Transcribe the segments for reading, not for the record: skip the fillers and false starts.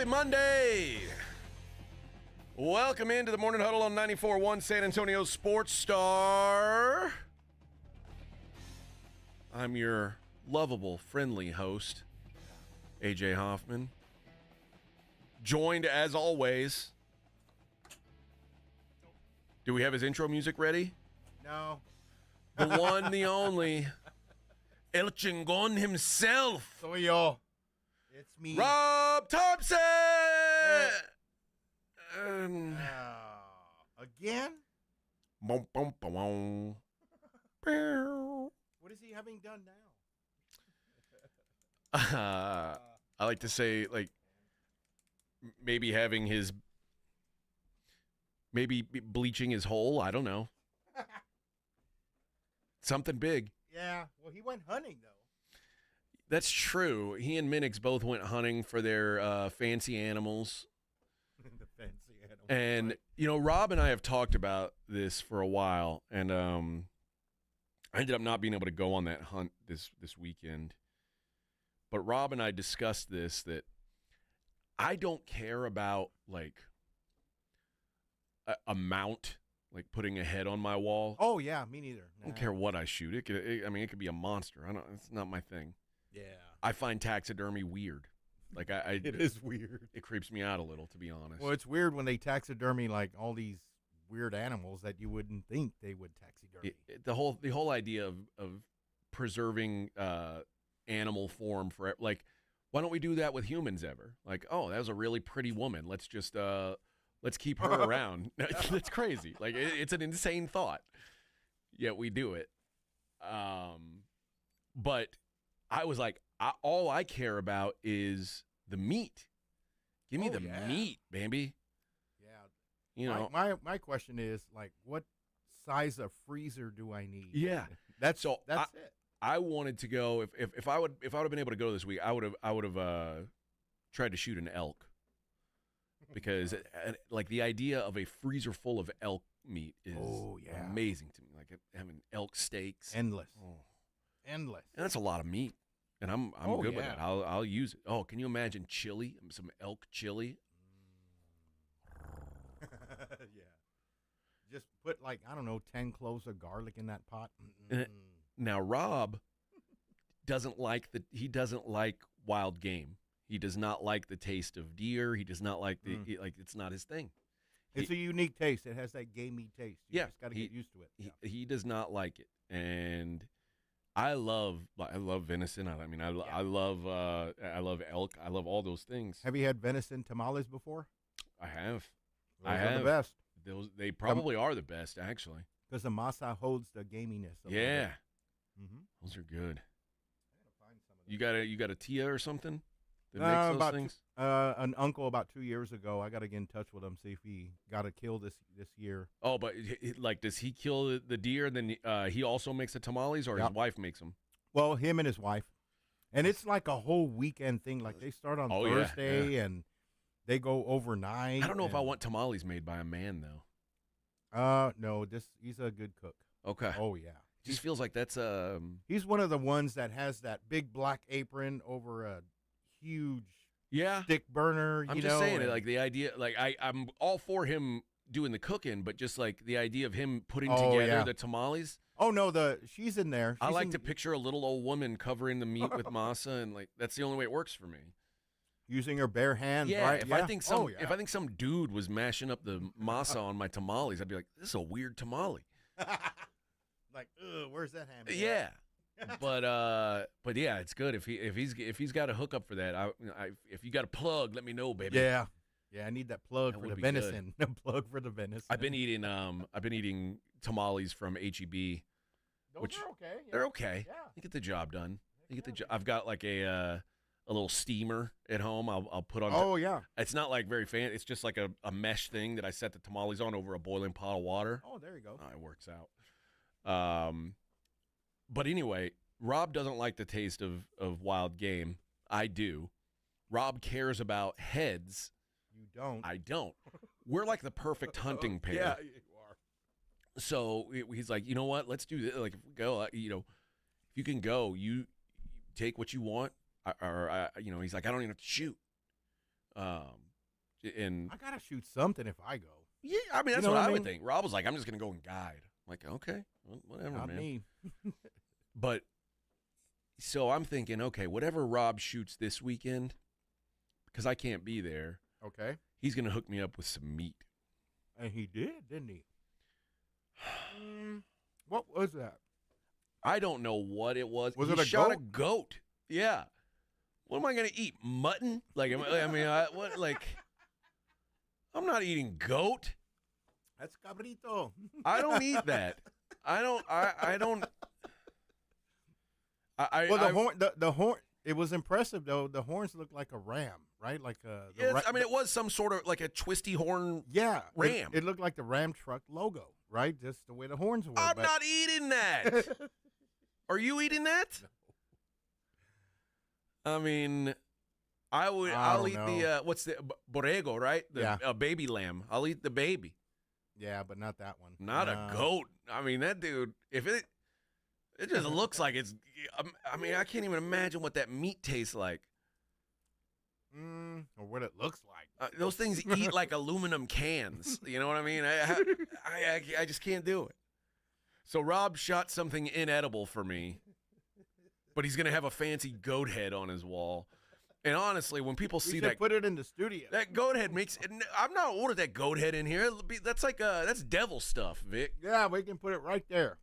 Happy Monday. Welcome into the Morning Huddle on 94.1 San Antonio Sports Star. I'm your lovable, friendly host, AJ Hoffman. Joined, as always. Do we have his intro music ready? No. The one, the only, El Chingon himself. Soy yo. It's me. Rob Thompson! Again? Boom, boom, boom. What is he having done now? I like to say, like, maybe having his, maybe bleaching his hole. I don't know. Something big. Yeah. Well, he went hunting, though. That's true. He and Minix both went hunting for their fancy animals. The fancy animals. And, right? you know, Rob and I have talked about this for a while, and I ended up not being able to go on that hunt this weekend. But Rob and I discussed this, that I don't care about, like, a mount, like putting a head on my wall. Oh, yeah, me neither. I don't care what I shoot. It could be a monster. It's not my thing. Yeah. I find taxidermy weird. Like It is weird. It creeps me out a little, to be honest. Well, it's weird when they taxidermy, like, all these weird animals that you wouldn't think they would taxidermy. The whole idea of preserving animal form for, like, why don't we do that with humans ever? Like, oh, that was a really pretty woman. Let's just let's keep her around. That's crazy. Like, it's an insane thought. Yet we do it. But I was like, all I care about is the meat. Give me the meat, baby. Yeah. You know, my question is, like, what size of freezer do I need? yeah. That's it. I wanted to go if I would have been able to go this week. I would have tried to shoot an elk, because like the idea of a freezer full of elk meat is amazing to me. Like having elk steaks, endless, and that's a lot of meat, and I'm good with that. I'll use it. Oh, can you imagine chili? Some elk chili. Yeah. Just put, like, I don't know, 10 cloves of garlic in that pot. Now, Rob doesn't like wild game. He does not like the taste of deer. He does not like it's not his thing. It's a unique taste. It has that gamey taste. You just got to get used to it. He does not like it. And I love venison. I love elk. I love all those things. Have you had venison tamales before? I have. Those are the best. They probably are the best, actually. Because the masa holds the gaminess. Yeah. Mm-hmm. Those are good. I gotta find some of those. You got a tia or something that makes those things? An uncle about 2 years ago. I got to get in touch with him, see if he got a kill this year. Oh, but like, does he kill the deer and then he also makes the tamales, or his wife makes them? Well, him and his wife. And it's like a whole weekend thing. Like, they start on Thursday and they go overnight. I don't know if I want tamales made by a man, though. No, he's a good cook. Okay. Oh, yeah. Just feels like that's He's one of the ones that has that big black apron over a huge stick burner. I'm just saying it, like the idea, like I'm all for him doing the cooking, but just like the idea of him putting together the tamales. Oh no, she's in there. I like to picture a little old woman covering the meat with masa, and like that's the only way it works for me. Using her bare hands, yeah, right? If I think some dude was mashing up the masa on my tamales, I'd be like, this is a weird tamale. Like, where's that ham? Yeah. But yeah, it's good if he's got a hookup for that. If you got a plug, let me know, baby. Yeah, I need that plug for the venison. The plug for the venison. I've been eating tamales from HEB. Those are okay. Yeah. They're okay. Yeah. They get the job done. I've got like a little steamer at home. I'll put on. Oh yeah. It's not like very fancy. It's just like a mesh thing that I set the tamales on over a boiling pot of water. Oh, there you go. It works out. But anyway, Rob doesn't like the taste of wild game. I do. Rob cares about heads. You don't. I don't. We're like the perfect hunting pair. Yeah, you are. So he's like, you know what? Let's do this. Like, if we go, if you can go, you take what you want. He's like, I don't even have to shoot. And I gotta shoot something if I go. yeah, I mean that's You know what I what I would mean? think. Rob was like, I'm just gonna go and guide. I'm like, okay, whatever, Not man. me. But so I'm thinking, okay, whatever Rob shoots this weekend, because I can't be there, Okay. he's gonna hook me up with some meat. And he did, didn't he? What was that? I don't know what it was. Was He it a shot goat? a goat. Yeah. What am I gonna eat? Mutton? Like, what? Like, I'm not eating goat. That's cabrito. I don't eat that. I don't. Well, the horn. It was impressive though. The horns looked like a ram, right? Like Yes, I mean, it was some sort of like a twisty horn. yeah, ram. It looked like the Ram truck logo, right? Just the way the horns were. I'm not eating that. Are you eating that? I mean, I'll eat the what's the borrego, right? The baby lamb. I'll eat the baby. Yeah, but not that one. Not a goat. I mean, that dude. If it just looks like it's. I mean, I can't even imagine what that meat tastes like. Or what it looks like. Those things eat like aluminum cans. You know what I mean? I just can't do it. So Rob shot something inedible for me, but he's gonna have a fancy goat head on his wall. And honestly, when people see that, put it in the studio. That goat head makes. I'm not ordering that goat head in here. That's like that's devil stuff, Vic. Yeah, we can put it right there.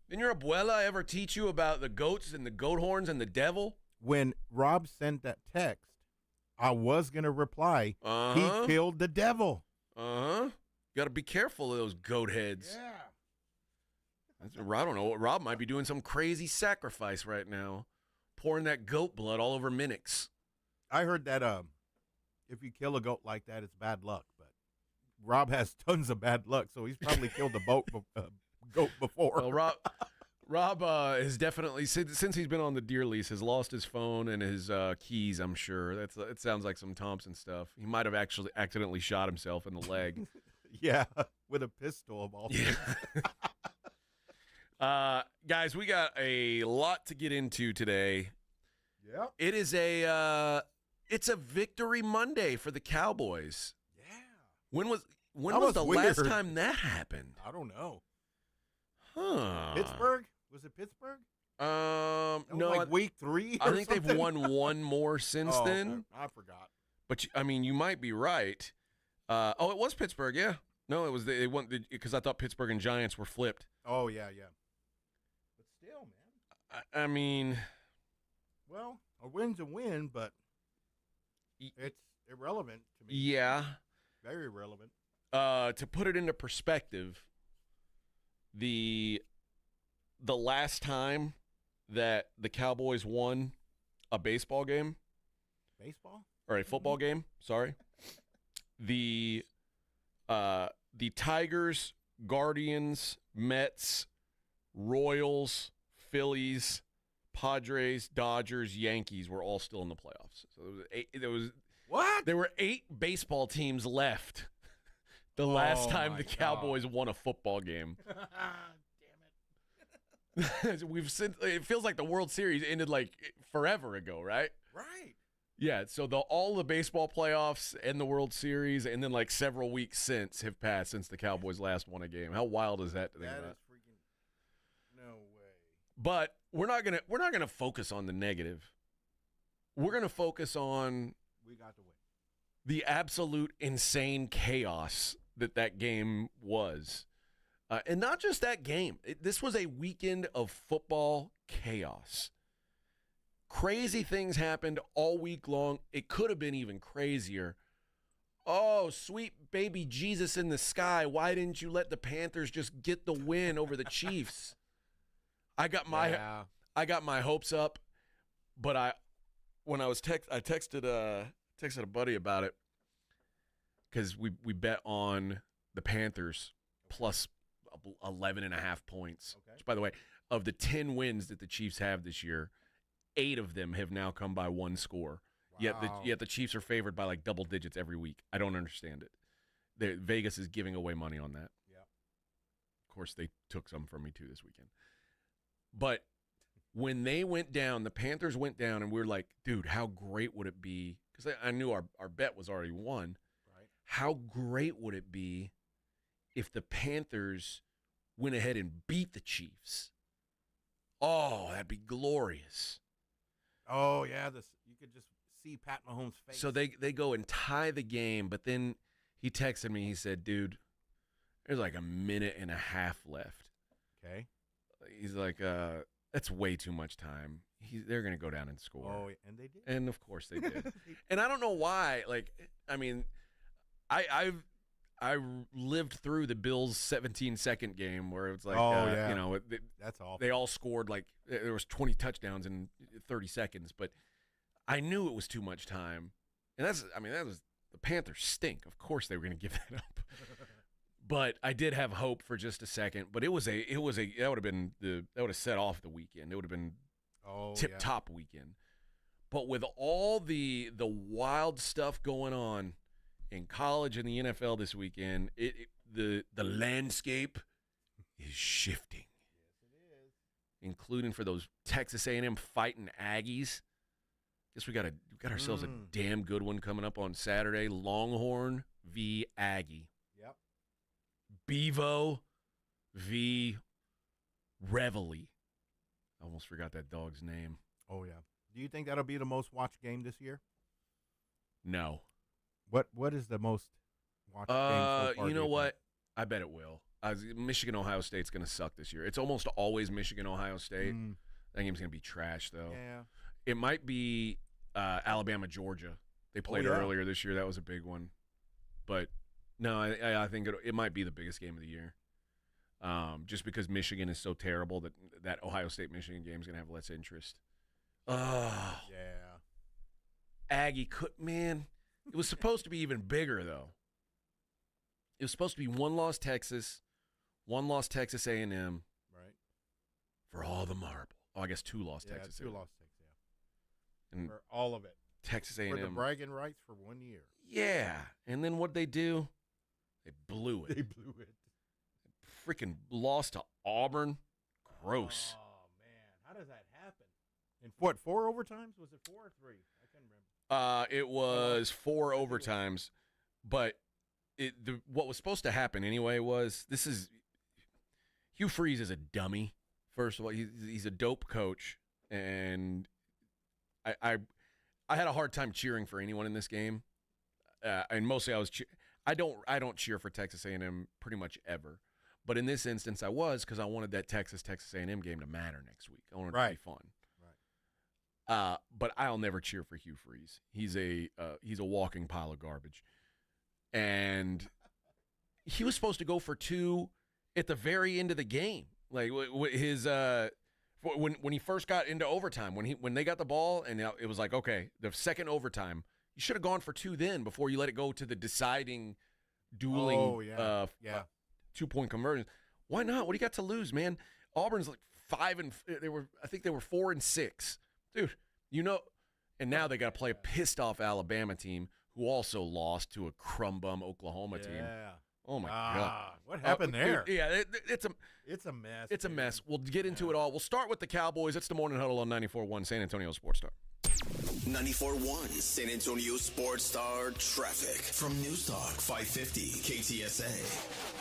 Didn't your abuela ever teach you about the goats and the goat horns and the devil? When Rob sent that text, I was gonna reply. He killed the devil. Got to be careful of those goat heads. Yeah. I don't know. Rob might be doing some crazy sacrifice right now, pouring that goat blood all over Minix. I heard that if you kill a goat like that, it's bad luck. But Rob has tons of bad luck, so he's probably killed a goat before. Well, Rob has definitely, since he's been on the deer lease, has lost his phone and his keys, I'm sure. It sounds like some Thompson stuff. He might have actually accidentally shot himself in the leg. Yeah, with a pistol of all things. Guys, we got a lot to get into today. Yep. It is it's a victory Monday for the Cowboys. Yeah. When was the last time that happened? I don't know. Huh. Pittsburgh? Was it Pittsburgh? No, like week 3. I think they've won one more since then. I forgot. But I mean, you might be right. It was Pittsburgh. Yeah. No, it was they won because I thought Pittsburgh and Giants were flipped. Oh yeah. But still, man. I mean, well, a win's a win, but it's irrelevant to me. Yeah. Very relevant. To put it into perspective, the last time that the Cowboys won a baseball game, or a football game, sorry, the Tigers, Guardians, Mets, Royals, Phillies, Padres, Dodgers, Yankees were all still in the playoffs. So there were 8 baseball teams left the last time the Cowboys won a football game. Damn it. It feels like the World Series ended like forever ago, right? Right. Yeah, so all the baseball playoffs and the World Series and then like several weeks since have passed since the Cowboys last won a game. How wild is that to think about? That is freaking no way. But we're not gonna focus on the negative. We're gonna focus on we got to win. The absolute insane chaos that game was. And not just that game. This was a weekend of football chaos. Crazy things happened all week long. It could have been even crazier. Oh, sweet baby Jesus in the sky. Why didn't you let the Panthers just get the win over the Chiefs? I got my hopes up, but I texted a buddy about it because we bet on the Panthers plus 11.5 points. Okay. Which, by the way, of the 10 wins that the Chiefs have this year, 8 of them have now come by one score. Wow. Yet the Chiefs are favored by like double digits every week. I don't understand it. Vegas is giving away money on that. Yeah. Of course, they took some from me too this weekend. But when they went down, the Panthers went down, and we were like, dude, how great would it be because I knew our bet was already won. Right. How great would it be if the Panthers went ahead and beat the Chiefs? Oh, that'd be glorious. Oh, yeah. You could just see Pat Mahomes' face. So they go and tie the game, but then he texted me. He said, dude, there's like a minute and a half left. Okay. He's like, that's way too much time. They're going to go down and score. Oh, and they did. And, of course, they did. And I don't know why. Like, I mean, I lived through the Bills' 17-second game where it's like, that's awful. They all scored like there was 20 touchdowns in 30 seconds, but I knew it was too much time. And that was the Panthers stink. Of course they were going to give that up. But I did have hope for just a second. But that would have set off the weekend. It would have been tip top weekend. But with all the wild stuff going on in college and the NFL this weekend, the landscape is shifting. Yes, it is. Including for those Texas A&M fighting Aggies. Guess we got ourselves a damn good one coming up on Saturday. Longhorn v. Aggie. Yep. Bevo v. Reveille. I almost forgot that dog's name. Oh, yeah. Do you think that'll be the most watched game this year? No. What is the most watched game so far? You know what? I bet it will. Michigan-Ohio State's going to suck this year. It's almost always Michigan-Ohio State. That game's going to be trash, though. Yeah. It might be Alabama-Georgia. They played earlier this year. That was a big one. But, no, I think it might be the biggest game of the year. Just because Michigan is so terrible that Ohio State-Michigan game is going to have less interest. Oh. Yeah. Aggie, man, it was supposed to be even bigger, though. It was supposed to be one loss Texas A&M. Right. For all the marble. Oh, I guess two lost Texas A&M. Two lost Texas, yeah. And for all of it. Texas A&M. For the bragging rights for 1 year. Yeah. And then what'd they do? They blew it. They blew it. Freaking lost to Auburn. Gross. Oh, man. How does that happen? In what, 4 overtimes? Was it 4 or 3? I can't remember. It was 4 overtimes. But what was supposed to happen anyway was Hugh Freeze is a dummy. First of all, he's a dope coach, and I had a hard time cheering for anyone in this game, and mostly I don't cheer for Texas A&M pretty much ever, but in this instance I was because I wanted that Texas A&M game to matter next week. I wanted it to be fun. Right. But I'll never cheer for Hugh Freeze. He's a walking pile of garbage, and he was supposed to go for 2 at the very end of the game. Like his when he first got into overtime, when they got the ball and it was like, okay, the second overtime, you should have gone for 2 then before you let it go to the deciding dueling 2-point conversion. Why not? What do you got to lose, man? Auburn's like 4-6. Dude, and now they got to play a pissed off Alabama team who also lost to a crumb bum Oklahoma team. Yeah. Oh, my God. What happened there? Yeah, it's a mess. It's a mess. We'll get into it all. We'll start with the Cowboys. It's the Morning Huddle on 94.1 San Antonio Sports Star. 94.1 San Antonio Sports Star traffic from News Talk 550 KTSA.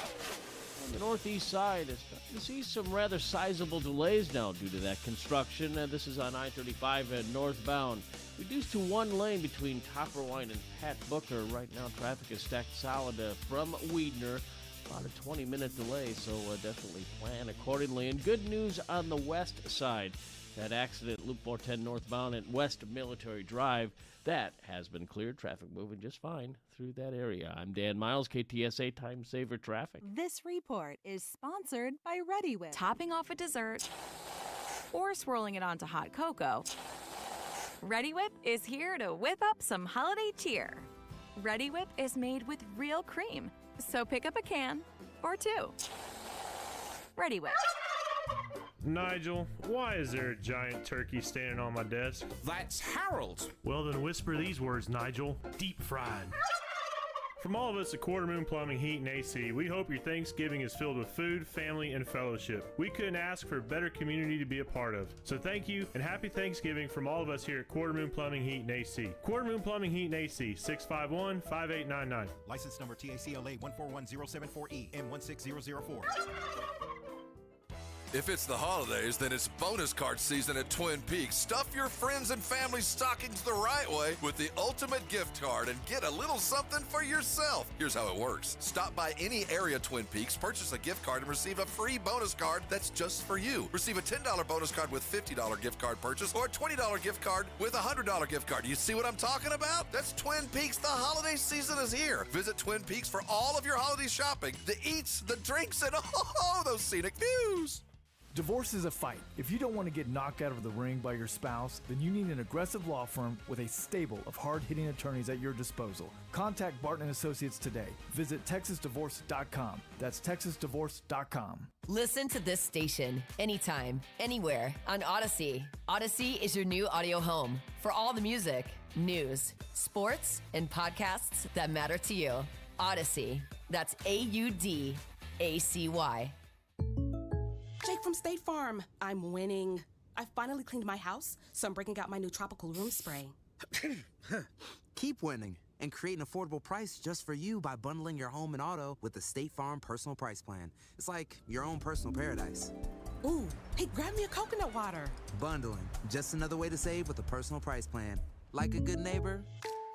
On the northeast side, it's starting to see some rather sizable delays now due to that construction. This is on I-35 northbound. Reduced to 1 lane between Topperwine and Pat Booker. Right now, traffic is stacked solid from Weidner. About a 20-minute delay, so definitely plan accordingly. And good news on the west side. That accident, Loop 410 northbound at West Military Drive, that has been cleared. Traffic moving just fine through that area. I'm Dan Miles, KTSA Time Saver Traffic. This report is sponsored by Ready Whip. Topping off a dessert or swirling it onto hot cocoa, Ready Whip is here to whip up some holiday cheer. Ready Whip is made with real cream, so pick up a can or 2. Ready Whip. Nigel, why is there a giant turkey standing on my desk? That's Harold. Well, then whisper these words, Nigel. Deep fried. From all of us at Quarter Moon Plumbing, Heat, and AC, we hope your Thanksgiving is filled with food, family, and fellowship. We couldn't ask for a better community to be a part of. So thank you, and happy Thanksgiving from all of us here at Quarter Moon Plumbing, Heat, and AC. Quarter Moon Plumbing, Heat, and AC, 651-5899. License number TACLA 141074E M16004. If it's the holidays, then it's bonus card season at Twin Peaks. Stuff your friends and family stockings the right way with the ultimate gift card and get a little something for yourself. Here's how it works. Stop by any area Twin Peaks, purchase a gift card, and receive a free bonus card that's just for you. Receive a $10 bonus card with $50 gift card purchase or a $20 gift card with a $100 gift card. You see what I'm talking about? That's Twin Peaks. The holiday season is here. Visit Twin Peaks for all of your holiday shopping, the eats, the drinks, and those scenic views. Divorce is a fight. If you don't want to get knocked out of the ring by your spouse, then you need an aggressive law firm with a stable of hard-hitting attorneys at your disposal. Contact Barton & Associates today. Visit TexasDivorce.com. That's TexasDivorce.com. Listen to this station anytime, anywhere on Odyssey. Odyssey is your new audio home for all the music, news, sports, and podcasts that matter to you. Odyssey. That's AUDACY. Jake from State Farm. I'm winning. I finally cleaned my house, so I'm breaking out my new tropical room spray. Keep winning and create an affordable price just for you by bundling your home and auto with the State Farm Personal Price Plan. It's like your own personal paradise. Ooh, hey, grab me a coconut water. Bundling, just another way to save with a personal price plan. Like a good neighbor,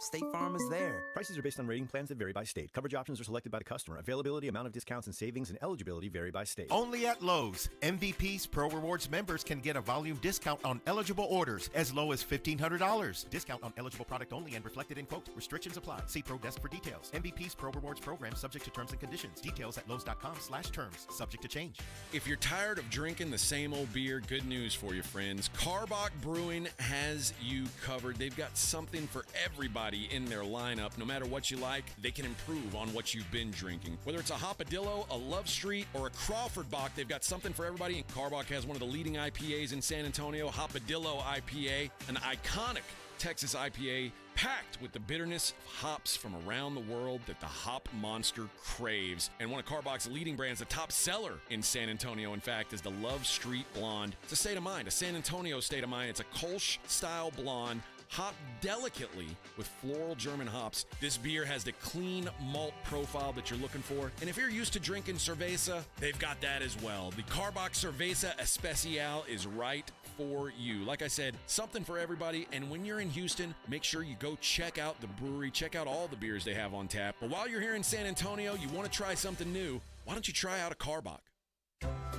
State Farm is there. Prices are based on rating plans that vary by state. Coverage options are selected by the customer. Availability, amount of discounts and savings, and eligibility vary by state. Only at Lowe's. MVP's Pro Rewards members can get a volume discount on eligible orders as low as $1,500. Discount on eligible product only and reflected in quote. Restrictions apply. See Pro Desk for details. MVP's Pro Rewards program subject to terms and conditions. Details at Lowe's.com/terms. Subject to change. If you're tired of drinking the same old beer, good news for you, friends. Karbach Brewing has you covered. They've got something for everybody in their lineup. No matter what you like, they can improve on what you've been drinking. Whether it's a Hopadillo, a Love Street, or a Crawford Bock, they've got something for everybody. And Karbach has one of the leading IPAs in San Antonio, Hopadillo IPA, an iconic Texas IPA packed with the bitterness of hops from around the world that the hop monster craves. And one of Karbach's leading brands, the top seller in San Antonio, in fact, is the Love Street Blonde. It's a state of mind, a San Antonio state of mind. It's a Kolsch-style blonde, hopped delicately with floral German hops. This beer has the clean malt profile that you're looking for. And if you're used to drinking cerveza, they've got that as well. The Karbach Cerveza Especial is right for you. Like I said, something for everybody. And when you're in Houston, make sure you go check out the brewery, check out all the beers they have on tap. But while you're here in San Antonio, you want to try something new, why don't you try out a Karbach?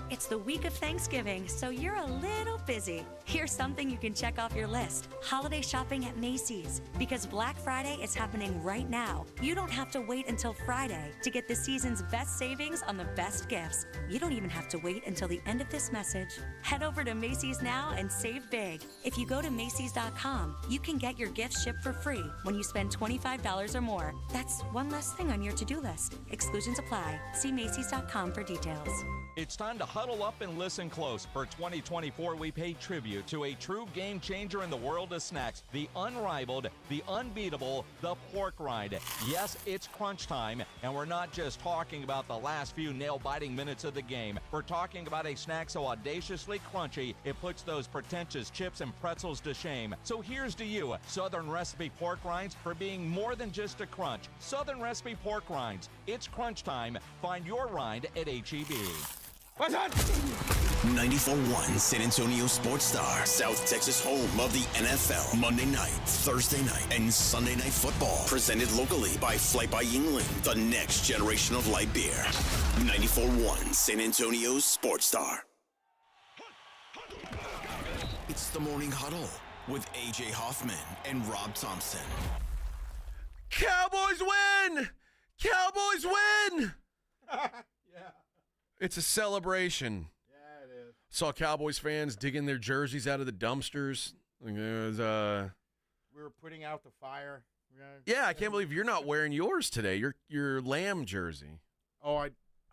It's the week of Thanksgiving, so you're a little busy. Here's something you can check off your list. Holiday shopping at Macy's. Because Black Friday is happening right now. You don't have to wait until Friday to get the season's best savings on the best gifts. You don't even have to wait until the end of this message. Head over to Macy's now and save big. If you go to Macy's.com, you can get your gifts shipped for free when you spend $25 or more. That's one less thing on your to-do list. Exclusions apply. See Macy's.com for details. It's time to huddle up and listen close. For 2024, we pay tribute to a true game changer in the world of snacks, the unrivaled, the unbeatable, the pork rind. Yes, it's crunch time, and we're not just talking about the last few nail-biting minutes of the game. We're talking about a snack so audaciously crunchy, it puts those pretentious chips and pretzels to shame. So here's to you, Southern Recipe pork rinds, for being more than just a crunch. Southern Recipe pork rinds. It's crunch time. Find your rind at H-E-B. What's on? 94.1 San Antonio Sports Star, South Texas home of the NFL. Monday night, Thursday night, and Sunday night football. Presented locally by Flight by Yingling, the next generation of light beer. 94.1 San Antonio Sports Star. It's the Morning Huddle with A.J. Hoffman and Rob Thompson. Cowboys win! Cowboys win! It's a celebration. Yeah, it is. Saw Cowboys fans digging their jerseys out of the dumpsters. It was, We were putting out the fire. yeah, I can't believe you're not wearing yours today. Your Lamb jersey. Oh, I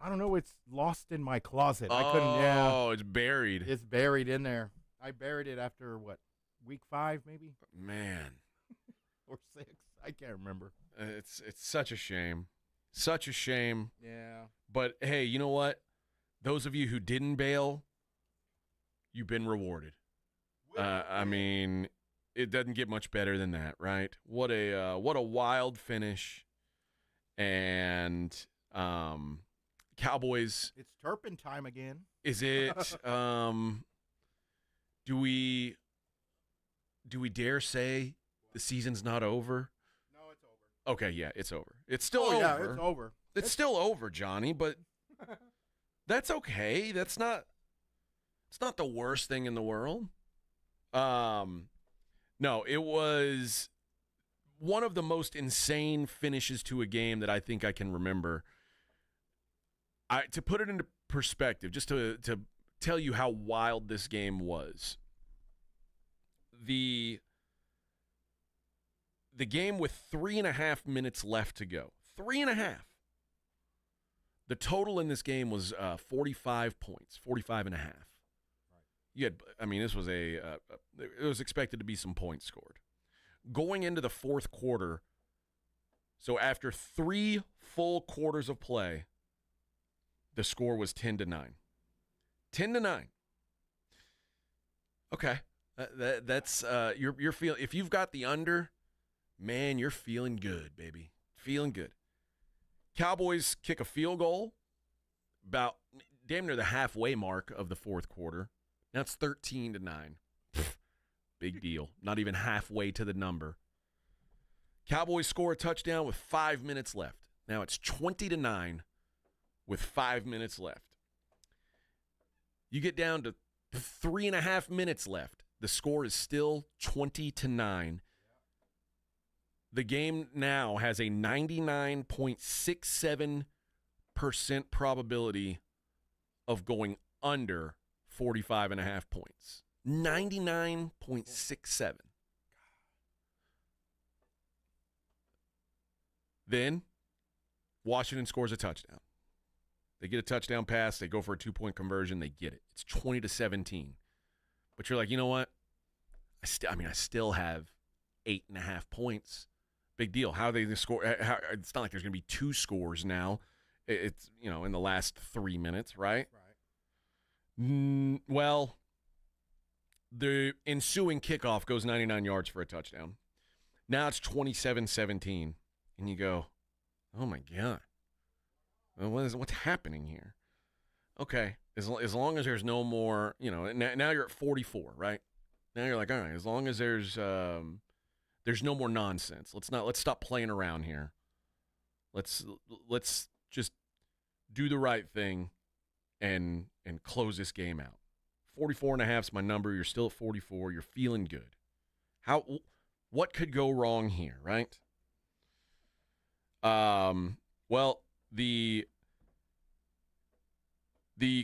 don't know. It's lost in my closet. I couldn't. Yeah. Oh, it's buried. It's buried in there. I buried it after what, week 5 maybe? Man. Or 6. I can't remember. It's such a shame. Such a shame. Yeah. But, hey, you know what? Those of you who didn't bail, you've been rewarded. I mean, it doesn't get much better than that, right? What a wild finish. And Cowboys. It's turpentine again. Is it? Do we dare say the season's not over? No, it's over. Okay, yeah, it's over. It's still Oh, over. yeah, it's over. It's still over, Johnny, but that's okay. It's not the worst thing in the world. No, it was one of the most insane finishes to a game that I think I can remember. To put it into perspective, just to tell you how wild this game was. The game with 3.5 minutes left to go. 3.5. The total in this game was 45 points, 45 and a half. You had, I mean, this was it was expected to be some points scored. Going into the fourth quarter, so after 3 full quarters of play, the score was 10-9. 10-9. Okay, that's you're feeling. If you've got the under, man, you're feeling good, baby. Feeling good. Cowboys kick a field goal about damn near the halfway mark of the fourth quarter. Now it's 13-9. Big deal. Not even halfway to the number. Cowboys score a touchdown with 5 minutes left. Now it's 20-9 with 5 minutes left. You get down to 3.5 minutes left. The score is still 20-9. The game now has a 99.67% probability of going under 45.5 points. 99.67. Then Washington scores a touchdown. They get a touchdown pass. They go for a 2-point conversion. They get it. It's 20-17. But you're like, you know what? I still have 8.5 points. Big deal. How they score? It's not like there's going to be 2 scores now. It's, in the last 3 minutes, right? Right. Well, the ensuing kickoff goes 99 yards for a touchdown. Now it's 27-17, and you go, oh my God. What's happening here? Okay, as long as there's no more, now you're at 44, right? Now you're like, all right, as long as there's no more nonsense. Let's stop playing around here. Let's just do the right thing and close this game out. 44.5 is my number. You're still at 44. You're feeling good. What could go wrong here, right? Well, the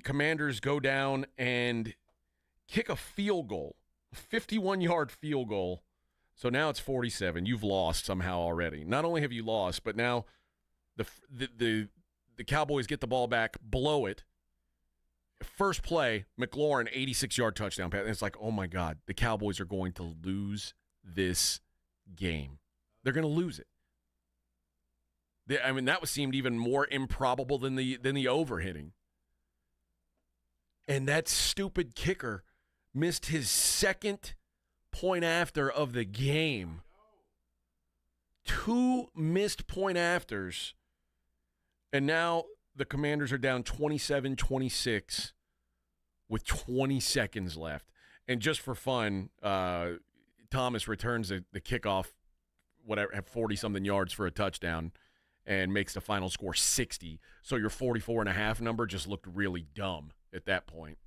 Commanders go down and kick a field goal, a 51-yard field goal. So now it's 47. You've lost somehow already. Not only have you lost, but now the Cowboys get the ball back, blow it. First play, McLaurin, 86-yard touchdown pass. And it's like, oh my God, the Cowboys are going to lose this game. They're going to lose it. That seemed even more improbable than the overhitting. And that stupid kicker missed his second point after of the game. 2 missed point afters. And now the Commanders are down 27-26 with 20 seconds left. And just for fun, Thomas returns the kickoff, whatever, at 40-something yards for a touchdown and makes the final score 60. So your 44.5 number just looked really dumb at that point.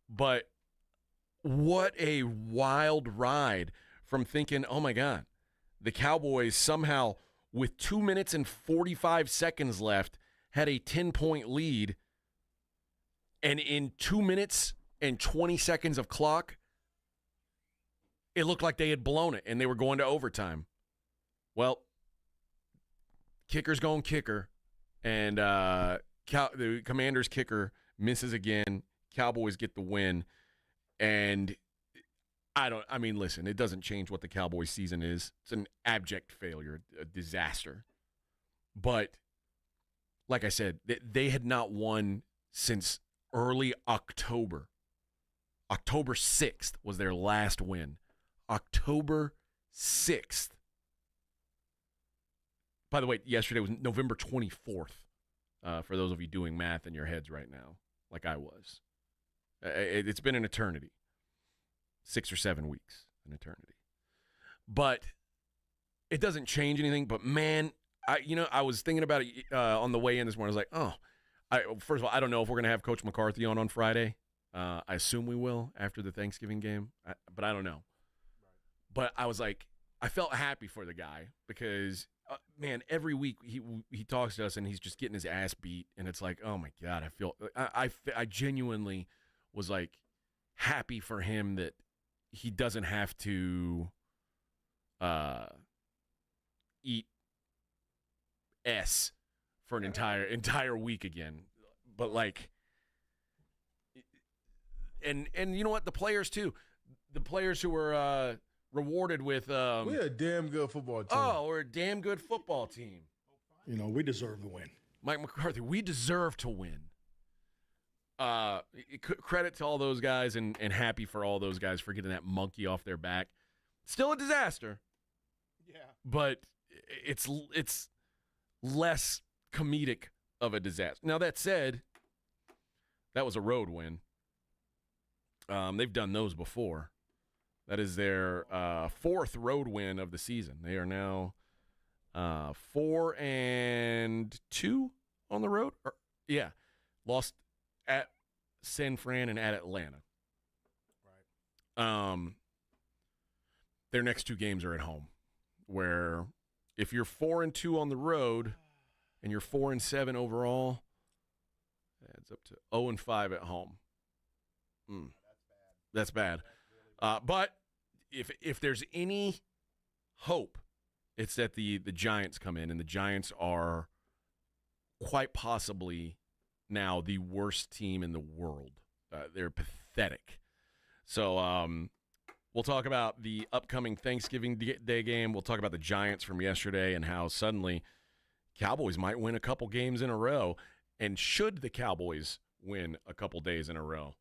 But what a wild ride from thinking, oh my God, the Cowboys somehow, with 2 minutes and 45 seconds left, had a 10-point lead. And in 2 minutes and 20 seconds of clock, it looked like they had blown it and they were going to overtime. Well, kicker's going kicker. And the Commanders' kicker misses again. Cowboys get the win. And listen, it doesn't change what the Cowboys season is. It's an abject failure, a disaster. But like I said, they had not won since early October. October 6th was their last win. October 6th. By the way, yesterday was November 24th, for those of you doing math in your heads right now, like I was. It's been an eternity. 6 or 7 weeks, an eternity. But it doesn't change anything. But, man, I was thinking about it on the way in this morning. I was like, first of all, I don't know if we're going to have Coach McCarthy on Friday. I assume we will after the Thanksgiving game, but I don't know. But I was like, I felt happy for the guy because, man, every week he talks to us and he's just getting his ass beat, and it's like, oh my God, I genuinely was like happy for him that he doesn't have to eat S for an entire week again. But like, and you know what? The players too. The players who were rewarded with we're a damn good football team. Oh, we're a damn good football team. You know, we deserve to win. Mike McCarthy, we deserve to win. Credit to all those guys and happy for all those guys for getting that monkey off their back. Still a disaster. Yeah. But it's less comedic of a disaster. Now, that said, that was a road win. They've done those before. That is their fourth road win of the season. They are now 4-2 on the road. Lost at San Fran and at Atlanta. Right. Their next two games are at home, where if you're 4-2 on the road and you're 4-7 overall, adds up to 0-5 at home. That's bad. But if there's any hope, it's that the Giants come in, and the Giants are quite possibly now the worst team in the world. They're pathetic. So we'll talk about the upcoming Thanksgiving Day game. We'll talk about the Giants from yesterday and how suddenly Cowboys might win a couple games in a row. And should the Cowboys win a couple days in a row?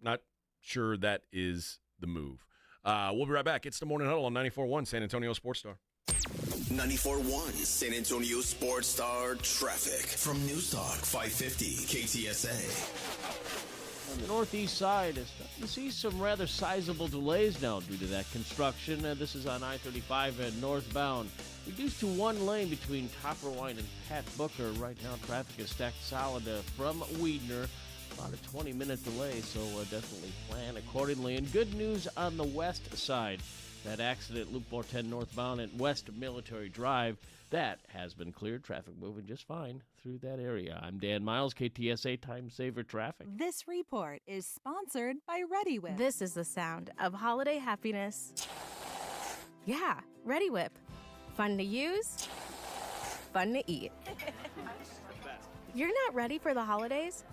Not sure that is the move. We'll be right back. It's the Morning Huddle on 94.1 San Antonio Sports Star. 94.1 San Antonio Sports Star traffic from News Talk 550 KTSA. On the northeast side, it's starting to see some rather sizable delays now due to that construction. This is on I-35 northbound. Reduced to one lane between Copperwine and Pat Booker. Right now, traffic is stacked solid from Weidner. About a 20-minute delay, so definitely plan accordingly. And good news on the west side. That accident, Loop 410 northbound at West Military Drive, that has been cleared. Traffic moving just fine through that area. I'm Dan Miles, KTSA Time Saver Traffic. This report is sponsored by ReadyWhip. This is the sound of holiday happiness. Yeah, ReadyWhip. Fun to use, fun to eat. You're not ready for the holidays?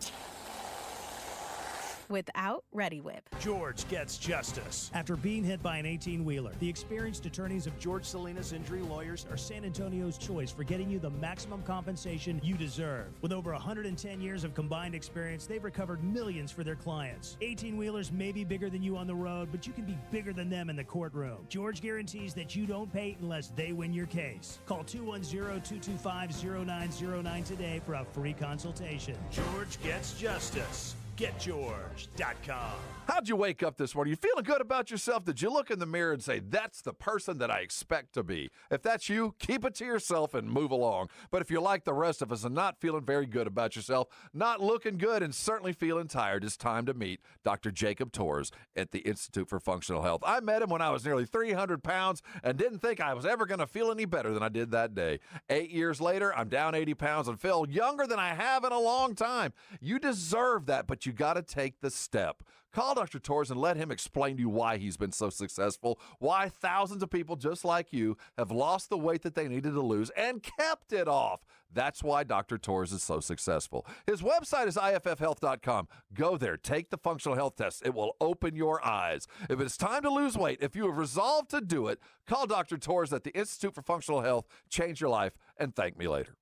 Without ReadyWhip. George gets justice. After being hit by an 18-wheeler, the experienced attorneys of George Salinas Injury Lawyers are San Antonio's choice for getting you the maximum compensation you deserve. With over 110 years of combined experience, they've recovered millions for their clients. 18-wheelers may be bigger than you on the road, but you can be bigger than them in the courtroom. George guarantees that you don't pay unless they win your case. Call 210-225-0909 today for a free consultation. George gets justice. GetGeorge.com. How'd you wake up this morning? You feeling good about yourself? Did you look in the mirror and say, that's the person that I expect to be? If that's you, keep it to yourself and move along. But if you're like the rest of us and not feeling very good about yourself, not looking good and certainly feeling tired, it's time to meet Dr. Jacob Torres at the Institute for Functional Health. I met him when I was nearly 300 pounds and didn't think I was ever going to feel any better than I did that day. 8 years later, I'm down 80 pounds and feel younger than I have in a long time. You deserve that, but you got to take the step. Call Dr. Torres and let him explain to you why he's been so successful, why thousands of people just like you have lost the weight that they needed to lose and kept it off. That's why Dr. Torres is so successful. His website is IFFhealth.com. Go there. Take the functional health test. It will open your eyes. If it's time to lose weight, if you have resolved to do it, call Dr. Torres at the Institute for Functional Health. Change your life and thank me later.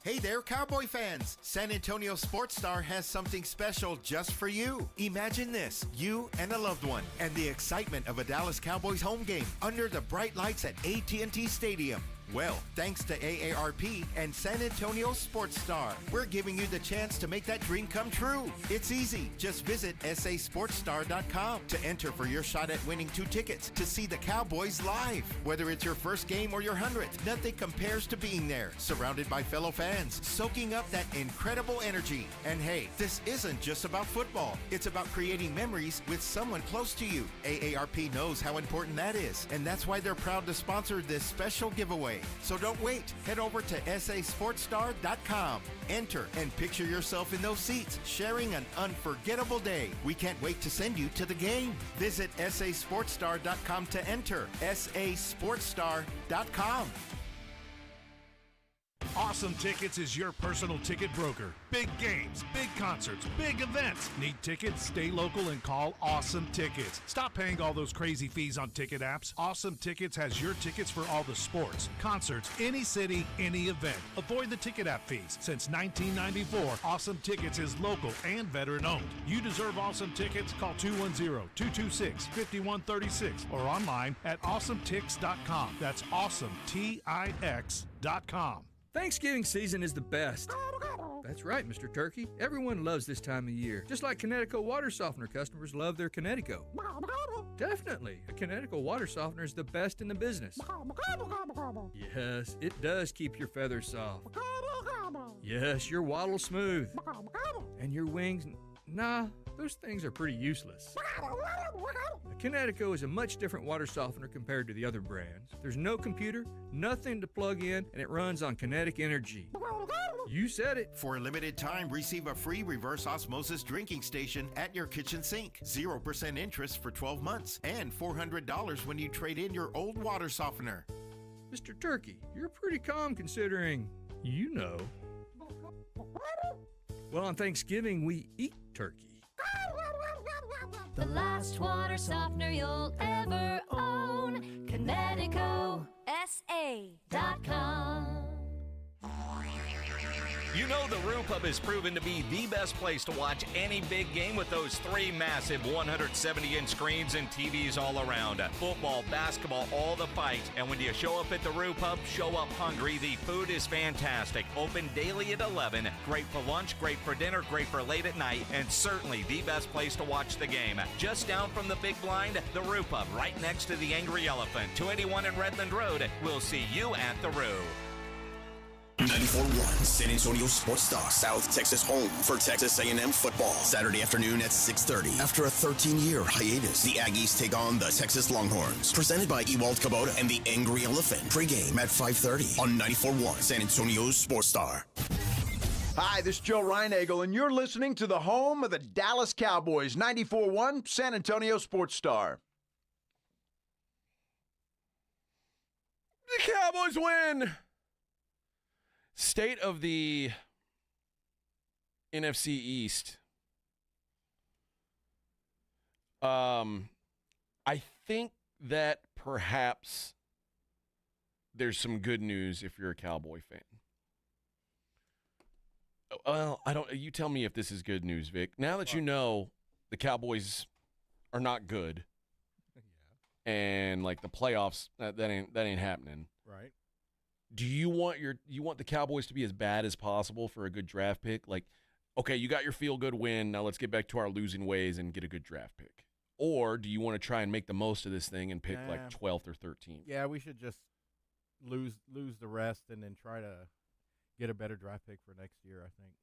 Hey there, Cowboy fans! San Antonio Sports Star has something special just for you. Imagine this, you and a loved one, and the excitement of a Dallas Cowboys home game under the bright lights at A&T Stadium. Well, thanks to AARP and San Antonio Sports Star, we're giving you the chance to make that dream come true. It's easy. Just visit sasportsstar.com to enter for your shot at winning 2 tickets to see the Cowboys live. Whether it's your first game or your 100th, nothing compares to being there, surrounded by fellow fans, soaking up that incredible energy. And hey, this isn't just about football. It's about creating memories with someone close to you. AARP knows how important that is, and that's why they're proud to sponsor this special giveaway. So don't wait. Head over to sasportsstar.com. Enter and picture yourself in those seats, sharing an unforgettable day. We can't wait to send you to the game. Visit sasportsstar.com to enter. sasportsstar.com. Awesome Tickets is your personal ticket broker. Big games, big concerts, big events. Need tickets? Stay local and call Awesome Tickets. Stop paying all those crazy fees on ticket apps. Awesome Tickets has your tickets for all the sports, concerts, any city, any event. Avoid the ticket app fees. Since 1994, Awesome Tickets is local and veteran owned. You deserve Awesome Tickets. Call 210-226-5136 or online at awesometix.com. That's awesometix.com. Thanksgiving season is the best. That's right, Mr. Turkey. Everyone loves this time of year. Just like Connecticut water softener customers love their Connecticut. Definitely. A Connecticut water softener is the best in the business. Yes, it does keep your feathers soft. Yes, your waddle smooth. And your wings, nah, those things are pretty useless. A Connecticut is a much different water softener compared to the other brands. There's no computer, nothing to plug in, and it runs on kinetic energy. You said it. For a limited time, receive a free reverse osmosis drinking station at your kitchen sink. 0% interest for 12 months and $400 when you trade in your old water softener. Mr. Turkey, you're pretty calm considering, you know. Well, on Thanksgiving, we eat turkey. The last water softener you'll ever own. ConnecticutSA.com. You know the Roo Pub has proven to be the best place to watch any big game with those 3 massive 170-inch screens and TVs all around. Football, basketball, all the fights. And when you show up at the Roo Pub, show up hungry. The food is fantastic. Open daily at 11. Great for lunch, great for dinner, great for late at night, and certainly the best place to watch the game. Just down from the big blind, the Roo Pub, right next to the Angry Elephant. 281 in Redland Road. We'll see you at the Roo. 94.1 San Antonio Sports Star, South Texas home for Texas A&M football. Saturday afternoon at 6:30. After a 13-year hiatus, the Aggies take on the Texas Longhorns. Presented by Ewald Kubota and the Angry Elephant. Pre-game at 5:30 on 94.1 San Antonio Sports Star. Hi, this is Joe Reinagel, and you're listening to the home of the Dallas Cowboys, 94.1 San Antonio Sports Star. The Cowboys win! State of the NFC East. I think that perhaps there's some good news if you're a Cowboy fan. Well, you tell me if this is good news, Vic. Now that you know the Cowboys are not good, and like the playoffs, that ain't happening. Right. Do you want the Cowboys to be as bad as possible for a good draft pick? Like, okay, you got your feel-good win. Now let's get back to our losing ways and get a good draft pick. Or do you want to try and make the most of this thing and pick like 12th or 13th? Yeah, we should just lose the rest and then try to get a better draft pick for next year, I think.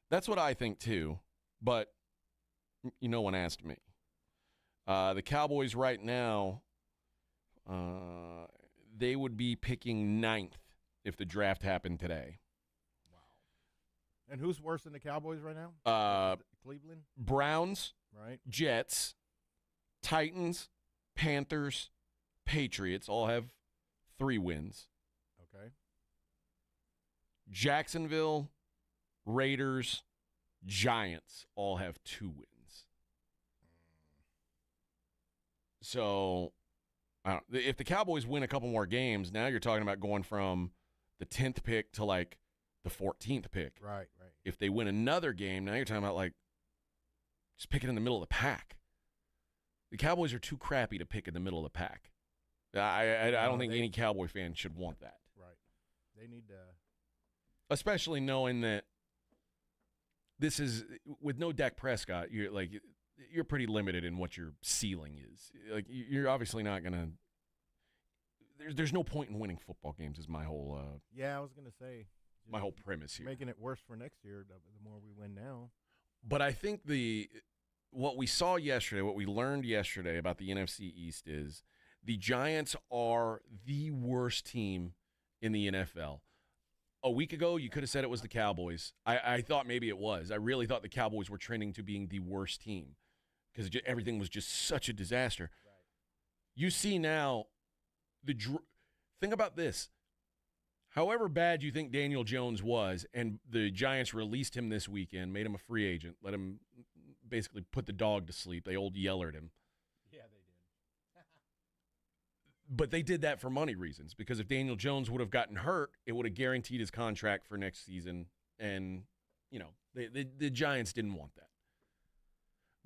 That's what I think too. But no one asked me. The Cowboys right now, they would be picking 9th if the draft happened today. Wow. And who's worse than the Cowboys right now? Cleveland? Browns, right? Jets, Titans, Panthers, Patriots all have 3 wins. Okay. Jacksonville, Raiders, Giants all have 2 wins. So if the Cowboys win a couple more games, now you're talking about going from the 10th pick to like the 14th pick. Right. If they win another game, now you're talking about, like, just picking in the middle of the pack. The Cowboys are too crappy to pick in the middle of the pack. I don't think any Cowboy fan should want that. Right. They need to. Especially knowing that this is, with no Dak Prescott, you're pretty limited in what your ceiling is. Like, you're obviously not going to. There's no point in winning football games is my whole I was going to say. My whole premise here. Making it worse for next year, the more we win now. But I think what we saw yesterday, what we learned yesterday about the NFC East is the Giants are the worst team in the NFL. A week ago, you could have said it was the Cowboys. I thought maybe it was. I really thought the Cowboys were trending to being the worst team because everything was just such a disaster. Right. You see now, think about this. However bad you think Daniel Jones was, and the Giants released him this weekend, made him a free agent, let him basically put the dog to sleep. They old yellered him. Yeah, they did. But they did that for money reasons, because if Daniel Jones would have gotten hurt, it would have guaranteed his contract for next season. And, the Giants didn't want that.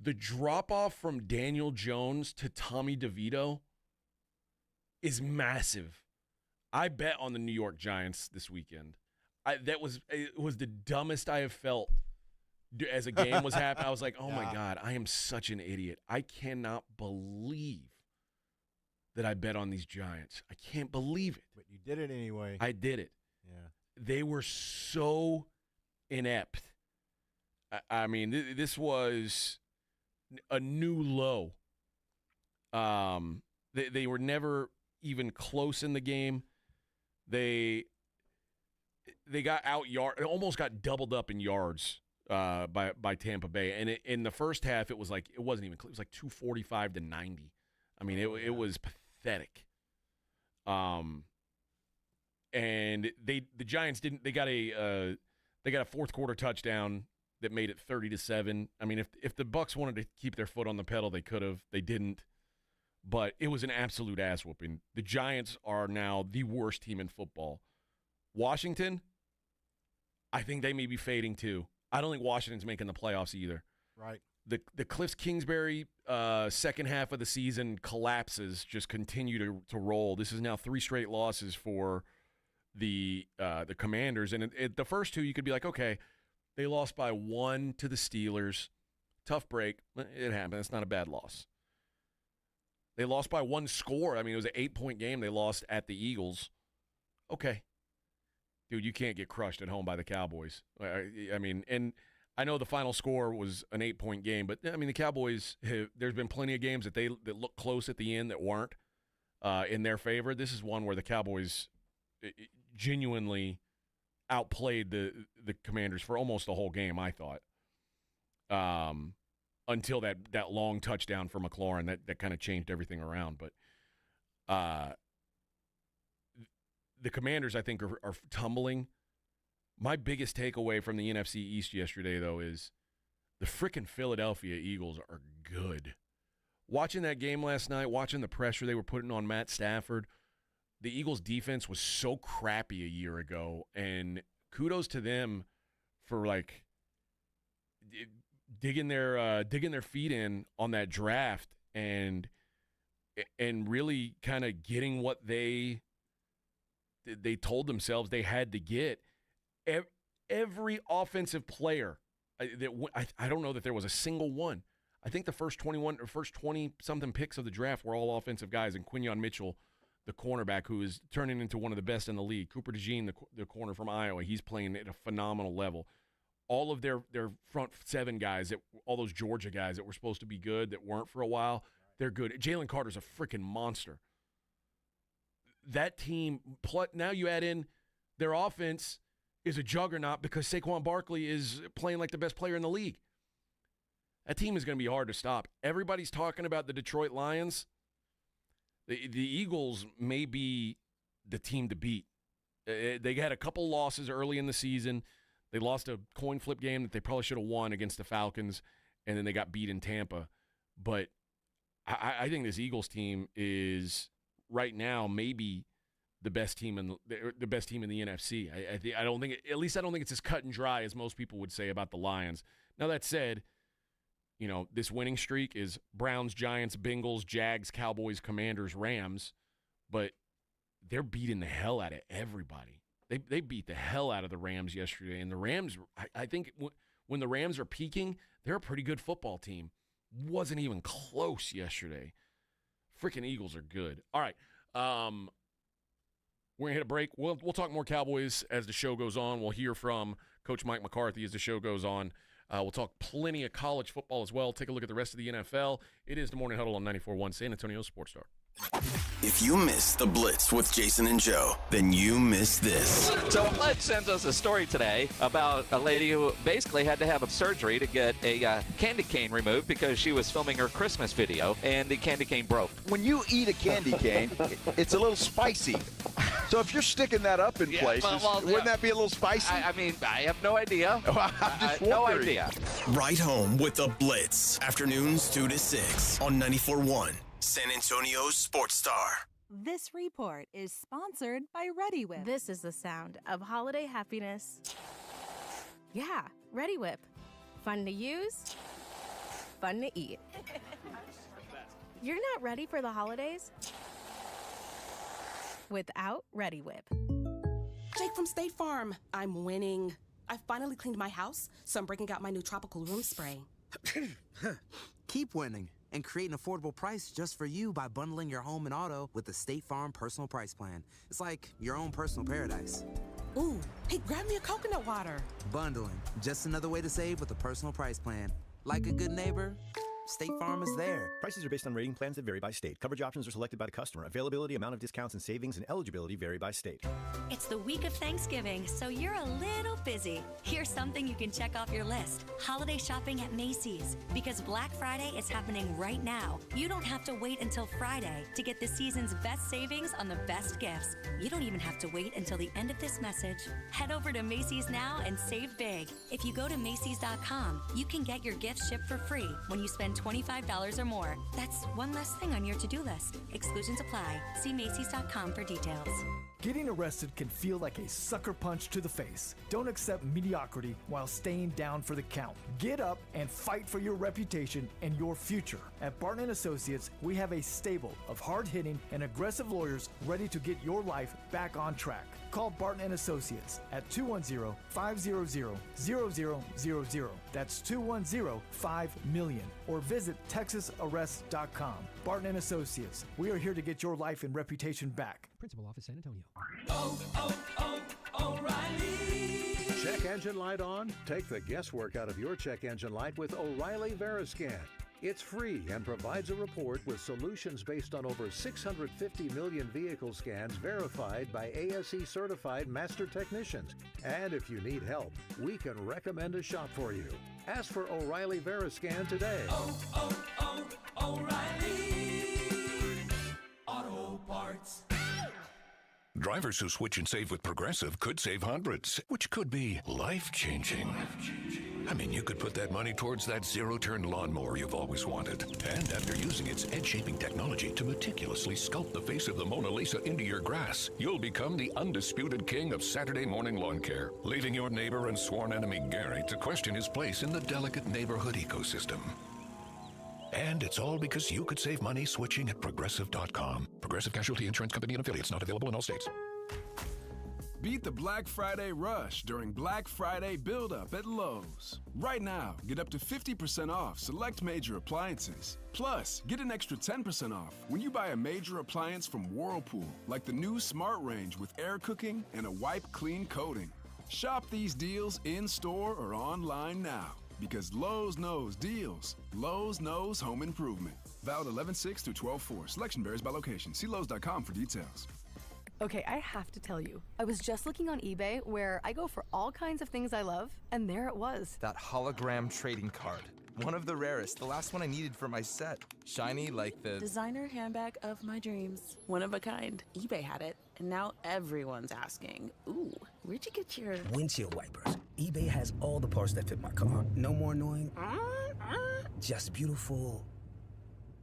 The drop-off from Daniel Jones to Tommy DeVito is massive. I bet on the New York Giants this weekend. It was the dumbest I have felt as a game was happening. I was like, oh, my God, I am such an idiot. I cannot believe that I bet on these Giants. I can't believe it. But you did it anyway. I did it. Yeah. They They were so inept. I mean, this was a new low. They were never even close in the game. They got almost got doubled up in yards by Tampa Bay, and in the first half it wasn't even close. It was like 245 to 90. I mean, it was pathetic. And the Giants they got a fourth quarter touchdown that made it 30-7. I mean, if the Bucs wanted to keep their foot on the pedal, they could have. They didn't. But it was an absolute ass whooping. The Giants are now the worst team in football. Washington, I think they may be fading too. I don't think Washington's making the playoffs either. Right. The Cliff Kingsbury second half of the season collapses just continue to roll. This is now 3 straight losses for the Commanders. And the first 2, you could be like, okay, they lost by 1 to the Steelers. Tough break. It happened. It's not a bad loss. They lost by 1 score. I mean, it was an 8-point game. They lost at the Eagles. Okay. Dude, you can't get crushed at home by the Cowboys. I mean, and I know the final score was an 8-point game, but, I mean, the Cowboys, there's been plenty of games that look close at the end that weren't in their favor. This is one where the Cowboys genuinely outplayed the Commanders for almost the whole game, I thought. Until that long touchdown for McLaurin, that kind of changed everything around. But the Commanders, I think, are tumbling. My biggest takeaway from the NFC East yesterday, though, is the frickin' Philadelphia Eagles are good. Watching that game last night, watching the pressure they were putting on Matt Stafford, the Eagles' defense was so crappy a year ago, and kudos to them for, like, digging their feet in on that draft and really kind of getting what they told themselves they had to get. Every offensive player I don't know that there was a single one. I think the first 20-something picks of the draft were all offensive guys, and Quinyon Mitchell, the cornerback, who is turning into one of the best in the league. Cooper DeJean, the corner from Iowa, he's playing at a phenomenal level. All of their front 7 guys, all those Georgia guys that were supposed to be good that weren't for a while, they're good. Jalen Carter's a freaking monster. That team, now you add in their offense is a juggernaut because Saquon Barkley is playing like the best player in the league. That team is going to be hard to stop. Everybody's talking about the Detroit Lions. The Eagles may be the team to beat. They had a couple losses early in the season. They lost a coin flip game that they probably should have won against the Falcons, and then they got beat in Tampa. But I think this Eagles team is right now maybe the best team in the best team in the NFC. I don't think it's as cut and dry as most people would say about the Lions. Now that said, this winning streak is Browns, Giants, Bengals, Jags, Cowboys, Commanders, Rams, but they're beating the hell out of everybody. They beat the hell out of the Rams yesterday, and the Rams, I think when the Rams are peaking, they're a pretty good football team. Wasn't even close yesterday. Freaking Eagles are good. All right. We're going to hit a break. We'll talk more Cowboys as the show goes on. We'll hear from Coach Mike McCarthy as the show goes on. We'll talk plenty of college football as well. Take a look at the rest of the NFL. It is the Morning Huddle on 94.1 San Antonio Sports Star. If you missed the Blitz with Jason and Joe, then you missed this. So Blitz sends us a story today about a lady who basically had to have a surgery to get a candy cane removed because she was filming her Christmas video and the candy cane broke. When you eat a candy cane, it's a little spicy. So if you're sticking that up in places, wouldn't that be a little spicy? I mean, I have no idea. I'm just no wondering. idea. Right home with the Blitz. Afternoons 2 to 6 on 94.1 San Antonio's Sports Star. This report is sponsored by ReadyWhip. This is the sound of holiday happiness. Yeah, ReadyWhip. Fun to use, fun to eat. You're not ready for the holidays? Without ReadyWhip. Jake from State Farm. I'm winning. I finally cleaned my house, so I'm breaking out my new tropical room spray. Keep winning and create an affordable price just for you by bundling your home and auto with the State Farm Personal Price Plan. It's like your own personal paradise. Ooh, hey, grab me a coconut water. Bundling, just another way to save with a personal price plan. Like a good neighbor, State Farm is there. Prices are based on rating plans that vary by state. Coverage options are selected by the customer. Availability, amount of discounts and savings, and eligibility vary by state. It's the week of Thanksgiving, so you're a little busy. Here's something you can check off your list. Holiday shopping at Macy's. Because Black Friday is happening right now. You don't have to wait until Friday to get the season's best savings on the best gifts. You don't even have to wait until the end of this message. Head over to Macy's now and save big. If you go to Macy's.com, you can get your gifts shipped for free when you spend $25 or more. That's one less thing on your to-do list. Exclusions apply. See Macy's.com for details. Getting arrested can feel like a sucker punch to the face. Don't accept mediocrity while staying down for the count. Get up and fight for your reputation and your future. At Barton & Associates, we have a stable of hard-hitting and aggressive lawyers ready to get your life back on track. Call Barton & Associates at 210-500-0000. That's 210-5-MILLION. Or visit TexasArrest.com. Barton & Associates. We are here to get your life and reputation back. Principal Office, San Antonio. O'Reilly. Check engine light on? Take the guesswork out of your check engine light with O'Reilly Veriscan. It's free and provides a report with solutions based on over 650 million vehicle scans verified by ASE certified master technicians. And if you need help, we can recommend a shop for you. Ask for O'Reilly Veriscan today. O'Reilly Auto Parts. Drivers who switch and save with Progressive could save hundreds, which could be life-changing. I mean, you could put that money towards that zero-turn lawnmower you've always wanted. And after using its edge-shaping technology to meticulously sculpt the face of the Mona Lisa into your grass, you'll become the undisputed king of Saturday morning lawn care, leaving your neighbor and sworn enemy Gary to question his place in the delicate neighborhood ecosystem. And it's all because you could save money switching at Progressive.com. Progressive Casualty Insurance Company and Affiliates, not available in all states. Beat the Black Friday rush during Black Friday Build-Up at Lowe's. Right now, get up to 50% off select major appliances. Plus, get an extra 10% off when you buy a major appliance from Whirlpool, like the new Smart Range with air cooking and a wipe clean coating. Shop these deals in-store or online now. Because Lowe's knows deals. Lowe's knows home improvement. Valid 11/6 through 12/4. Selection varies by location. See Lowe's.com for details. Okay, I have to tell you, I was just looking on eBay where I go for all kinds of things I love, and there it was. That hologram trading card. One of the rarest, the last one I needed for my set. Shiny like the designer handbag of my dreams. One of a kind. eBay had it, and now everyone's asking, ooh, where'd you get your windshield wipers? eBay has all the parts that fit my car. No more annoying, just beautiful.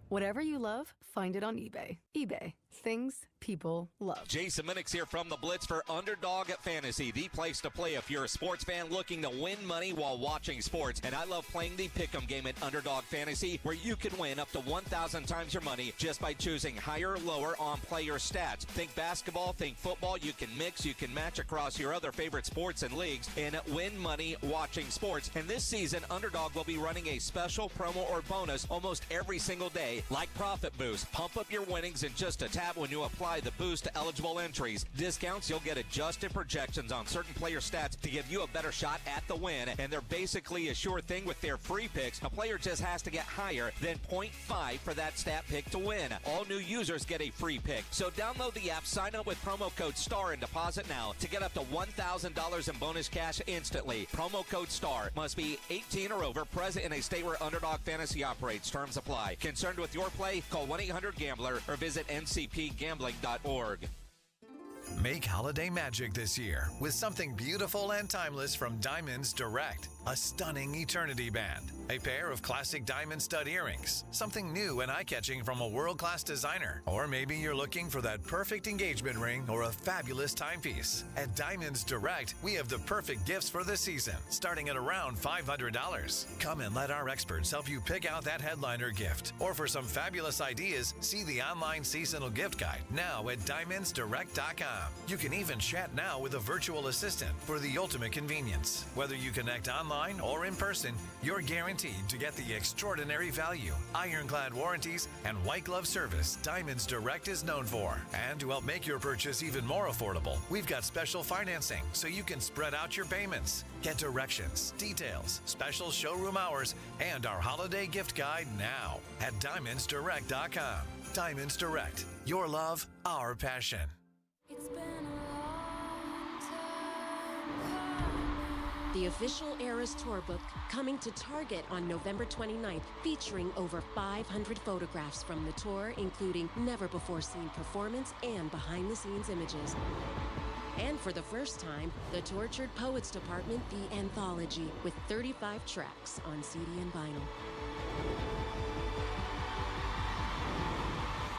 Whatever you love, find it on eBay. eBay. Things, people love. Jason Minix here from the Blitz for Underdog Fantasy, the place to play if you're a sports fan looking to win money while watching sports. And I love playing the Pick'em game at Underdog Fantasy, where you can win up to 1,000 times your money just by choosing higher or lower on player stats. Think basketball, think football. You can mix, you can match across your other favorite sports and leagues and win money watching sports. And this season, Underdog will be running a special promo or bonus almost every single day, like Profit Boost. Pump up your winnings in just a tab when you apply the boost to eligible entries. Discounts, you'll get adjusted projections on certain player stats to give you a better shot at the win, and they're basically a sure thing with their free picks. A player just has to get higher than 0.5 for that stat pick to win. All new users get a free pick. So download the app, sign up with promo code STAR, and deposit now to get up to $1,000 in bonus cash instantly. Promo code STAR. Must be 18 or over, present in a state where Underdog Fantasy operates. Terms apply. Concerned with your play? Call 1-800-GAMBLER or visit ncpgambling.org. Make holiday magic this year with something beautiful and timeless from Diamonds Direct. A stunning eternity band, a pair of classic diamond stud earrings, something new and eye-catching from a world-class designer. Or maybe you're looking for that perfect engagement ring or a fabulous timepiece. At Diamonds Direct, we have the perfect gifts for the season, starting at around $500. Come and let our experts help you pick out that headliner gift. Or for some fabulous ideas, see the online seasonal gift guide now at diamondsdirect.com. You can even chat now with a virtual assistant for the ultimate convenience. Whether you connect online or in person, you're guaranteed to get the extraordinary value, ironclad warranties, and white glove service Diamonds Direct is known for. And to help make your purchase even more affordable, we've got special financing so you can spread out your payments. Get directions, details, special showroom hours, and our holiday gift guide now at diamondsdirect.com. Diamonds Direct, your love, our passion. It's been a long time. The official Eras Tour book coming to Target on November 29th, featuring over 500 photographs from the tour, including never-before-seen performance and behind-the-scenes images. And for the first time, the Tortured Poets Department, The Anthology, with 35 tracks on CD and vinyl.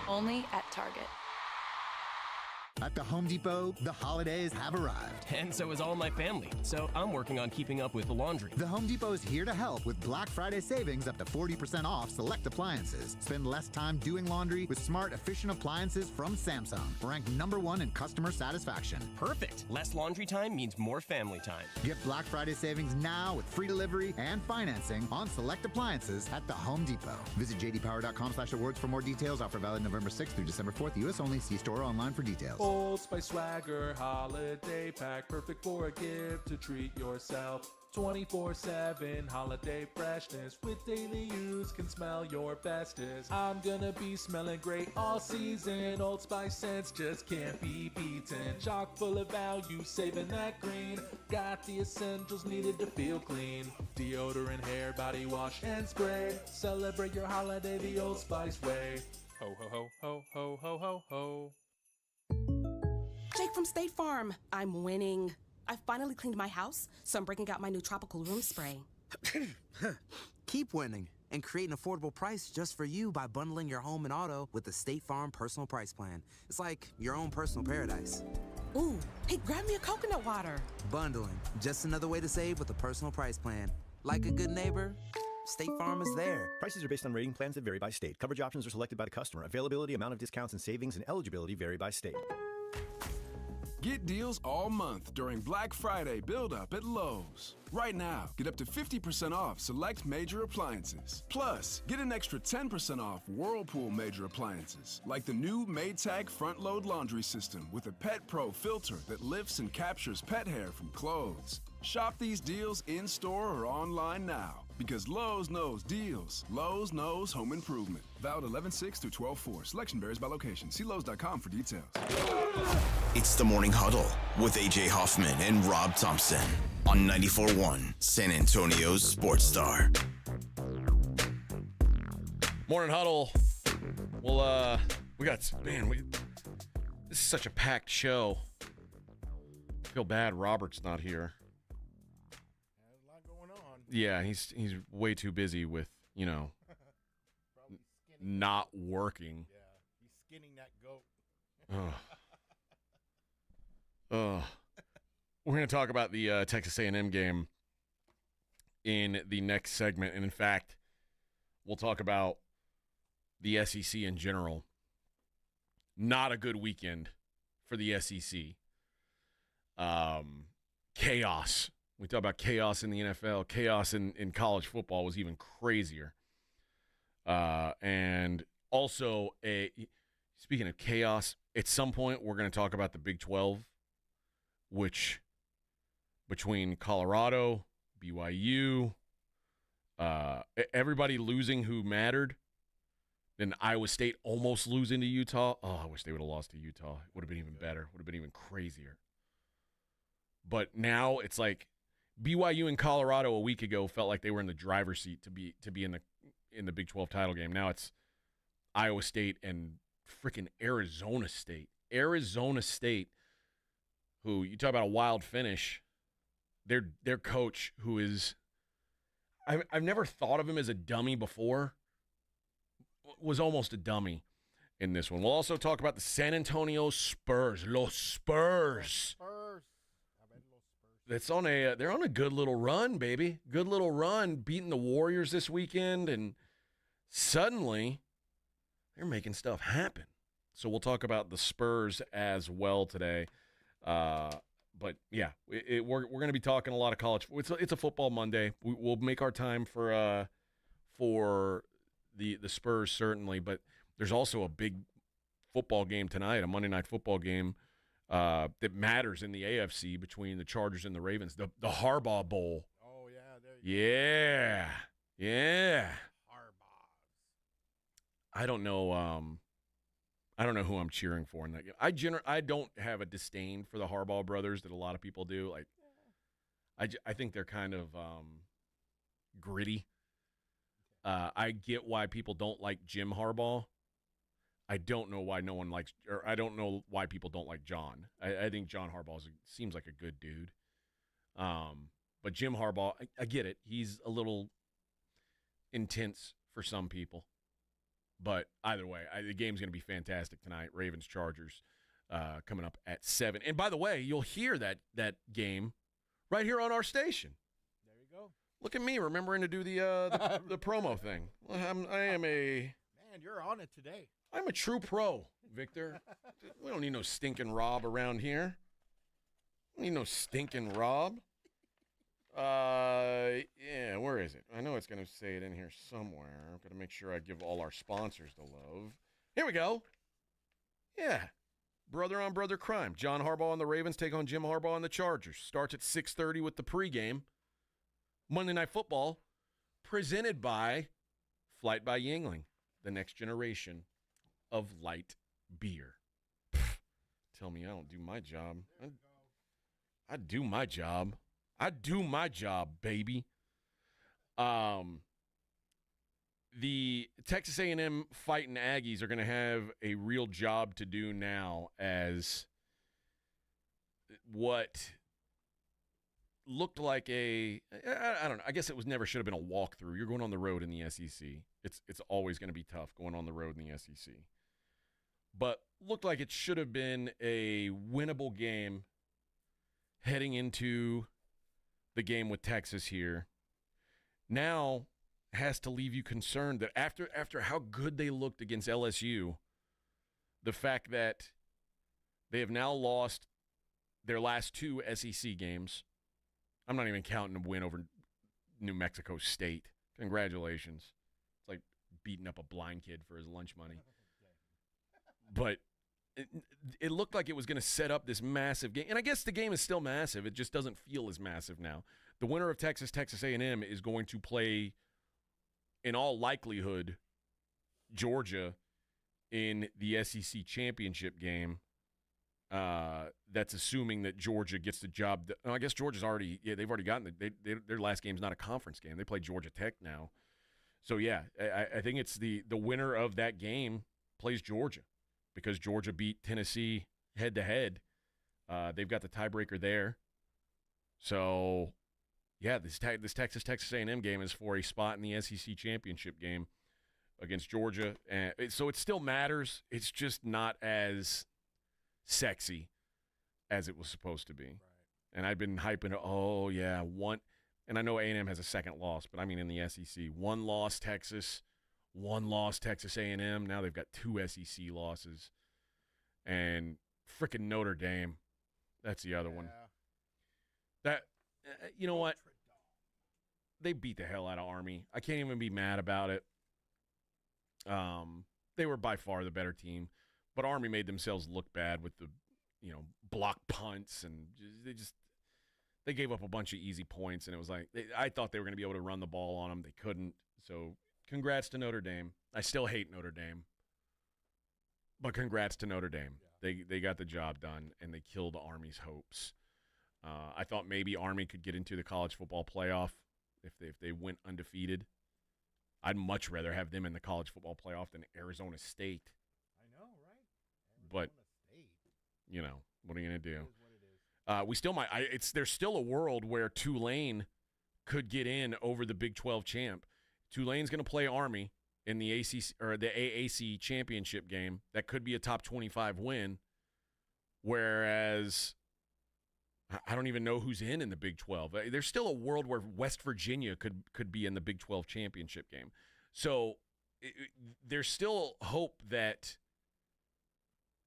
Only at Target. At the Home Depot, the holidays have arrived. And so is all my family. So I'm working on keeping up with the laundry. The Home Depot is here to help with Black Friday savings up to 40% off select appliances. Spend less time doing laundry with smart, efficient appliances from Samsung. Ranked #1 in customer satisfaction. Perfect. Less laundry time means more family time. Get Black Friday savings now with free delivery and financing on select appliances at the Home Depot. Visit jdpower.com/awards for more details. Offer valid November 6th through December 4th. U.S. only. See store or online for details. Old Spice Swagger Holiday Pack, perfect for a gift to treat yourself. 24/7 holiday freshness with daily use can smell your bestest. I'm gonna be smelling great all season. Old Spice scents just can't be beaten. Chock full of value, saving that green. Got the essentials needed to feel clean. Deodorant, hair, body wash, and spray. Celebrate your holiday the Old Spice way. Ho ho ho ho ho ho ho ho. Jake from State Farm. I'm winning. I finally cleaned my house, so I'm breaking out my new tropical room spray. Keep winning and create an affordable price just for you by bundling your home and auto with the State Farm Personal Price Plan. It's like your own personal paradise. Ooh, hey, grab me a coconut water. Bundling, just another way to save with a personal price plan. Like a good neighbor, State Farm is there. Prices are based on rating plans that vary by state. Coverage options are selected by the customer. Availability, amount of discounts and savings, and eligibility vary by state. Get deals all month during Black Friday build-up at Lowe's. Right now, get up to 50% off select major appliances. Plus, get an extra 10% off Whirlpool major appliances, like the new Maytag front-load laundry system with a Pet Pro filter that lifts and captures pet hair from clothes. Shop these deals in-store or online now, because Lowe's knows deals. Lowe's knows home improvement. Valid 11/6 through 12/4. Selection varies by location. See Lowe's.com for details. It's the Morning Huddle with A.J. Hoffman and Rob Thompson on 94.1 San Antonio's Sports Star. Morning Huddle. Well, this is such a packed show. I feel bad Robert's not here. There's a lot going on. Yeah, he's way too busy with, Probably not working. Yeah, he's skinning that goat. We're going to talk about the Texas A&M game in the next segment. And, in fact, we'll talk about the SEC in general. Not a good weekend for the SEC. Chaos. We talk about chaos in the NFL. Chaos in college football was even crazier. And also, speaking of chaos, at some point we're going to talk about the Big 12, which between Colorado, BYU, everybody losing who mattered, and Iowa State almost losing to Utah. Oh, I wish they would have lost to Utah. It would have been even better. Would have been even crazier. But now it's like BYU and Colorado a week ago felt like they were in the driver's seat to be in the Big 12 title game. Now it's Iowa State and freaking Arizona State. Arizona State, who you talk about a wild finish, their coach, who is I've never thought of him as a dummy before, was almost a dummy in this one. We'll also talk about the San Antonio Spurs. Los Spurs. They're on a good little run, baby. Good little run, beating the Warriors this weekend, and suddenly they're making stuff happen. So we'll talk about the Spurs as well today. But yeah, we're going to be talking a lot of college. It's a football Monday. We'll make our time for the Spurs certainly, but there's also a big football game tonight, a Monday night football game that matters in the AFC between the Chargers and the Ravens. The Harbaugh Bowl. Oh yeah, there you go. Yeah. Harbaugh. I don't know who I'm cheering for in that game. I don't have a disdain for the Harbaugh brothers that a lot of people do. Like, I think they're kind of gritty. I get why people don't like Jim Harbaugh. I don't know why I don't know why people don't like John. I think John Harbaugh seems like a good dude. But Jim Harbaugh, I get it. He's a little intense for some people. But either way, the game's going to be fantastic tonight. Ravens-Chargers coming up at 7. And by the way, you'll hear that game right here on our station. There you go. Look at me remembering to do the promo thing. Man, you're on it today. I'm a true pro, Victor. We don't need no stinking Rob around here. We don't need no stinking Rob. Yeah, where is it? I know it's going to say it in here somewhere. I'm going to make sure I give all our sponsors the love. Here we go. Yeah. Brother on brother crime. John Harbaugh and the Ravens take on Jim Harbaugh and the Chargers. Starts at 6:30 with the pregame. Monday Night Football, presented by Flight by Yingling, the next generation of light beer. Tell me I don't do my job. I do my job. I do my job, baby. The Texas A&M Fighting Aggies are going to have a real job to do now, as what looked like I don't know. I guess it never should have been a walkthrough. You're going on the road in the SEC. It's always going to be tough going on the road in the SEC. But looked like it should have been a winnable game heading into the game with Texas here. Now has to leave you concerned that after how good they looked against LSU, the fact that they have now lost their last 2 SEC games. I'm not even counting a win over New Mexico State. Congratulations. It's like beating up a blind kid for his lunch money. But it looked like it was going to set up this massive game. And I guess the game is still massive. It just doesn't feel as massive now. The winner of Texas A&M is going to play, in all likelihood, Georgia in the SEC championship game. That's assuming that Georgia gets the job. I guess Georgia's they've already gotten their last game's not a conference game. They play Georgia Tech now. So, yeah, I think it's the winner of that game plays Georgia, because Georgia beat Tennessee head-to-head. They've got the tiebreaker there. So, yeah, this Texas A&M game is for a spot in the SEC championship game against Georgia. So it still matters. It's just not as sexy as it was supposed to be. Right. And I've been hyping it. One. And I know A&M has a second loss, but I mean in the SEC. One loss Texas A&M. Now they've got 2 SEC losses. And frickin' Notre Dame. That's the other one. That, you know what? They beat the hell out of Army. I can't even be mad about it. They were by far the better team, but Army made themselves look bad with the, block punts, and they gave up a bunch of easy points, and it was like I thought they were going to be able to run the ball on them. They couldn't. So congrats to Notre Dame. I still hate Notre Dame, but congrats to Notre Dame. Yeah. They got the job done, and they killed Army's hopes. I thought maybe Army could get into the college football playoff if they went undefeated. I'd much rather have them in the college football playoff than Arizona State. I know, right? But, what are you going to do? We still might. There's still a world where Tulane could get in over the Big 12 champ. Tulane's going to play Army in the ACC or the AAC championship game. That could be a top 25 win. Whereas I don't even know who's in the Big 12. There's still a world where West Virginia could be in the Big 12 championship game. So there's still hope that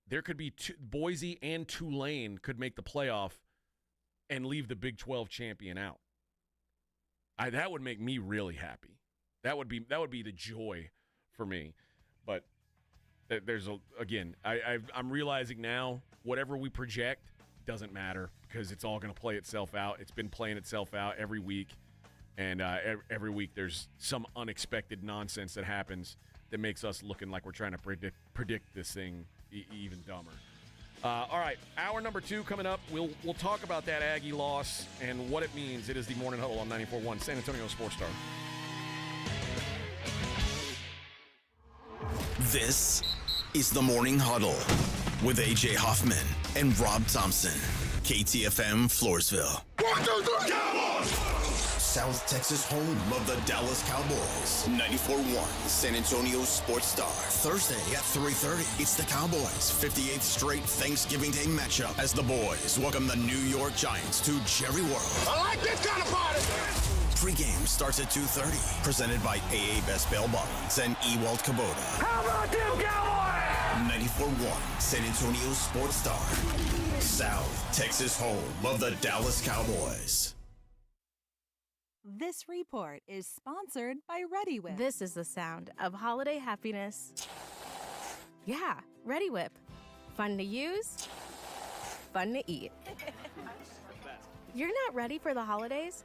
there could be Boise and Tulane could make the playoff and leave the Big 12 champion out. That would make me really happy. That would be the joy for me. But I'm realizing now whatever we project doesn't matter because it's all going to play itself out. It's been playing itself out every week, and every week there's some unexpected nonsense that happens that makes us looking like we're trying to predict this thing even dumber. All right, hour number 2 coming up. We'll talk about that Aggie loss and what it means. It is the Morning Huddle on 94.1 San Antonio Sports Star. This is the Morning Huddle with A.J. Hoffman and Rob Thompson. KTFM Floresville. 1, 2, 3, Cowboys! South Texas home of the Dallas Cowboys. 94.1 San Antonio Sports Star. Thursday at 3:30. It's the Cowboys' 58th straight Thanksgiving Day matchup as the boys welcome the New York Giants to Jerry World. I like this kind of party! Pre-game starts at 2:30. Presented by AA Best Bail Bonds and Ewald Kubota. How about them Cowboys? 94.1 San Antonio Sports Star. South Texas home of the Dallas Cowboys. This report is sponsored by Reddi-wip. This is the sound of holiday happiness. Yeah, Reddi-wip. Fun to use, fun to eat. You're not ready for the holidays?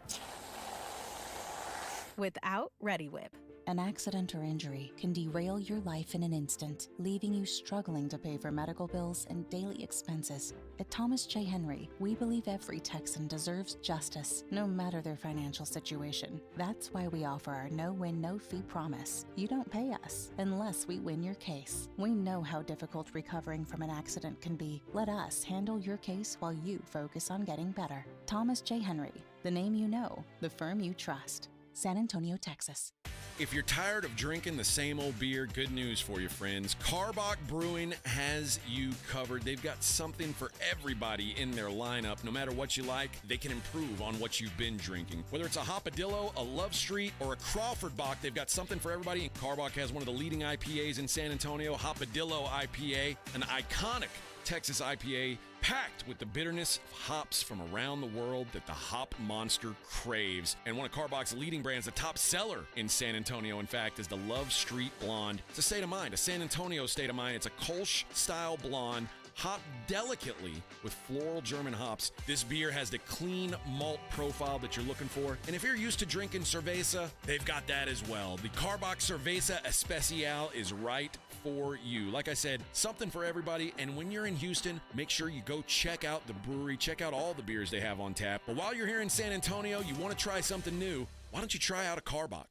Without Reddi-wip. An accident or injury can derail your life in an instant, leaving you struggling to pay for medical bills and daily expenses. At Thomas J. Henry, we believe every Texan deserves justice, no matter their financial situation. That's why we offer our no-win, no-fee promise. You don't pay us unless we win your case. We know how difficult recovering from an accident can be. Let us handle your case while you focus on getting better. Thomas J. Henry, the name you know, the firm you trust. San Antonio, Texas. If you're tired of drinking the same old beer, good news for you, friends. Karbach Brewing has you covered. They've got something for everybody in their lineup. No matter what you like, they can improve on what you've been drinking. Whether it's a Hopadillo, a Love Street, or a Crawford Bock, they've got something for everybody. Karbach has one of the leading IPAs in San Antonio, Hopadillo IPA, an iconic Texas IPA packed with the bitterness of hops from around the world that the hop monster craves. And one of Karbach's leading brands, the top seller in San Antonio, in fact, is the Love Street Blonde. It's a state of mind, a San Antonio state of mind. It's a Kolsch-style blonde, hopped delicately with floral German hops. This beer has the clean malt profile that you're looking for. And if you're used to drinking cerveza, they've got that as well. The Karbach Cerveza Especial is right for you. Like I said, something for everybody. And when you're in Houston, make sure you go check out the brewery, check out all the beers they have on tap. But while you're here in San Antonio, you want to try something new, why don't you try out a Karbach?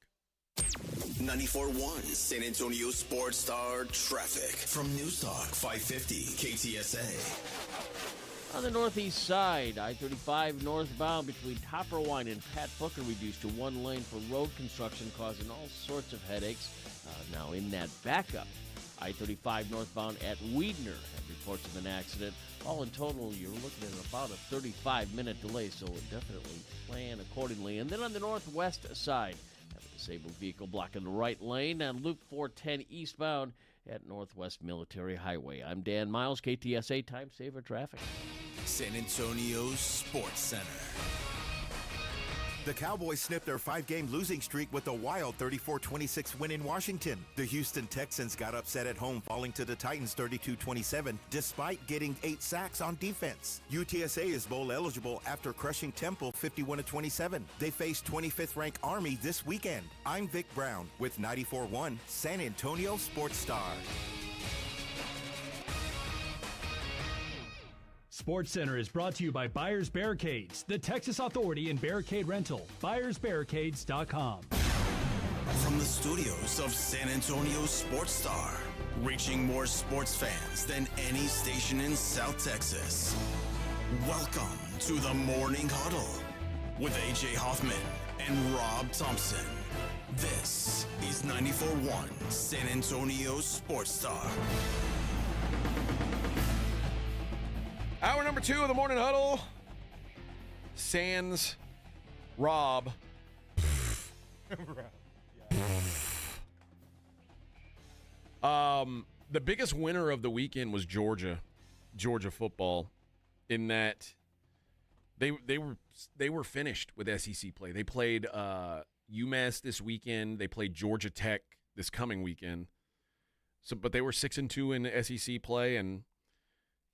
94.1 San Antonio Sports Star traffic from Newstalk 550 KTSA. On the northeast side, I-35 northbound between Topper Wine and Pat Booker reduced to one lane for road construction, causing all sorts of headaches. Now in that backup, I-35 northbound at Weidner had reports of an accident. All in total, you're looking at about a 35-minute delay, so definitely plan accordingly. And then on the northwest side, have a disabled vehicle blocking the right lane on Loop 410 eastbound at Northwest Military Highway. I'm Dan Miles, KTSA Time Saver Traffic. San Antonio's Sports Center. The Cowboys snipped their 5-game losing streak with a wild 34-26 win in Washington. The Houston Texans got upset at home, falling to the Titans 32-27, despite getting 8 sacks on defense. UTSA is bowl eligible after crushing Temple 51-27. They face 25th-ranked Army this weekend. I'm Vic Brown with 94.1 San Antonio Sports Star. SportsCenter is brought to you by Buyers Barricades, the Texas authority in barricade rental. BuyersBarricades.com. From the studios of San Antonio Sports Star, reaching more sports fans than any station in South Texas. Welcome to the Morning Huddle with A.J. Hoffman and Rob Thompson. This is 94.1 San Antonio Sports Star. Hour number 2 of the Morning Huddle. Sans Rob. The biggest winner of the weekend was Georgia football, in that they were finished with SEC play. They played UMass this weekend. They played Georgia Tech this coming weekend. But they were 6-2 in the SEC play, and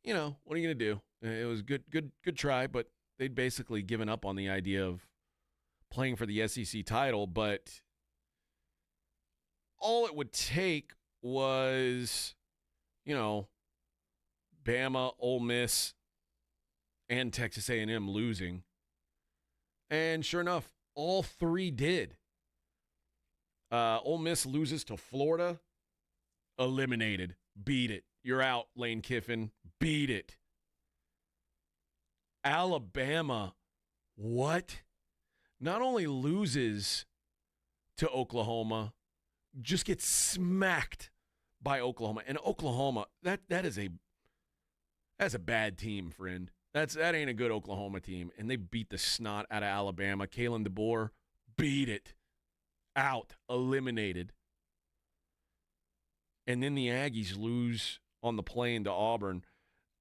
you know, what are you going to do? It was good try, but they'd basically given up on the idea of playing for the SEC title. But all it would take was, you know, Bama, Ole Miss, and Texas A&M losing. And sure enough, all 3 did. Ole Miss loses to Florida, eliminated, beat it. You're out, Lane Kiffin. Beat it. Alabama, what? Not only loses to Oklahoma, just gets smacked by Oklahoma. And Oklahoma, that's a bad team, friend. That ain't a good Oklahoma team. And they beat the snot out of Alabama. Kalen DeBoer, beat it. Out, eliminated. And then the Aggies lose on the plane to Auburn.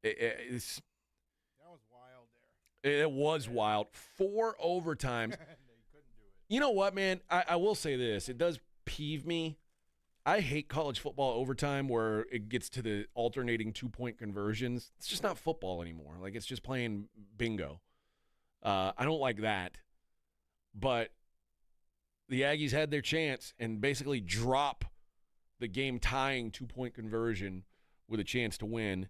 That was wild there. It was wild. 4 overtimes. They couldn't do it. You know what, man? I will say this. It does peeve me. I hate college football overtime where it gets to the alternating 2-point conversions. It's just not football anymore. Like, it's just playing bingo. I don't like that. But the Aggies had their chance and basically drop the game-tying 2-point conversion with a chance to win.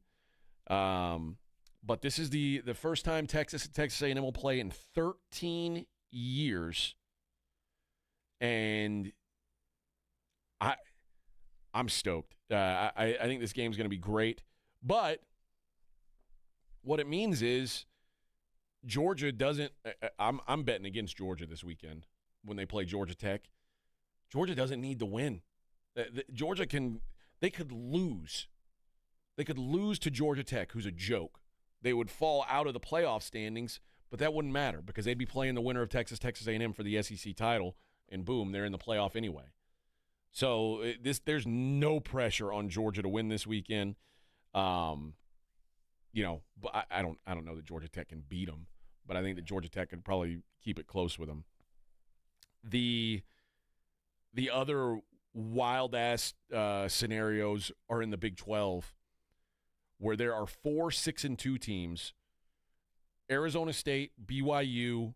But this is the first time Texas A&M will play in 13 years. And I'm stoked. I think this game's going to be great. But what it means is Georgia doesn't I'm betting against Georgia this weekend when they play Georgia Tech. Georgia doesn't need to win. Georgia they could lose. They could lose to Georgia Tech, who's a joke. They would fall out of the playoff standings, but that wouldn't matter because they'd be playing the winner of Texas A&M for the SEC title, and boom, they're in the playoff anyway. So there's no pressure on Georgia to win this weekend. You know, but I don't know that Georgia Tech can beat them, but I think that Georgia Tech could probably keep it close with them. The other wild-ass scenarios are in the Big 12, where there are 4 6-2 teams: Arizona State, BYU,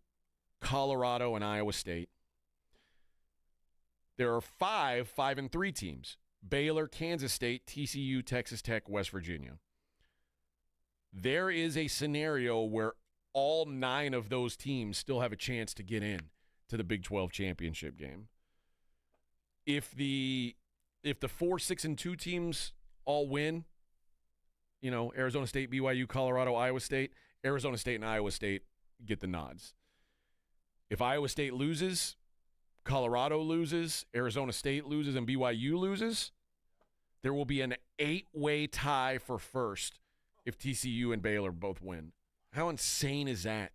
Colorado, and Iowa State. There are 5 5-3 teams: Baylor, Kansas State, TCU, Texas Tech, West Virginia. There is a scenario where all 9 of those teams still have a chance to get in to the Big 12 championship game. If the 4 6-2 teams all win, you know, Arizona State, BYU, Colorado, Iowa State, Arizona State and Iowa State get the nods. If Iowa State loses, Colorado loses, Arizona State loses, and BYU loses, There will be an 8-way tie for first if TCU and Baylor both win. How insane is that?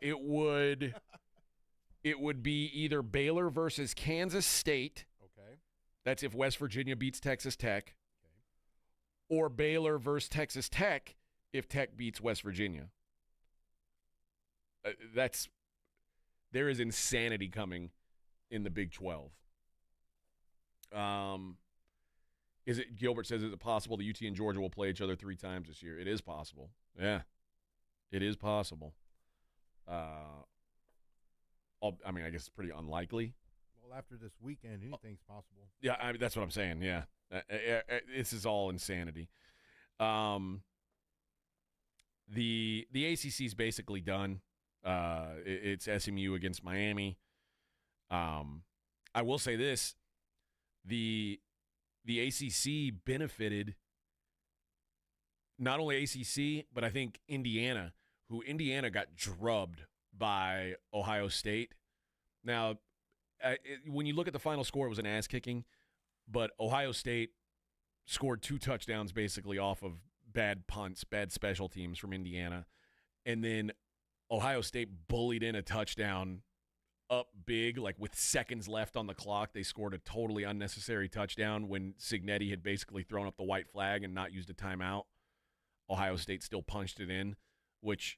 It would be either Baylor versus Kansas State. Okay. That's if West Virginia beats Texas Tech. Okay. Or Baylor versus Texas Tech if Tech beats West Virginia. There is insanity coming in the Big 12. Gilbert says, is it possible that UT and Georgia will play each other 3 times this year? It is possible. Yeah. It is possible. I guess it's pretty unlikely. Well, after this weekend, anything's possible. Yeah, that's what I'm saying. Yeah. This is all insanity. The ACC is basically done. It's SMU against Miami. I will say this. The ACC benefited not only ACC, but I think Indiana, who Indiana got drubbed by Ohio State. Now, when you look at the final score, it was an ass-kicking, but Ohio State scored 2 touchdowns basically off of bad punts, bad special teams from Indiana, and then Ohio State bullied in a touchdown up big, like with seconds left on the clock. They scored a totally unnecessary touchdown when Cignetti had basically thrown up the white flag and not used a timeout. Ohio State still punched it in, which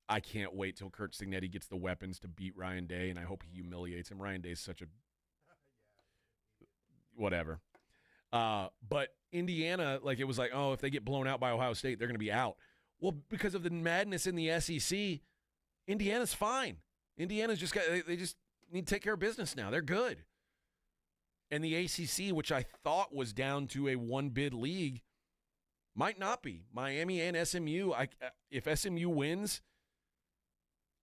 I can't wait till Kurt Cignetti gets the weapons to beat Ryan Day, and I hope he humiliates him. Ryan Day is such a whatever. But Indiana, it was like, oh, if they get blown out by Ohio State, they're going to be out. Well, because of the madness in the SEC, Indiana's fine. Indiana's they just need to take care of business now. They're good. And the ACC, which I thought was down to a 1-bid league, might not be. Miami and SMU. If SMU wins,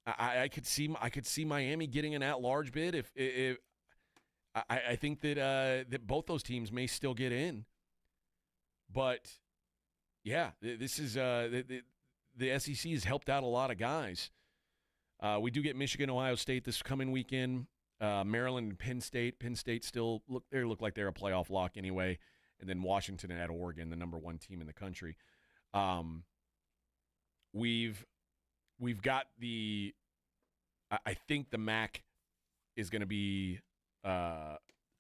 I could see Miami getting an at-large bid. If I think that both those teams may still get in. But yeah, this is the SEC has helped out a lot of guys. We do get Michigan, Ohio State this coming weekend. Maryland and Penn State. Penn State still look like they're a playoff lock anyway. And then Washington at Oregon, the number 1 team in the country. We've got I think the MAC is going to be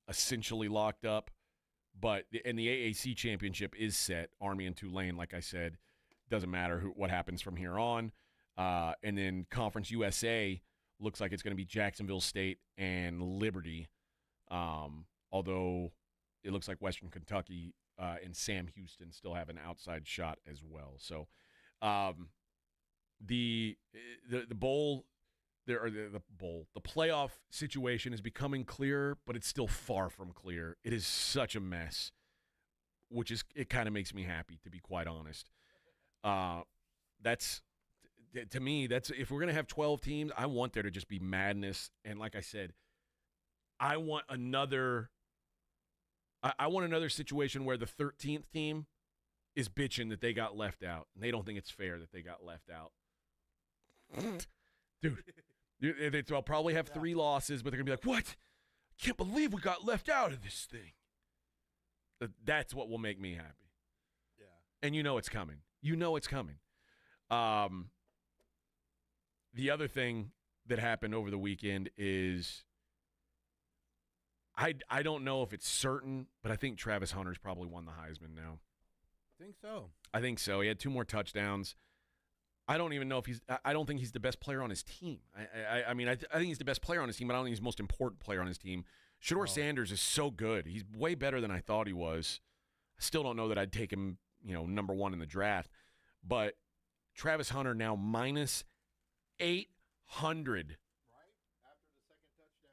essentially locked up, but the AAC championship is set. Army and Tulane, like I said, doesn't matter what happens from here on. And then Conference USA looks like it's going to be Jacksonville State and Liberty, although it looks like Western Kentucky and Sam Houston still have an outside shot as well. So the playoff situation is becoming clearer, but it's still far from clear. It is such a mess, it kind of makes me happy, to be quite honest. To me, if we're going to have 12 teams, I want there to just be madness. And like I said, I want another situation where the 13th team is bitching that they got left out, and they don't think it's fair that they got left out. Dude, they'll probably have 3 losses, but they're going to be like, what? I can't believe we got left out of this thing. That's what will make me happy. Yeah. And you know it's coming. The other thing that happened over the weekend is I don't know if it's certain, but I think Travis Hunter's probably won the Heisman now. I think so. He had 2 more touchdowns. I don't even know if I don't think he's the best player on his team. I think he's the best player on his team, but I don't think he's the most important player on his team. Shedeur Sanders is so good. He's way better than I thought he was. I still don't know that I'd take him, number 1 in the draft. But Travis Hunter now minus 800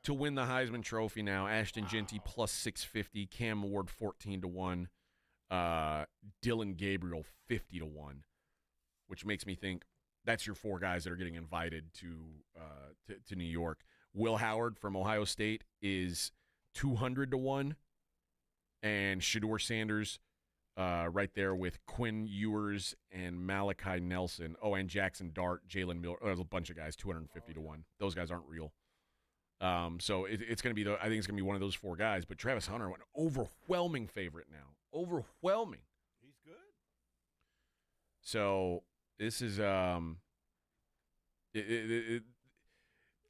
to win the Heisman Trophy now. Ashton Genty plus 650. Cam Ward 14-1. Dylan Gabriel 50-1. Which makes me think that's your 4 guys that are getting invited to New York. Will Howard from Ohio State is 200-1, and Shedeur Sanders right there with Quinn Ewers and Malachi Nelson. Oh, and Jackson Dart, Jalen Miller. There's a bunch of guys, 250-1. Those guys aren't real. So it's going to be I think it's going to be one of those 4 guys. But Travis Hunter, an overwhelming favorite now. Overwhelming. He's good. So this is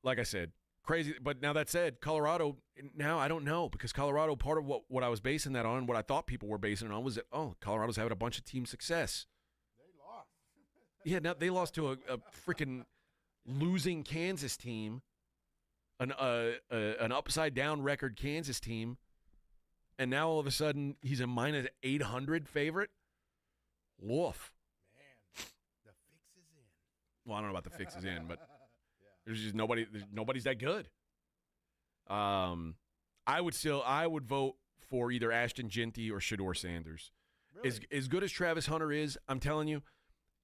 like I said, crazy. But now that said, Colorado, now I don't know, because Colorado, part of what I was basing that on, what I thought people were basing it on, was that, Colorado's having a bunch of team success. They lost. Yeah, now they lost to a freaking losing Kansas team, an upside-down record Kansas team, and now all of a sudden he's a minus 800 favorite? Woof. Man, the fix is in. Well, I don't know about the fix is in, but there's just nobody's that good. I would vote for either Ashton Ginty or Shedeur Sanders. Really? As good as Travis Hunter is, I'm telling you,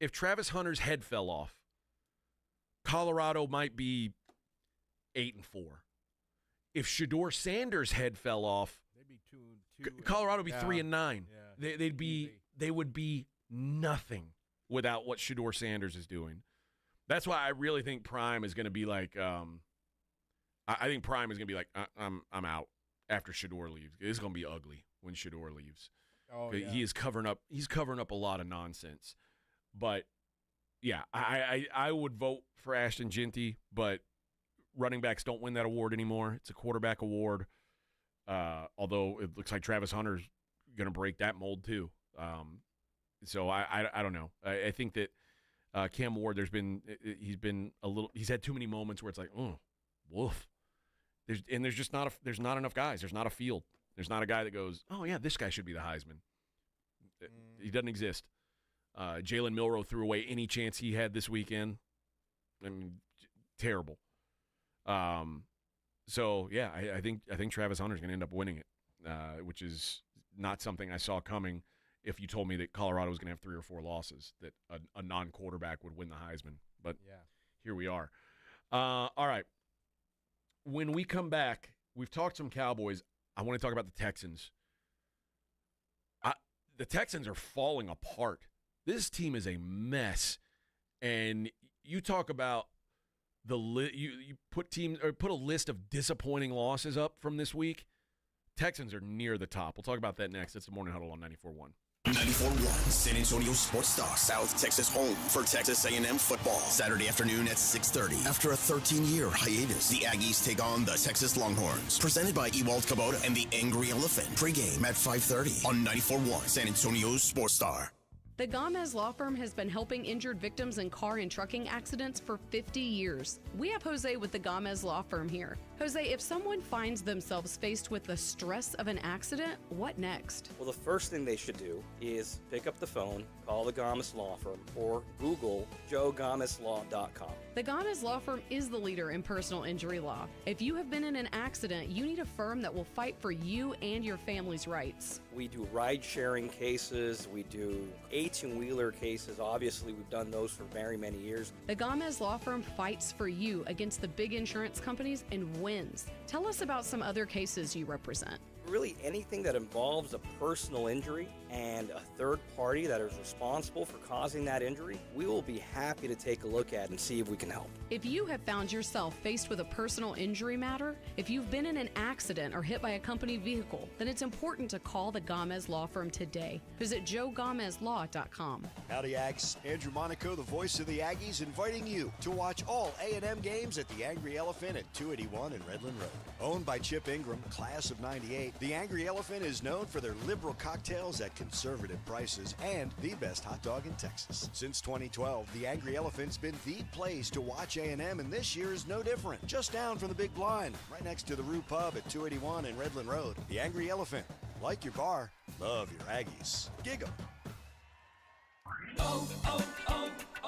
if Travis Hunter's head fell off, Colorado might be 8-4. If Shedeur Sanders' head fell off, they'd be 2-2. Colorado would be 3-9. Yeah. They would be nothing without what Shedeur Sanders is doing. That's why I really think Prime is going to be like, I think Prime is going to be like, I'm out after Shedeur leaves. It's going to be ugly when Shedeur leaves. Oh, yeah. He is covering up a lot of nonsense. But yeah, I would vote for Ashton Ginty, but running backs don't win that award anymore. It's a quarterback award. Although it looks like Travis Hunter's going to break that mold too. So I don't know. I think that Cam Ward, he's had too many moments where it's like, oh, woof. There's not enough guys. There's not a field. There's not a guy that goes, oh yeah, this guy should be the Heisman. He doesn't exist. Jalen Milroe threw away any chance he had this weekend. I mean, terrible. So yeah, I think Travis Hunter's going to end up winning it, which is not something I saw coming. If you told me that Colorado was going to have 3 or 4 losses, that a non-quarterback would win the Heisman. But here we are. All right. When we come back, we've talked some Cowboys. I want to talk about the Texans. The Texans are falling apart. This team is a mess. And you talk about you put a list of disappointing losses up from this week. Texans are near the top. We'll talk about that next. It's the Morning Huddle on 94.1. 94.1 San Antonio Sports Star, South Texas home for Texas A&M football. Saturday afternoon at 6:30. After a 13-year hiatus, the Aggies take on the Texas Longhorns. Presented by Ewald Kubota and the Angry Elephant. Pre-game at 5:30 on 94.1 San Antonio Sports Star. The Gomez Law Firm has been helping injured victims in car and trucking accidents for 50 years. We have Jose with the Gomez Law Firm here. Jose, if someone finds themselves faced with the stress of an accident, what next? Well, the first thing they should do is pick up the phone, call the Gomez Law Firm, or Google joegomezlaw.com. The Gomez Law Firm is the leader in personal injury law. If you have been in an accident, you need a firm that will fight for you and your family's rights. We do ride-sharing cases. We do 18-wheeler cases. Obviously, we've done those for very many years. The Gomez Law Firm fights for you against the big insurance companies and wins. Tell us about some other cases you represent. Really, anything that involves a personal injury and a third party that is responsible for causing that injury, we will be happy to take a look at and see if we can help. If you have found yourself faced with a personal injury matter, if you've been in an accident or hit by a company vehicle, then it's important to call the Gomez Law Firm today. Visit joegomezlaw.com. Howdy, Ags. Andrew Monaco, the voice of the Aggies, inviting you to watch all A&M games at the Angry Elephant at 281 and Redland Road. Owned by Chip Ingram, class of 98, the Angry Elephant is known for their liberal cocktails at conservative prices and the best hot dog in Texas. Since 2012, the Angry Elephant's been the place to watch A&M, and this year is no different. Just down from the Big Blind, right next to the Rue Pub at 281 and Redland Road. The Angry Elephant. Like your bar, love your Aggies. Gig 'em.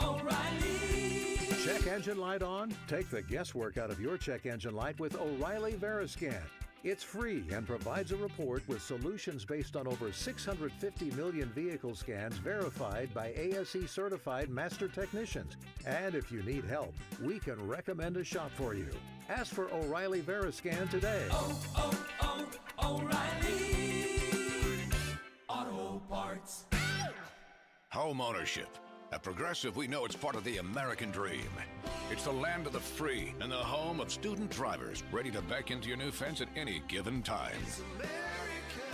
O'Reilly. Check engine light on? Take the guesswork out of your check engine light with O'Reilly Veriscan. It's free and provides a report with solutions based on over 650 million vehicle scans verified by ASE certified master technicians. And if you need help, we can recommend a shop for you. Ask for O'Reilly Veriscan today. O'Reilly Auto Parts. Home ownership At Progressive, we know it's part of the American dream. It's the land of the free and the home of student drivers ready to back into your new fence at any given time.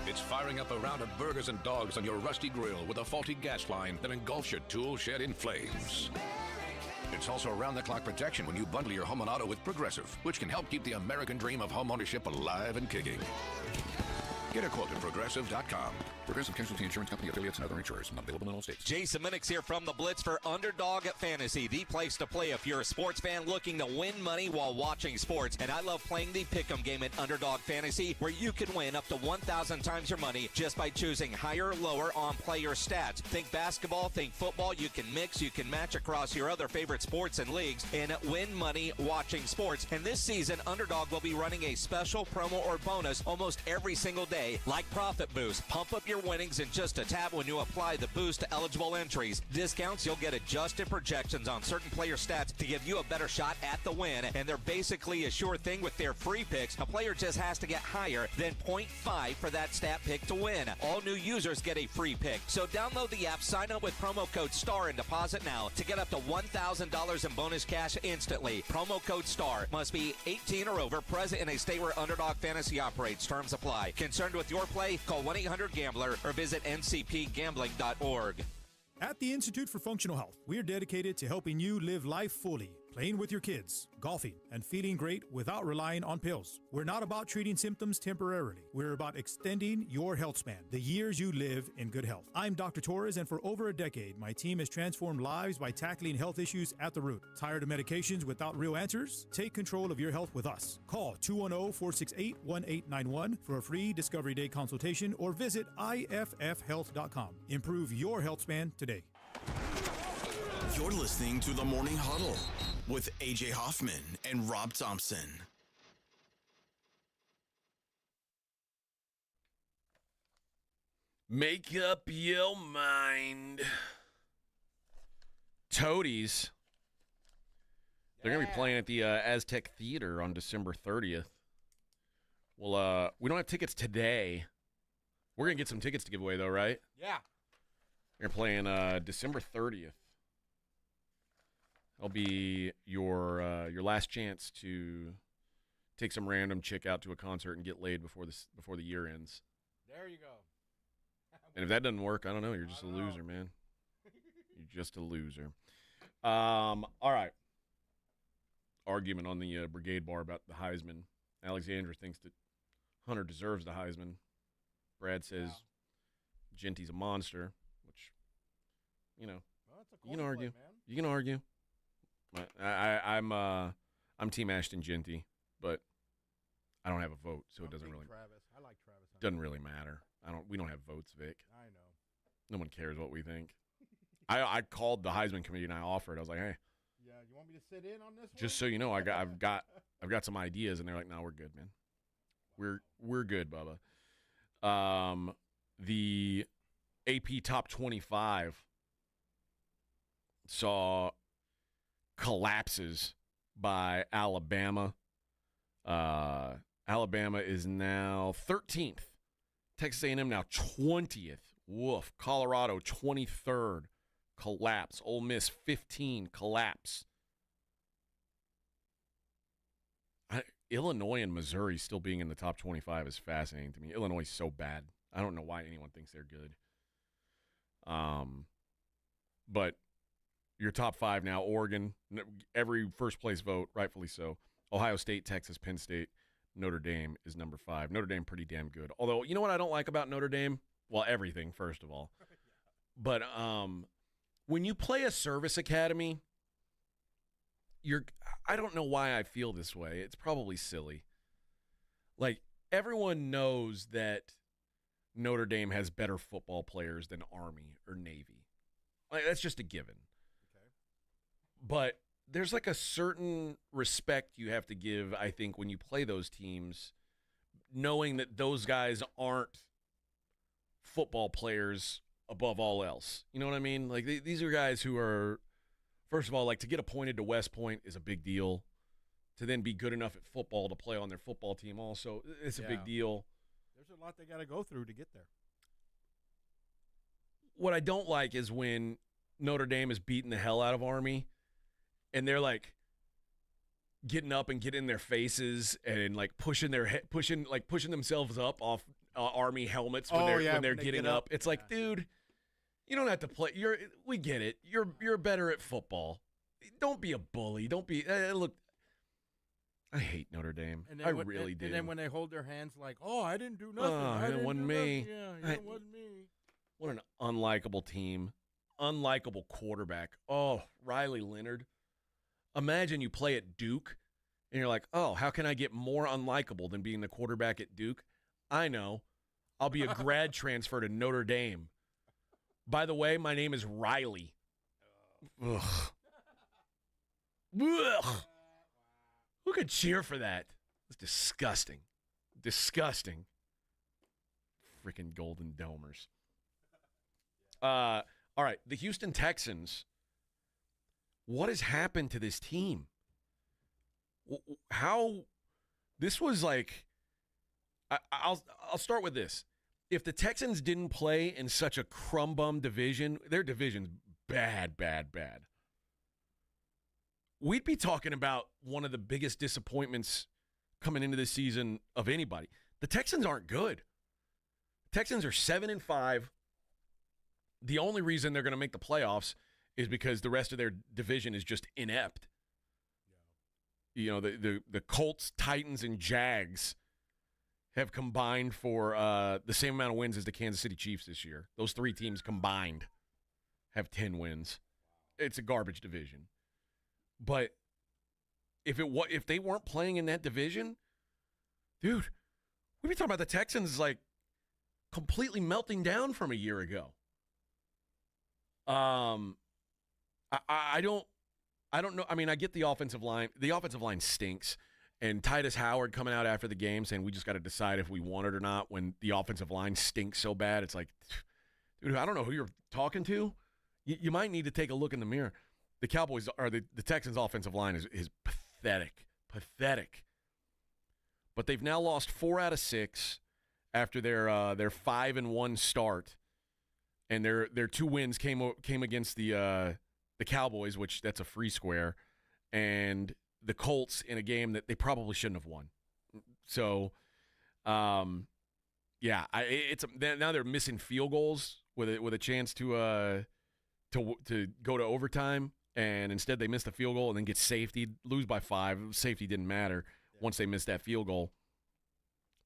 It's firing up a round of burgers and dogs on your rusty grill with a faulty gas line that engulfs your tool shed in flames. It's also around-the-clock protection when you bundle your home and auto with Progressive, which can help keep the American dream of homeownership alive and kicking. Get a quote at Progressive.com. Progressive Casualty Insurance Company, affiliates, and other insurers. Not available in all states. Jason Minix here from the Blitz for Underdog Fantasy, the place to play if you're a sports fan looking to win money while watching sports. And I love playing the Pick'em game at Underdog Fantasy, where you can win up to 1,000 times your money just by choosing higher or lower on player stats. Think basketball, think football. You can mix, you can match across your other favorite sports and leagues and win money watching sports. And this season, Underdog will be running a special promo or bonus almost every single day, like Profit Boost. Pump up your winnings in just a tab when you apply the boost to eligible entries. Discounts, you'll get adjusted projections on certain player stats to give you a better shot at the win, and they're basically a sure thing with their free picks. A player just has to get higher than 0.5 for that stat pick to win. All new users get a free pick. So download the app, sign up with promo code STAR, and deposit now to get up to $1,000 in bonus cash instantly. Promo code STAR. Must be 18 or over, present in a state where Underdog Fantasy operates. Terms apply. Concerned with your play? Call 1-800-GAMBLER or visit ncpgambling.org. At the Institute for Functional Health, we are dedicated to helping you live life fully, playing with your kids, golfing, and feeling great without relying on pills. We're not about treating symptoms temporarily. We're about extending your health span, the years you live in good health. I'm Dr. Torres, and for over a decade, my team has transformed lives by tackling health issues at the root. Tired of medications without real answers? Take control of your health with us. Call 210-468-1891 for a free Discovery Day consultation or visit iffhealth.com. Improve your health span today. You're listening to the Morning Huddle with A.J. Hoffman and Rob Thompson. Make up your mind. Toadies. They're going to be playing at the Aztec Theater on December 30th. Well, we don't have tickets today. We're going to get some tickets to give away, though, right? Yeah. They're playing December 30th. That'll be your last chance to take some random chick out to a concert and get laid before the year ends. There you go. And if that doesn't work, I don't know. You're just a loser, man. You're just a loser. All right. Argument on the Brigade Bar about the Heisman. Alexandra thinks that Hunter deserves the Heisman. Brad says Genty's a monster, which, you know, you can argue. You can argue. I'm Team Ashton Genty, but I don't have a vote, so it doesn't really. Travis. I like Travis. Doesn't really matter. We don't have votes, Vic. I know. No one cares what we think. I called the Heisman committee and I offered. I was like, hey. Yeah, you want me to sit in on this one? Just so you know, I've got some ideas, and they're like, no, we're good, man. We're good, Bubba. The AP Top 25 saw collapses by Alabama. Alabama is now 13th. Texas A&M now 20th. Woof. Colorado 23rd. Collapse. Ole Miss 15. Collapse. Illinois and Missouri still being in the top 25 is fascinating to me. Illinois is so bad. I don't know why anyone thinks they're good. But your top five now, Oregon, every first place vote, rightfully so. Ohio State, Texas, Penn State, Notre Dame is number 5. Notre Dame pretty damn good. Although, you know what I don't like about Notre Dame? Well, everything, first of all. But when you play a service academy, I don't know why I feel this way. It's probably silly. Like, everyone knows that Notre Dame has better football players than Army or Navy. Like, that's just a given. Okay. But there's like a certain respect you have to give, I think, when you play those teams, knowing that those guys aren't football players above all else. You know what I mean? Like, these are guys who are, first of all, like, to get appointed to West Point is a big deal. To then be good enough at football to play on their football team also, it's a big deal. There's a lot they got to go through to get there. What I don't like is when Notre Dame is beating the hell out of Army, and they're like getting up and getting in their faces and like pushing themselves up off Army helmets when they're getting up. It's like, dude, you don't have to play. We get it. You're better at football. Don't be a bully. Don't be. Look, I hate Notre Dame. I really do. And then when they hold their hands like, "Oh, I didn't do nothing. It wasn't me. Yeah, it wasn't me." What an unlikable team. Unlikable quarterback. Oh, Riley Leonard. Imagine you play at Duke, and you're like, oh, how can I get more unlikable than being the quarterback at Duke? I know. I'll be a grad transfer to Notre Dame. By the way, my name is Riley. Ugh. Ugh. Who could cheer for that? It's disgusting. Disgusting. Freaking Golden Domers. All right, the Houston Texans. What has happened to this team? How this was like I'll start with this. If the Texans didn't play in such a crumb-bum division, their division's bad. We'd be talking about one of the biggest disappointments coming into this season of anybody. The Texans aren't good. Texans are 7-5. The only reason they're going to make the playoffs is because the rest of their division is just inept. You know, the Colts, Titans, and Jags have combined for the same amount of wins as the Kansas City Chiefs this year. Those three teams combined have 10 wins. It's a garbage division. But if they weren't playing in that division, dude, we'd be talking about the Texans like completely melting down from a year ago. I don't know. I mean, I get the offensive line. The offensive line stinks. And Titus Howard coming out after the game saying we just got to decide if we want it or not when the offensive line stinks so bad. It's like, dude, I don't know who you're talking to. You might need to take a look in the mirror. The Cowboys or the Texans' offensive line is pathetic. Pathetic. But they've now lost 4 out of 6 after their 5-1 start. And their 2 wins came against the Cowboys, which that's a free square, and the Colts in a game that they probably shouldn't have won. So, yeah, now they're missing field goals with a chance to go to overtime, and instead they missed the field goal and then get safety, lose by 5. Safety didn't matter once they missed that field goal.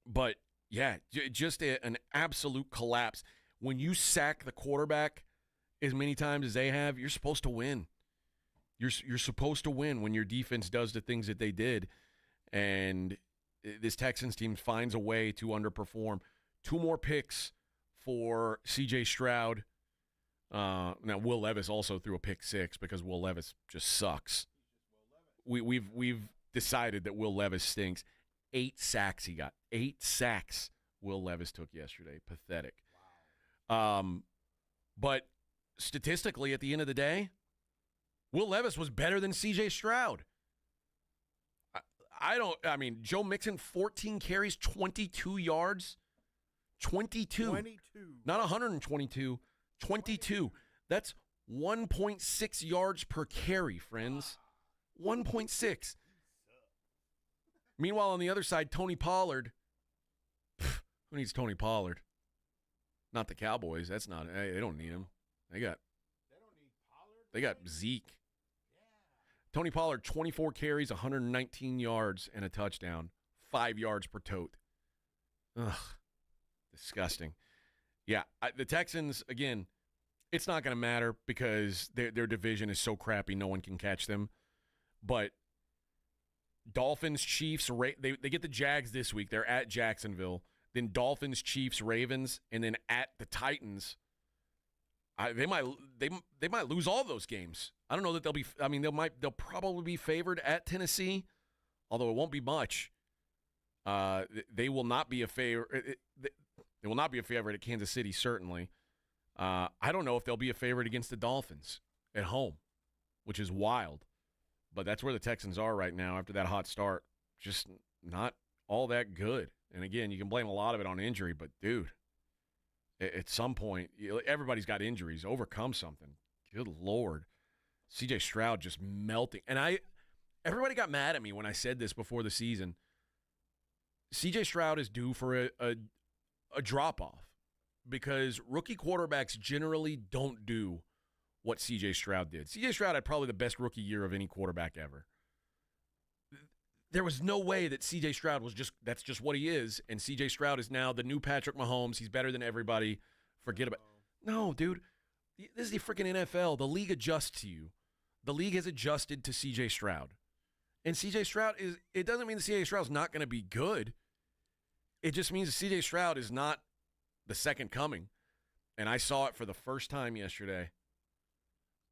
But yeah, just an absolute collapse. When you sack the quarterback as many times as they have, you're supposed to win. You're supposed to win when your defense does the things that they did. And this Texans team finds a way to underperform. 2 more picks for C.J. Stroud. Now, Will Levis also threw a pick 6 because Will Levis just sucks. We've decided that Will Levis stinks. 8 sacks he got. 8 sacks Will Levis took yesterday. Pathetic. But statistically, at the end of the day, Will Levis was better than C.J. Stroud. Joe Mixon, 14 carries, 22 yards. 22. Not 122. 22. That's 1.6 yards per carry, friends. 1.6. Meanwhile, on the other side, Tony Pollard. Who needs Tony Pollard? Not the Cowboys. That's not. They don't need him. They got Zeke. Tony Pollard, 24 carries, 119 yards, and a touchdown. 5 yards per tote. Ugh. Disgusting. Yeah, the Texans, again, it's not going to matter because their division is so crappy no one can catch them. But Dolphins, Chiefs, they get the Jags this week. They're at Jacksonville. Then Dolphins, Chiefs, Ravens, and then at the Titans. They might lose all those games. I don't know that they'll be. I mean, they'll probably be favored at Tennessee, although it won't be much. They will not be a favorite. They will not be a favorite at Kansas City, certainly. I don't know if they'll be a favorite against the Dolphins at home, which is wild. But that's where the Texans are right now after that hot start. Just not all that good. And again, you can blame a lot of it on injury, but dude, at some point, everybody's got injuries. Overcome something. Good Lord. C.J. Stroud just melting. And everybody got mad at me when I said this before the season. C.J. Stroud is due for a drop-off because rookie quarterbacks generally don't do what C.J. Stroud did. C.J. Stroud had probably the best rookie year of any quarterback ever. There was no way that C.J. Stroud that's just what he is, and C.J. Stroud is now the new Patrick Mahomes. He's better than everybody. Forget about it. No, dude. This is the freaking NFL. The league adjusts to you. The league has adjusted to C.J. Stroud. And C.J. Stroud it doesn't mean that C.J. Stroud's not going to be good. It just means that C.J. Stroud is not the second coming. And I saw it for the first time yesterday.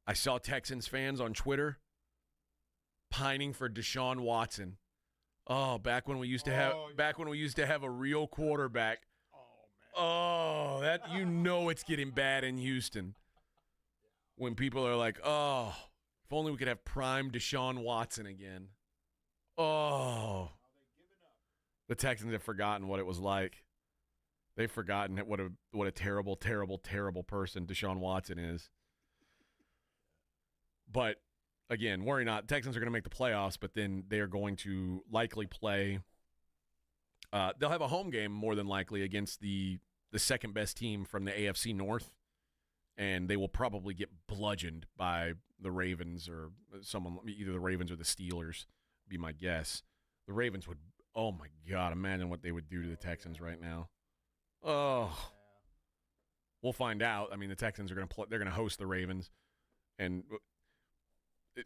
I saw Texans fans on Twitter pining for Deshaun Watson. Oh, back when we used to have a real quarterback. Oh, that it's getting bad in Houston. When people are like, "Oh, if only we could have prime Deshaun Watson again." Oh. The Texans have forgotten what it was like. They've forgotten what a terrible, terrible, terrible person Deshaun Watson is. But again, worry not. Texans are going to make the playoffs, but then they are going to likely play. They'll have a home game more than likely against the second best team from the AFC North, and they will probably get bludgeoned by the Ravens or someone, either the Ravens or the Steelers, be my guess. The Ravens would. Oh my God! Imagine what they would do to the Texans right now. Oh, we'll find out. I mean, the Texans are going to play. They're going to host the Ravens, and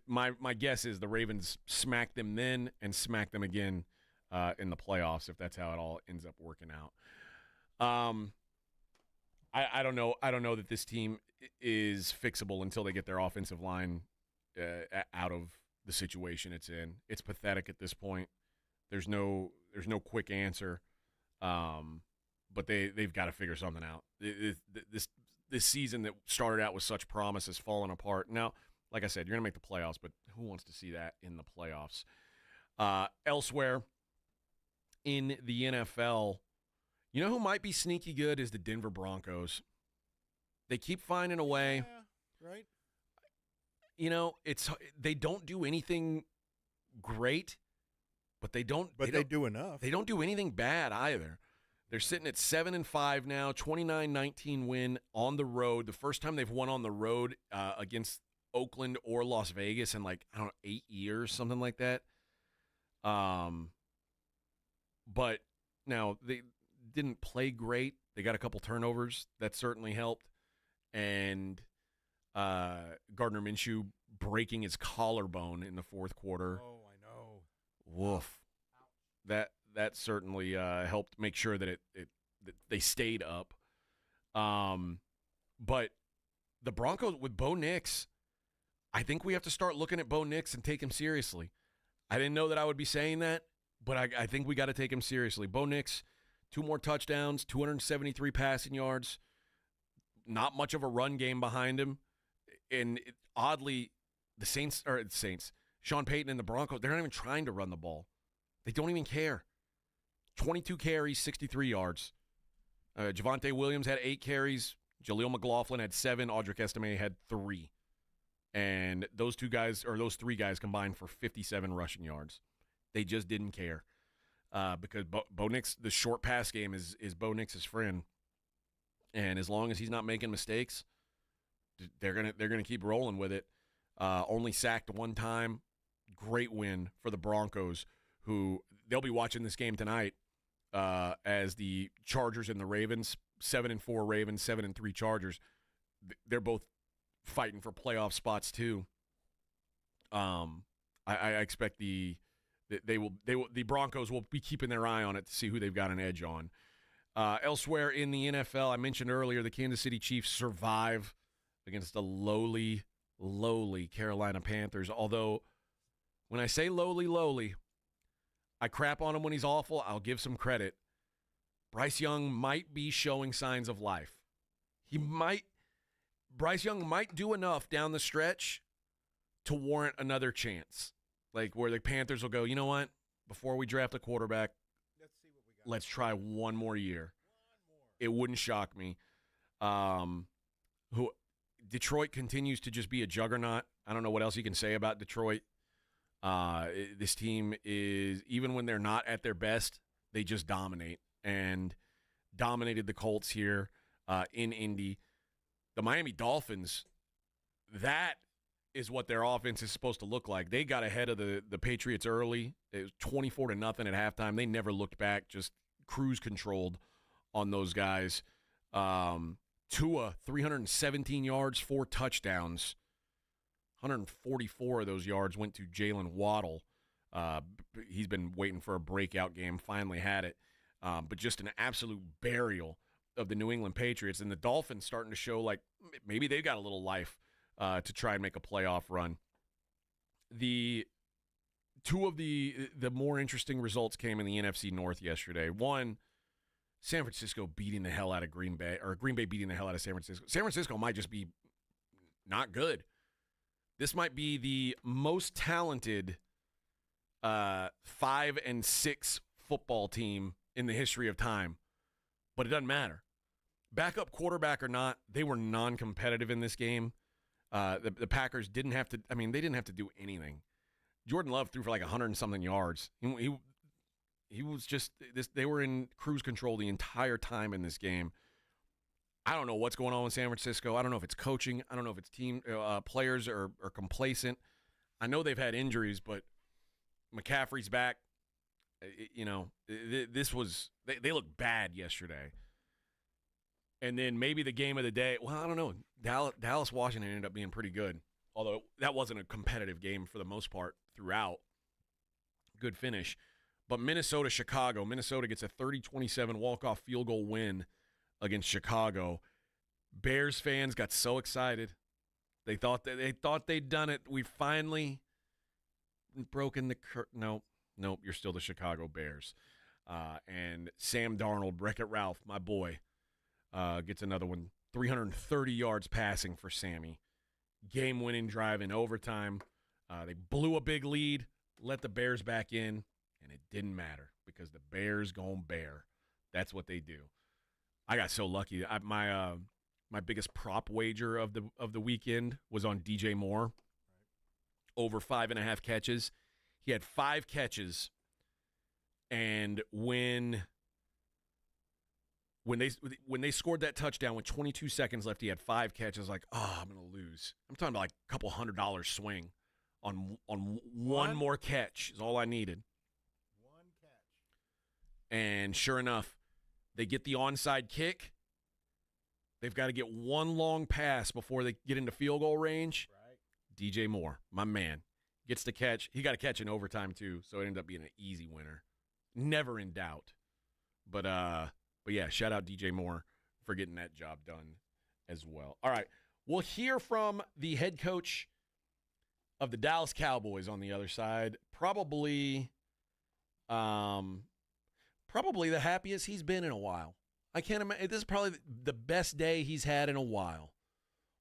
my guess is the Ravens smack them then and smack them again in the playoffs if that's how it all ends up working out. I don't know. I don't know that this team is fixable until they get their offensive line out of the situation it's in. It's pathetic at this point. There's no quick answer, but they've got to figure something out. This season that started out with such promise has fallen apart. Now, like I said, you're going to make the playoffs, but who wants to see that in the playoffs? Elsewhere in the NFL, you know who might be sneaky good is the Denver Broncos. They keep finding a way. Yeah, right. You know, they don't do anything great. But they don't. But they do enough. They don't do anything bad either. They're sitting at 7-5 now, 29-19 win on the road. The first time they've won on the road against Oakland or Las Vegas in 8 years, something like that. But now they didn't play great. They got a couple turnovers that certainly helped, and Gardner Minshew breaking his collarbone in the fourth quarter. Oh, I know. Woof. That certainly helped make sure that that they stayed up. But the Broncos with Bo Nix, I think we have to start looking at Bo Nix and take him seriously. I didn't know that I would be saying that, but I think we got to take him seriously. Bo Nix, 2 more touchdowns, 273 passing yards, not much of a run game behind him. And oddly, the Saints, Sean Payton and the Broncos, they're not even trying to run the ball. They don't even care. 22 carries, 63 yards. Javonte Williams had 8 carries. Jaleel McLaughlin had 7. Audric Estime had 3. And those 3 guys combined for 57 rushing yards. They just didn't care. Because Bo Nix, the short pass game is Bo Nix's friend. And as long as he's not making mistakes, they're gonna keep rolling with it. Only sacked 1 time. Great win for the Broncos, who they'll be watching this game tonight as the Chargers and the Ravens, 7-4 Ravens, 7-3 Chargers. They're both fighting for playoff spots too. I expect the Broncos will be keeping their eye on it to see who they've got an edge on. Elsewhere in the NFL, I mentioned earlier, the Kansas City Chiefs survive against the lowly Carolina Panthers. Although, when I say lowly, I crap on him when he's awful. I'll give some credit. Bryce Young might be showing signs of life. Bryce Young might do enough down the stretch to warrant another chance. Like where the Panthers will go, you know what? Before we draft a quarterback, let's try one more year. It wouldn't shock me. Detroit continues to just be a juggernaut. I don't know what else you can say about Detroit. This team is, even when they're not at their best, they just dominate, and dominated the Colts here in Indy. The Miami Dolphins, that is what their offense is supposed to look like. They got ahead of the Patriots early. It was 24-0 at halftime. They never looked back, just cruise controlled on those guys. Tua, 317 yards, 4 touchdowns. 144 of those yards went to Jalen Waddle. He's been waiting for a breakout game, finally had it. But just an absolute burial of the New England Patriots. And the Dolphins starting to show like maybe they've got a little life to try and make a playoff run. The two of the more interesting results came in the NFC North yesterday. One, San Francisco beating the hell out of Green Bay, or Green Bay beating the hell out of San Francisco. San Francisco might just be not good. This might be the most talented 5 and 6 football team in the history of time, but it doesn't matter. Backup quarterback or not, they were non-competitive in this game. The Packers didn't have to. I mean, they didn't have to do anything. Jordan Love threw for like 100-something yards. He was just this. They were in cruise control the entire time in this game. I don't know what's going on with San Francisco. I don't know if it's coaching. I don't know if it's team players are complacent. I know they've had injuries, but McCaffrey's back. This was they looked bad yesterday. And then maybe the game of the day. Well, I don't know. Dallas Washington ended up being pretty good, although that wasn't a competitive game for the most part throughout. Good finish. But Minnesota-Chicago. Minnesota gets a 30-27 walk-off field goal win against Chicago. Bears fans got so excited. They thought they'd done it. We finally broken the curtain. Nope, you're still the Chicago Bears. And Sam Darnold, Wreck-It Ralph, my boy, gets another one. 330 yards passing for Sammy. Game-winning drive in overtime. They blew a big lead, let the Bears back in, and it didn't matter because the Bears gon' bear. That's what they do. I got so lucky. My biggest prop wager of the weekend was on DJ Moore. Over 5.5 catches. He had 5 catches, and when they scored that touchdown with 22 seconds left, he had 5 catches. Like, I'm gonna lose. I'm talking about like a couple $100 swing on one more catch is all I needed. One catch. And sure enough, they get the onside kick. They've got to get one long pass before they get into field goal range. Right. DJ Moore, my man, gets the catch. He got a catch in overtime too, so it ended up being an easy winner. Never in doubt. But yeah, shout out DJ Moore for getting that job done as well. All right, we'll hear from the head coach of the Dallas Cowboys on the other side. Probably the happiest he's been in a while. I can't imagine. This is probably the best day he's had in a while.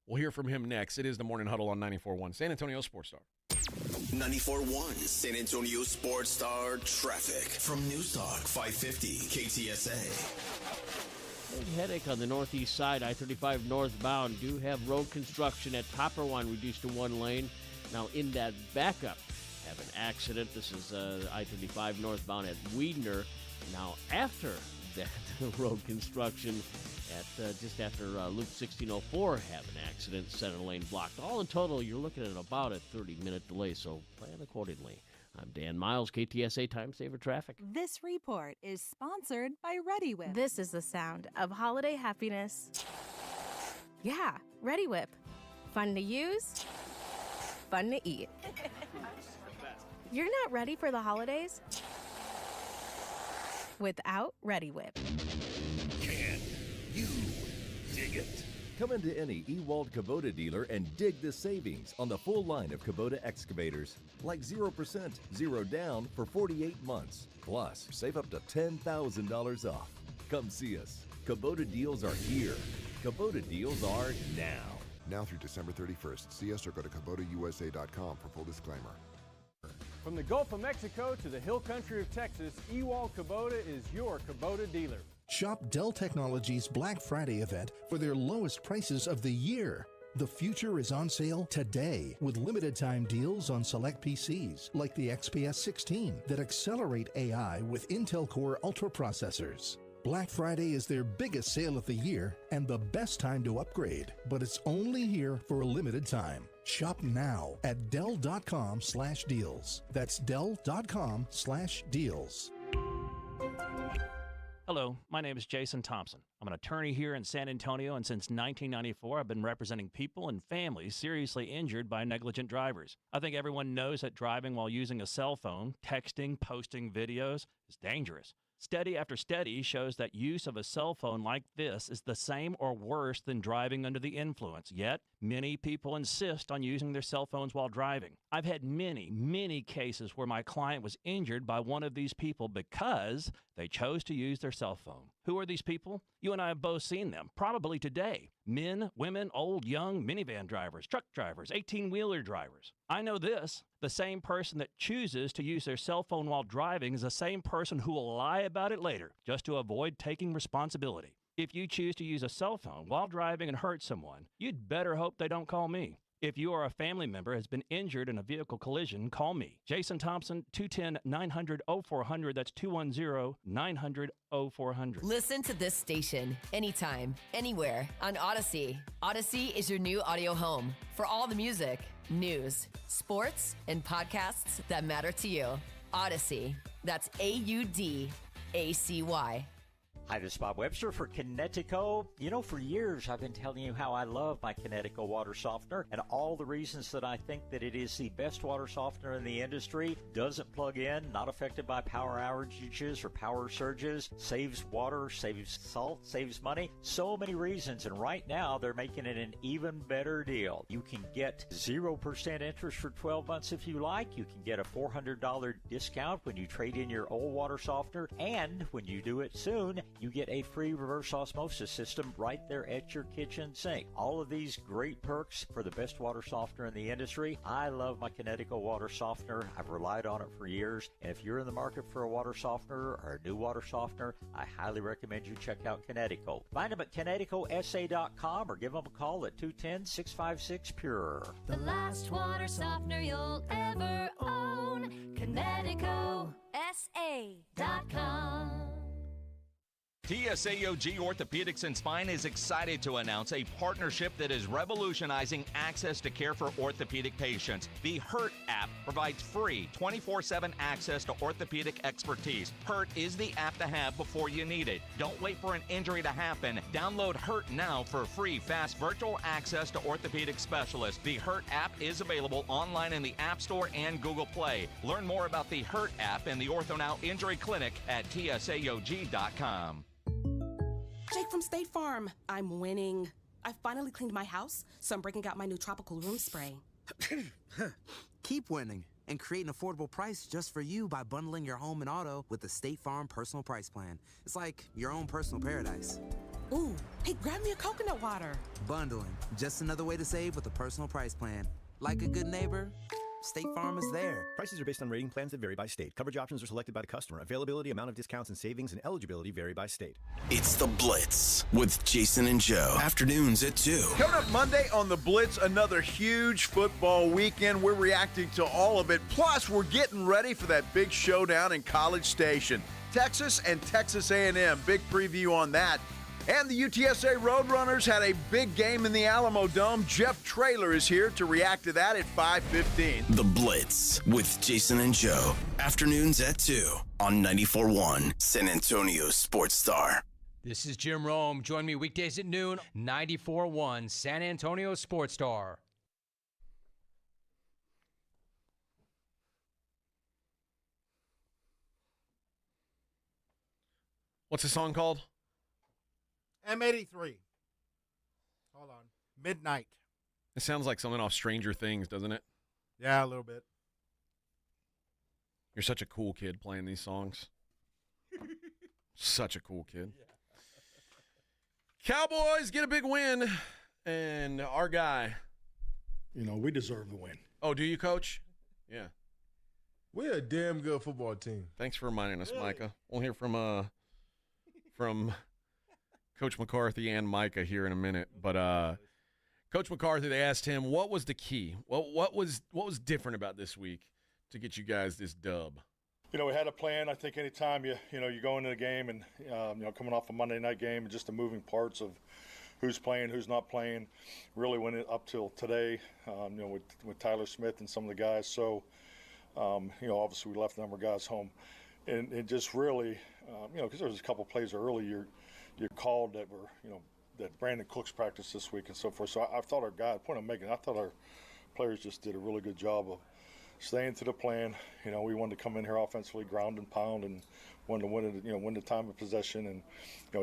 We'll hear from him next. It is the Morning Huddle on 94.1 San Antonio Sports Star. 94.1 San Antonio Sports Star traffic from News Talk 550 KTSA. Big headache on the northeast side, I-35 northbound. Do have road construction at Topperwine reduced to 1 lane. Now in that backup, have an accident. This is I-35 northbound at Weidner. Now after that road construction at just after Loop 1604 have an accident, center lane blocked. All in total, you're looking at about a 30-minute delay, so plan accordingly. I'm Dan Miles, KTSA Time Saver Traffic. This report is sponsored by ReadyWhip. This is the sound of holiday happiness. Yeah, ReadyWhip. Fun to use, fun to eat. You're not ready for the holidays without ReadyWhip. Can you dig it? Come into any Ewald Kubota dealer and dig the savings on the full line of Kubota excavators. Like 0%, 0 down for 48 months. Plus, save up to $10,000 off. Come see us. Kubota deals are here. Kubota deals are now. Now through December 31st. See us or go to KubotaUSA.com for full disclaimer. From the Gulf of Mexico to the hill country of Texas, Ewald Kubota is your Kubota dealer. Shop Dell Technologies' Black Friday event for their lowest prices of the year. The future is on sale today with limited time deals on select PCs like the XPS 16 that accelerate AI with Intel Core Ultra processors. Black Friday is their biggest sale of the year and the best time to upgrade, but it's only here for a limited time. Shop now at Dell.com/deals. That's Dell.com/deals. Hello, my name is Jason Thompson. I'm an attorney here in San Antonio, and since 1994, I've been representing people and families seriously injured by negligent drivers. I think everyone knows that driving while using a cell phone, texting, posting videos is dangerous. Study after study shows that use of a cell phone like this is the same or worse than driving under the influence. Yet, many people insist on using their cell phones while driving. I've had many cases where my client was injured by one of these people because they chose to use their cell phone. Who are these people? You and I have both seen them, probably today. Men, women, old, young, minivan drivers, truck drivers, 18-wheeler drivers. I know this. The same person that chooses to use their cell phone while driving is the same person who will lie about it later just to avoid taking responsibility. If you choose to use a cell phone while driving and hurt someone, you'd better hope they don't call me. If you or a family member has been injured in a vehicle collision, call me. Jason Thompson, 210-900-0400. That's 210-900-0400. Listen to this station anytime, anywhere on Odyssey. Odyssey is your new audio home for all the music, news, sports, and podcasts that matter to you. Odyssey. That's AUDACY. Hi, this is Bob Webster for Kinetico. You know, for years I've been telling you how I love my Kinetico water softener and all the reasons that I think that it is the best water softener in the industry. Doesn't plug in, not affected by power outages or power surges, saves water, saves salt, saves money. So many reasons, and right now they're making it an even better deal. You can get 0% interest for 12 months if you like. You can get a $400 discount when you trade in your old water softener, and when you do it soon, you get a free reverse osmosis system right there at your kitchen sink. All of these great perks for the best water softener in the industry. I love my Kinetico water softener. I've relied on it for years. And if you're in the market for a water softener or a new water softener, I highly recommend you check out Kinetico. Find them at KineticoSA.com or give them a call at 210-656-PURE. The last water softener you'll ever own. KineticoSA.com. TSAOG Orthopedics and Spine is excited to announce a partnership that is revolutionizing access to care for orthopedic patients. The HURT app provides free 24/7 access to orthopedic expertise. HURT is the app to have before you need it. Don't wait for an injury to happen. Download HURT now for free, fast virtual access to orthopedic specialists. The HURT app is available online in the App Store and Google Play. Learn more about the HURT app and the OrthoNow Injury Clinic at TSAOG.com. Jake from State Farm. I'm winning. I finally cleaned my house, so I'm breaking out my new tropical room spray. Keep winning and create an affordable price just for you by bundling your home and auto with the State Farm Personal Price Plan. It's like your own personal paradise. Ooh, hey, grab me a coconut water. Bundling, just another way to save with a personal price plan. Like a good neighbor, State Farm is there. Prices are based on rating plans that vary by state. Coverage options are selected by the customer. Availability, amount of discounts and savings, and eligibility vary by state. It's The Blitz with Jason and Joe. Afternoons at 2. Coming up Monday on The Blitz, another huge football weekend. We're reacting to all of it. Plus, we're getting ready for that big showdown in College Station. Texas and Texas A&M. Big preview on that. And the UTSA Roadrunners had a big game in the Alamo Dome. Jeff Traylor is here to react to that at 5:15. The Blitz with Jason and Joe. Afternoons at 2 on 94.1 San Antonio Sports Star. This is Jim Rome. Join me weekdays at noon, 94.1 San Antonio Sports Star. What's the song called? M83. Hold on. Midnight. It sounds like something off Stranger Things, doesn't it? Yeah, a little bit. You're such a cool kid playing these songs. Such a cool kid. Yeah. Cowboys get a big win, and our guy. You know, we deserve the win. Oh, do you, Coach? Yeah. We're a damn good football team. Thanks for reminding us, Micah. We'll hear from Coach McCarthy and Micah here in a minute. But Coach McCarthy, they asked him, what was the key? What was different about this week to get you guys this dub? We had a plan. I think anytime you go into the game and, coming off a Monday night game and just the moving parts of who's playing, who's not playing, really went up till today, with Tyler Smith and some of the guys. So, obviously we left a number of guys home. And it just really, because there was a couple plays early you called that were, that Brandon Cooks practiced this week and so forth. So I thought I thought our players just did a really good job of staying to the plan. We wanted to come in here offensively, ground and pound, and wanted to win the time of possession, and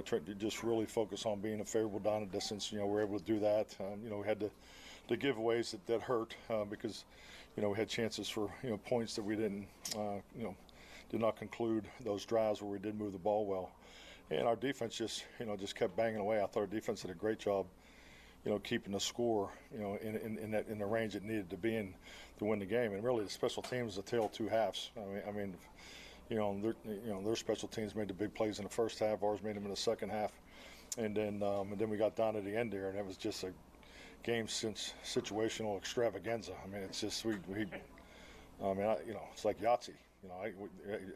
try to just really focus on being a favorable down and distance. We were able to do that. We had the giveaways that hurt because we had chances for points that we didn't did not conclude those drives where we did move the ball well, and our defense just kept banging away. I thought our defense did a great job, keeping the score, in the range it needed to be in to win the game. And really, the special teams is a tale of two halves. Their special teams made the big plays in the first half. Ours made them in the second half, and then we got down to the end there, and it was just a game since situational extravaganza. It's just it's like Yahtzee.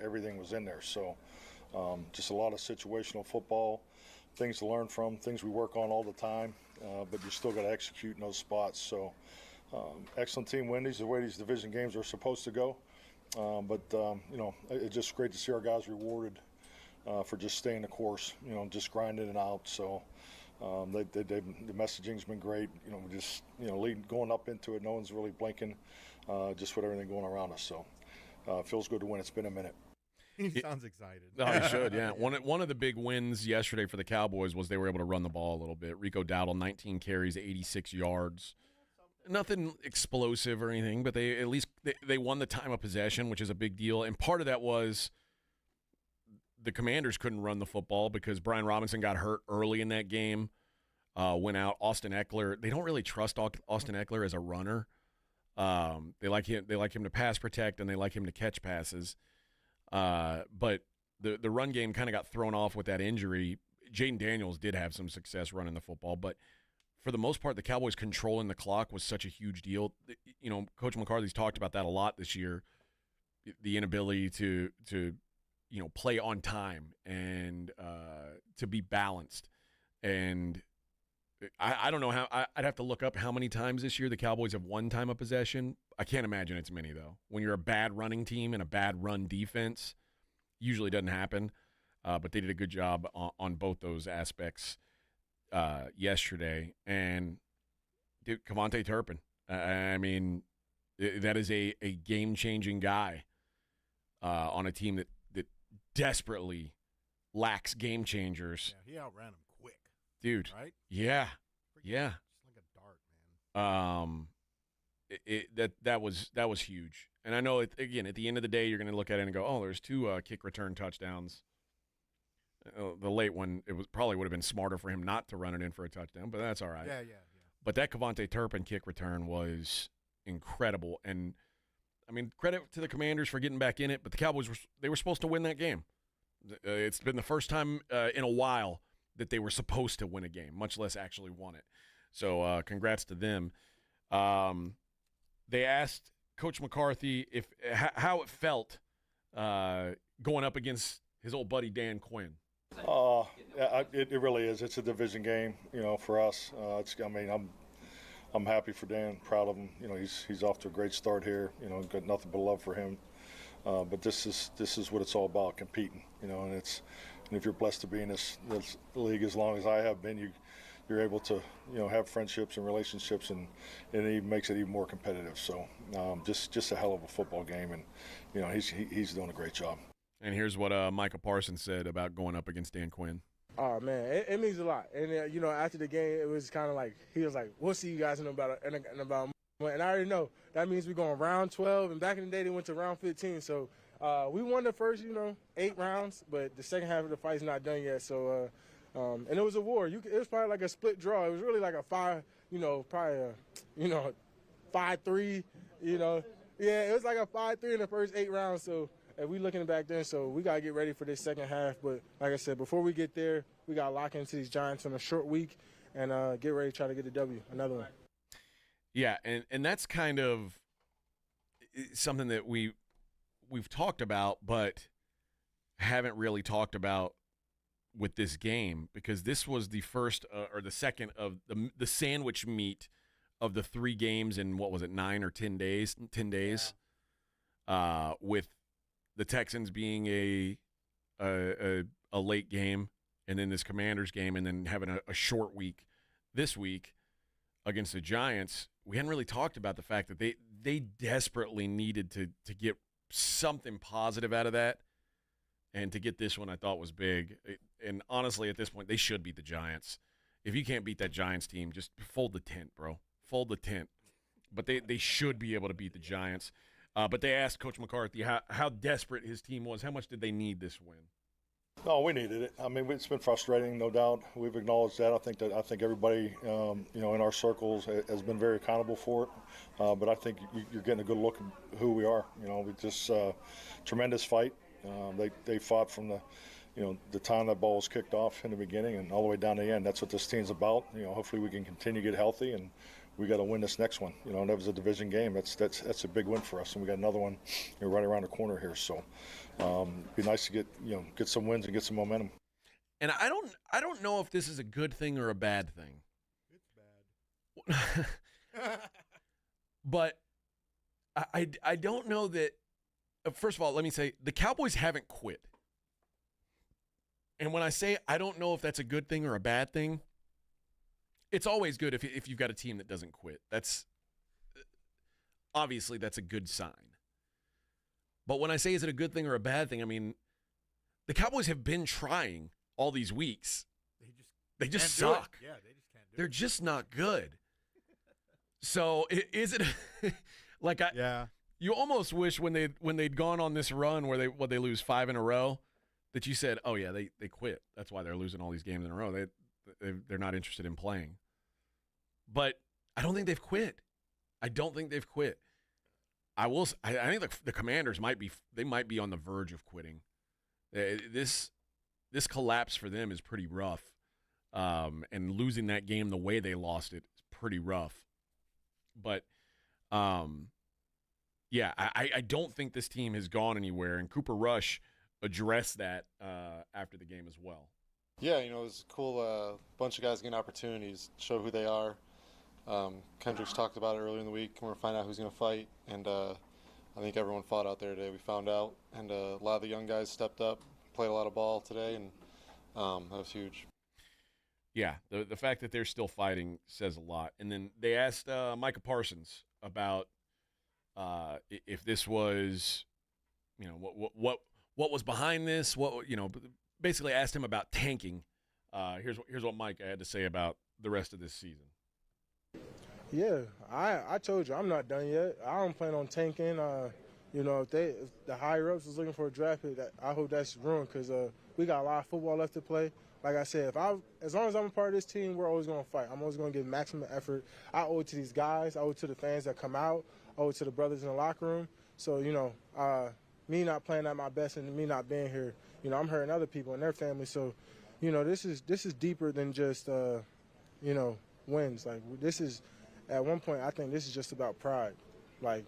Everything was in there. So just a lot of situational football, things to learn from, things we work on all the time, but you still got to execute in those spots. So excellent team win. These are the way these division games are supposed to go. It's just great to see our guys rewarded for just staying the course, just grinding it out. So the messaging's been great. Going up into it, no one's really blinking, just with everything going around us. So it feels good to win. It's been a minute. He sounds excited. Oh, he should, yeah. One of the big wins yesterday for the Cowboys was they were able to run the ball a little bit. Rico Dowdle, 19 carries, 86 yards. Nothing explosive or anything, but they at least they won the time of possession, which is a big deal. And part of that was the Commanders couldn't run the football because Brian Robinson got hurt early in that game, went out. Austin Eckler, they don't really trust Austin Eckler as a runner. They like him to pass protect, and they like him to catch passes. But the run game kind of got thrown off with that injury. Jaden Daniels did have some success running the football, but for the most part, the Cowboys controlling the clock was such a huge deal. Coach McCarthy's talked about that a lot this year, the inability to play on time and to be balanced. And I don't know how – I'd have to look up how many times this year the Cowboys have won time of possession. I can't imagine it's many, though. When you're a bad running team and a bad run defense, usually doesn't happen. But they did a good job on both those aspects yesterday. And dude, Kevontae Turpin, that is a game-changing guy on a team that desperately lacks game changers. Yeah, he outran him quick. Dude, right? Yeah. Yeah. Just like a dart, man. That was huge. And I know, again, at the end of the day, you're going to look at it and go, oh, there's two kick return touchdowns. The late one, probably would have been smarter for him not to run it in for a touchdown, but that's all right. Yeah. But that Kevontae Turpin kick return was incredible. And, credit to the Commanders for getting back in it, but the Cowboys, they were supposed to win that game. It's been the first time in a while that they were supposed to win a game, much less actually won it. So congrats to them. They asked Coach McCarthy how it felt going up against his old buddy Dan Quinn. It really is. It's a division game, for us. I'm happy for Dan, proud of him. He's off to a great start here. Got nothing but love for him. But this is what it's all about, competing. And if you're blessed to be in this league as long as I have been, you're able to have friendships and relationships, and it even makes it even more competitive. So just a hell of a football game, and he's doing a great job. And here's what Micah Parsons said about going up against Dan Quinn. Oh, man, it means a lot. And, after the game, it was kind of like, he was like, we'll see you guys in about a month. And I already know that means we're going round 12. And back in the day, they went to round 15. So we won the first, 8 rounds. But the second half of the fight's not done yet. So, and it was a war. It was probably like a split draw. It was really like a 5, probably a 5-3, Yeah, it was like a 5-3 in the first 8 rounds. So. And we looking back then, so we got to get ready for this second half. But like I said, before we get there, we got to lock into these Giants on a short week and get ready to try to get a W, another one. Yeah, and that's kind of something that we've talked about, but haven't really talked about with this game, because this was the first or the second of the sandwich meat of the 3 games in, what was it, 9 or 10 days? 10 days, with the Texans being a late game, and then this Commanders game, and then having a short week this week against the Giants. We hadn't really talked about the fact that they desperately needed to get something positive out of that. And to get this one, I thought was big. And honestly, at this point, they should beat the Giants. If you can't beat that Giants team, just fold the tent, bro. Fold the tent. But they should be able to beat the Giants. But they asked Coach McCarthy how desperate his team was. How much did they need this win? No, we needed it. I mean, it's been frustrating, no doubt. We've acknowledged that. I think everybody, in our circles has been very accountable for it. But I think you're getting a good look at who we are. We just tremendous fight. They fought from the time that ball was kicked off in the beginning and all the way down to the end. That's what this team's about. Hopefully we can continue to get healthy, and we got to win this next one. That was a division game. That's a big win for us, and we got another one right around the corner here. So it'd be nice to get some wins and get some momentum. And I don't know if this is a good thing or a bad thing. It's bad. But I don't know that. First of all, let me say the Cowboys haven't quit. And when I say I don't know if that's a good thing or a bad thing, it's always good if you've got a team that doesn't quit. That's obviously that's a good sign. But when I say is it a good thing or a bad thing, I mean the Cowboys have been trying all these weeks. They just suck. Yeah, they just can't do They're just not good. So is it like you almost wish when they'd gone on this run where they lose 5 in a row that you said, oh yeah, they quit. That's why they're losing all these games in a row. They're not interested in playing. But I don't think they've quit. I don't think they've quit. I think the Commanders might be on the verge of quitting. This collapse for them is pretty rough. And losing that game the way they lost it is pretty rough. But yeah, I don't think this team has gone anywhere, and Cooper Rush addressed that after the game as well. Yeah, it was a cool bunch of guys getting opportunities, show who they are. Kendricks talked about it earlier in the week, and we're going to find out who's going to fight, and I think everyone fought out there today. We found out, and a lot of the young guys stepped up, played a lot of ball today, and that was huge. Yeah, the fact that they're still fighting says a lot. And then they asked Micah Parsons about if this was, what was behind this. Basically asked him about tanking. Here's what Mike had to say about the rest of this season. Yeah, I told you I'm not done yet. I don't plan on tanking. If the higher ups is looking for a draft pick, I hope that's ruined because we got a lot of football left to play. Like I said, as long as I'm a part of this team, we're always going to fight. I'm always going to give maximum effort. I owe it to these guys. I owe it to the fans that come out. I owe it to the brothers in the locker room. So, me not playing at my best and me not being here, I'm hurting other people and their families. So, this is deeper than just, wins. Like, this is, at one point, I think this is just about pride. Like,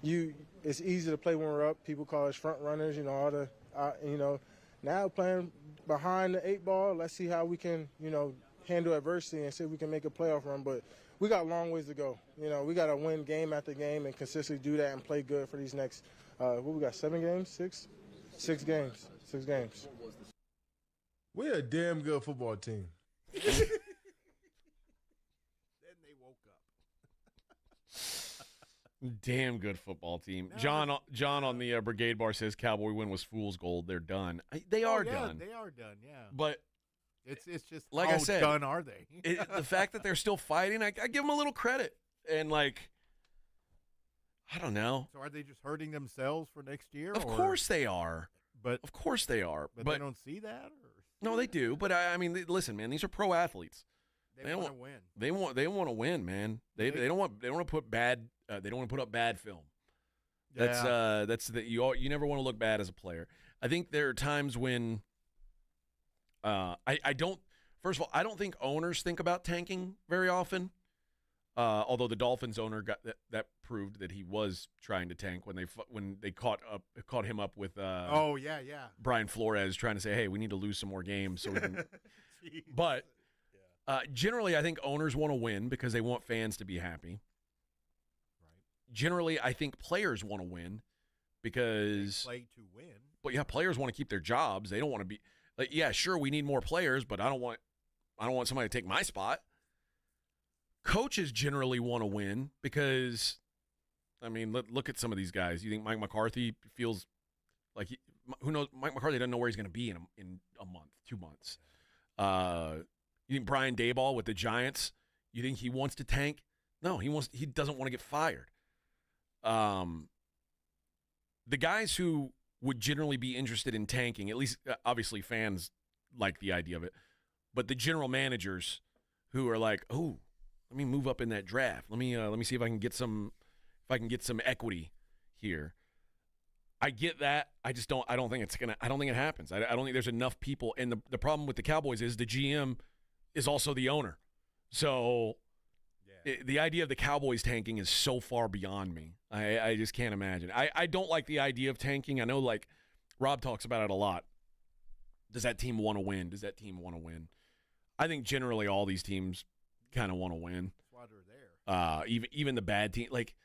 it's easy to play when we're up. People call us front runners, now playing behind the 8 ball, let's see how we can, handle adversity and see if we can make a playoff run. But we got a long ways to go. We got to win game after game and consistently do that and play good for these next, we got 7 games? 6? 6 games. 6 games. We're a damn good football team. Then they woke up. Damn good football team. John on the Brigade Bar says Cowboy win was fool's gold. They're done. They are done. They are done, yeah. But it's just like how I said, done are they? The fact that they're still fighting, I give them a little credit. And I don't know. So are they just hurting themselves for next year? Of course they are. Of course they are. But they don't see that? Or? No, they do. But listen, man, these are pro athletes. They want to win. They want to win, man. They don't want to put bad. They don't want to put up bad film. That's you never want to look bad as a player. I think there are times when I don't. First of all, I don't think owners think about tanking very often. Although the Dolphins owner got that proved that he was trying to tank when they caught him up with Brian Flores trying to say, hey, we need to lose some more games so we can. But generally, I think owners want to win because they want fans to be happy. Right. Generally, I think players want to win because they play to win. But yeah, players want to keep their jobs. They don't want to be like, yeah, sure, we need more players, but I don't want somebody to take my spot. Coaches generally want to win because, I mean, look at some of these guys. You think Mike McCarthy feels like who knows? Mike McCarthy doesn't know where he's going to be in a month, 2 months. You think Brian Daboll with the Giants? You think he wants to tank? No, he doesn't want to get fired. The guys who would generally be interested in tanking, at least obviously fans like the idea of it, but the general managers who are like, oh, let me move up in that draft. Let me see if I can get some equity here. I get that. I don't think it happens. I don't think there's enough people. And the problem with the Cowboys is the GM is also the owner. So the idea of the Cowboys tanking is so far beyond me. I just can't imagine. I don't like the idea of tanking. I know, like, Rob talks about it a lot. Does that team want to win? Does that team want to win? I think generally all these teams kind of want to win. That's why they're there. Even the bad team. Like,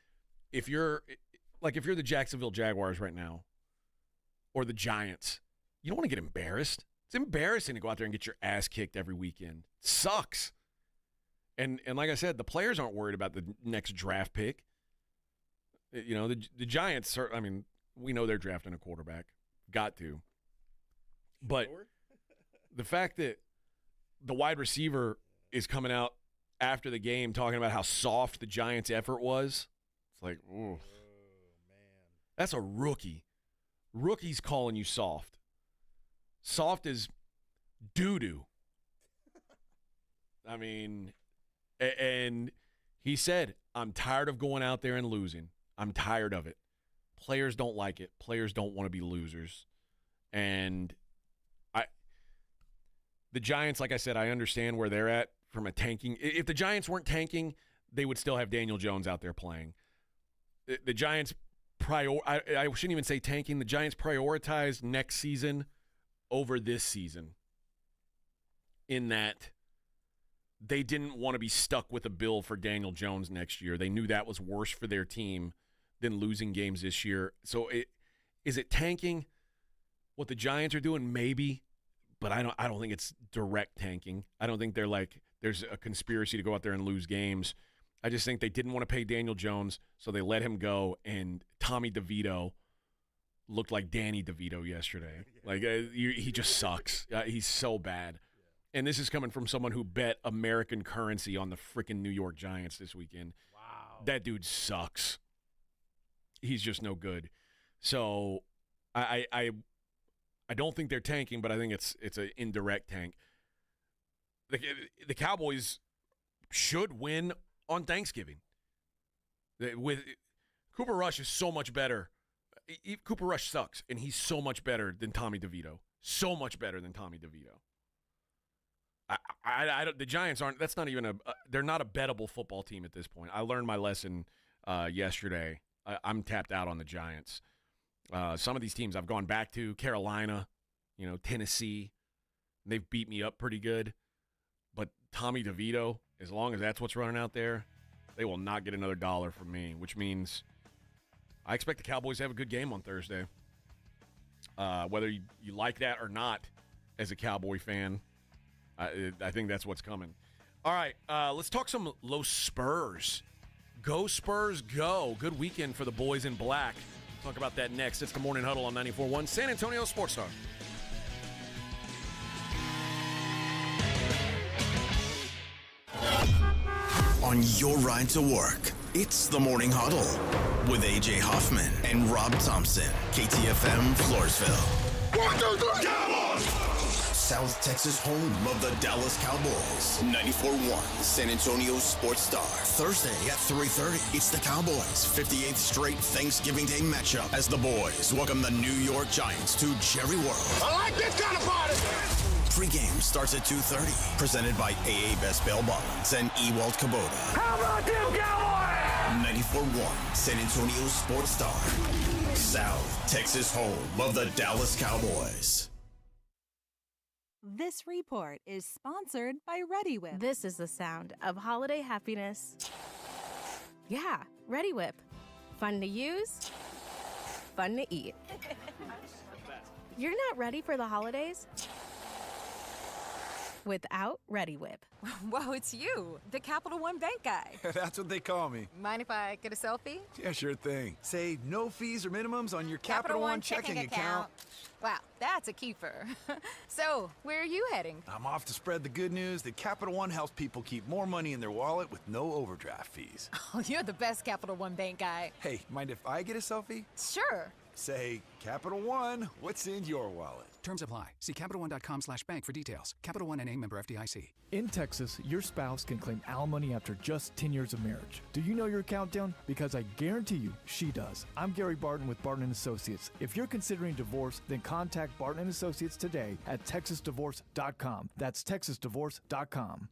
if you're the Jacksonville Jaguars right now or the Giants, you don't want to get embarrassed. It's embarrassing to go out there and get your ass kicked every weekend. It sucks. And like I said, the players aren't worried about the next draft pick. You know, the Giants are, I mean, we know they're drafting a quarterback. Got to. But the fact that the wide receiver is coming out after the game talking about how soft the Giants' effort was, it's like, ooh. Man. That's a rookie. Rookie's calling you soft. Soft is doo-doo. I mean, and he said, I'm tired of going out there and losing. I'm tired of it. Players don't like it. Players don't want to be losers. And the Giants, like I said, I understand where they're at from a tanking. If the Giants weren't tanking, they would still have Daniel Jones out there playing. The Giants I shouldn't even say tanking. The Giants prioritized next season over this season in that they didn't want to be stuck with a bill for Daniel Jones next year. They knew that was worse for their team than losing games this year. So is it tanking what the Giants are doing? Maybe, but I don't think it's direct tanking. I don't think they're like there's a conspiracy to go out there and lose games. I just think they didn't want to pay Daniel Jones, so they let him go, and Tommy DeVito looked like Danny DeVito yesterday. Like, he just sucks. He's so bad. And this is coming from someone who bet American currency on the freaking New York Giants this weekend. Wow. That dude sucks. He's just no good. So I don't think they're tanking, but I think it's an indirect tank. The Cowboys should win on Thanksgiving. With Cooper Rush is so much better. Cooper Rush sucks, and he's so much better than Tommy DeVito. So much better than Tommy DeVito. The Giants aren't. That's not even they're not a bettable football team at this point. I learned my lesson yesterday. I'm tapped out on the Giants. Some of these teams I've gone back to, Carolina, Tennessee. They've beat me up pretty good. But Tommy DeVito, as long as that's what's running out there, they will not get another dollar from me, which means I expect the Cowboys to have a good game on Thursday. Whether you like that or not as a Cowboy fan, I think that's what's coming. All right, let's talk some Los Spurs. Go Spurs, go. Good weekend for the boys in black. We'll talk about that next. It's the Morning Huddle on 94.1 San Antonio Sports Star. On your ride to work, it's the Morning Huddle with A.J. Hoffman and Rob Thompson. KTFM, Floresville. 1, 2, 3, Cowboys! South Texas home of the Dallas Cowboys. 94.1 San Antonio Sports Star. Thursday at 3:30, it's the Cowboys' 58th straight Thanksgiving Day matchup as the boys welcome the New York Giants to Jerry World. I like this kind of party! Pre-game starts at 2:30. Presented by AA Best Bail Bonds and Ewald Kubota. How about them Cowboys? 94.1 San Antonio Sports Star. South Texas home of the Dallas Cowboys. This report is sponsored by ReadyWhip. This is the sound of holiday happiness. Yeah, ReadyWhip. Fun to use, fun to eat. You're not ready for the holidays without ReadyWhip. Whoa, it's you, the Capital One Bank guy. That's what they call me. Mind if I get a selfie? Yeah, sure thing. Say no fees or minimums on your Capital One checking account. Wow, that's a keeper. So, where are you heading? I'm off to spread the good news that Capital One helps people keep more money in their wallet with no overdraft fees. Oh, you're the best Capital One Bank guy. Hey, mind if I get a selfie? Sure. Say, Capital One, what's in your wallet? Terms apply. See CapitalOne.com/bank for details. Capital One NA, member FDIC. In Texas, your spouse can claim alimony after just 10 years of marriage. Do you know your countdown? Because I guarantee you, she does. I'm Gary Barton with Barton & Associates. If you're considering divorce, then contact Barton & Associates today at TexasDivorce.com. That's TexasDivorce.com.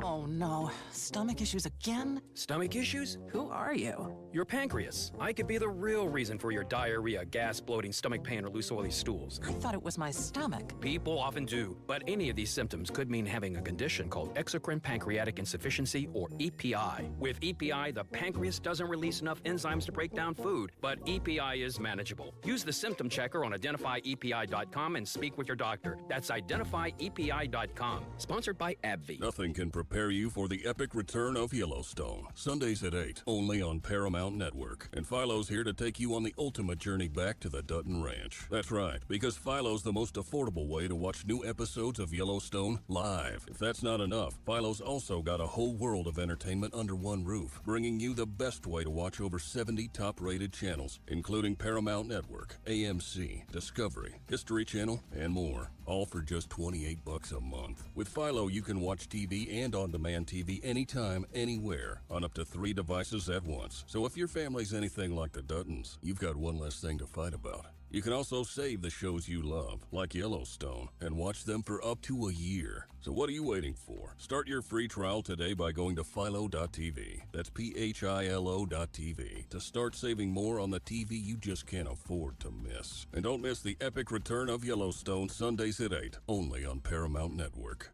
Oh no, stomach issues again? Stomach issues? Who are you? Your pancreas. I could be the real reason for your diarrhea, gas, bloating, stomach pain, or loose oily stools. I thought it was my stomach. People often do, but any of these symptoms could mean having a condition called exocrine pancreatic insufficiency, or EPI. With EPI, the pancreas doesn't release enough enzymes to break down food, but EPI is manageable. Use the symptom checker on identifyepi.com and speak with your doctor. That's identifyepi.com. Sponsored by AbbVie. Nothing can prepare you for the epic return of Yellowstone. Sundays at 8, only on Paramount Network. And Philo's here to take you on the ultimate journey back to the Dutton Ranch. That's right, because Philo's the most affordable way to watch new episodes of Yellowstone live. If that's not enough, Philo's also got a whole world of entertainment under one roof, bringing you the best way to watch over 70 top-rated channels, including Paramount Network, AMC, Discovery, History Channel, and more. All for just $28 a month. With Philo, you can watch TV and on-demand TV anytime, anywhere, on up to 3 devices at once. So if your family's anything like the Duttons, you've got one less thing to fight about. You can also save the shows you love, like Yellowstone, and watch them for up to a year. So what are you waiting for? Start your free trial today by going to philo.tv. That's PHILO.tv to start saving more on the TV you just can't afford to miss. And don't miss the epic return of Yellowstone Sundays at 8, only on Paramount Network.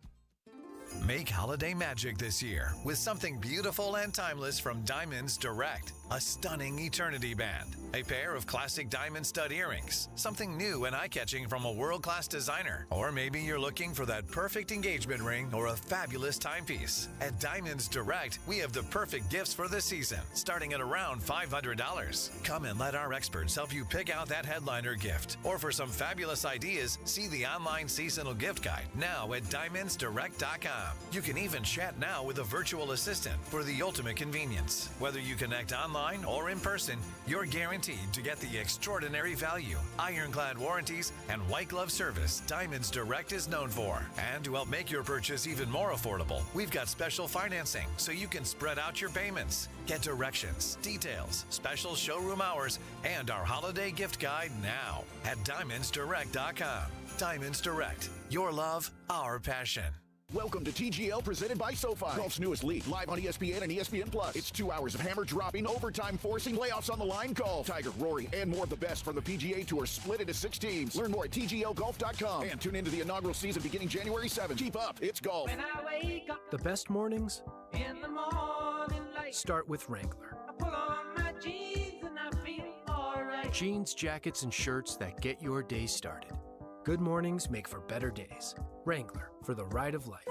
Make holiday magic this year with something beautiful and timeless from Diamonds Direct. A stunning eternity band, a pair of classic diamond stud earrings, something new and eye-catching from a world-class designer, or maybe you're looking for that perfect engagement ring or a fabulous timepiece. At Diamonds Direct, we have the perfect gifts for the season, starting at around $500. Come and let our experts help you pick out that headliner gift, or for some fabulous ideas, see the online seasonal gift guide now at DiamondsDirect.com. You can even chat now with a virtual assistant for the ultimate convenience. Whether you connect online or in person, you're guaranteed to get the extraordinary value, ironclad warranties, and white glove service Diamonds Direct is known for. And to help make your purchase even more affordable, we've got special financing so you can spread out your payments. Get directions, details, special showroom hours, and our holiday gift guide now at DiamondsDirect.com. Diamonds Direct. Your love, our passion. Welcome to TGL presented by SoFi. Golf's newest league, live on ESPN and ESPN Plus. It's 2 hours of hammer dropping, overtime forcing, playoffs on the line golf. Tiger, Rory, and more of the best from the PGA Tour split into 6 teams. Learn more at TGLGolf.com and tune into the inaugural season beginning January 7th. Keep up, it's golf. The best mornings in the morning light start with Wrangler. I pull on my jeans and I feel all right. Jeans, jackets, and shirts that get your day started. Good mornings make for better days. Wrangler, for the ride of life.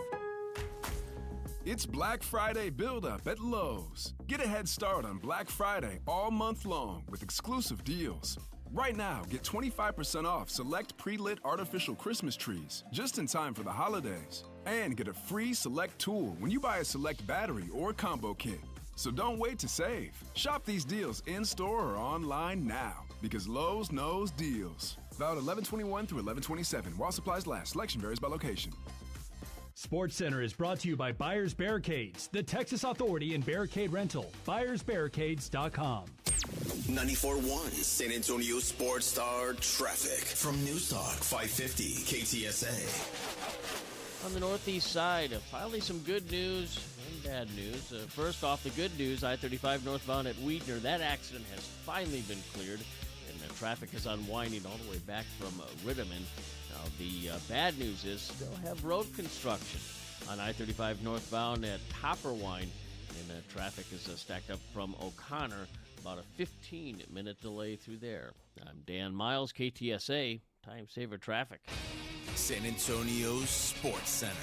It's Black Friday build-up at Lowe's. Get a head start on Black Friday all month long with exclusive deals. Right now, get 25% off select pre-lit artificial Christmas trees just in time for the holidays. And get a free select tool when you buy a select battery or combo kit. So don't wait to save. Shop these deals in-store or online now because Lowe's knows deals. Valid 11/21 through 11/27. While supplies last. Selection varies by location. Sports Center is brought to you by Buyers Barricades, the Texas authority in barricade rental. BuyersBarricades.com. 94.1 San Antonio Sports Star traffic from News Talk 550 KTSA. on the northeast side. Finally, some good news and bad news. First off, the good news, I-35 northbound at Weidner. That accident has finally been cleared, and traffic is unwinding all the way back from Rittiman. Now, the bad news is still have road construction on I-35 northbound at Copperwine, and traffic is stacked up from O'Connor. About a 15-minute delay through there. I'm Dan Miles, KTSA, Time Saver Traffic. San Antonio's Sports Center.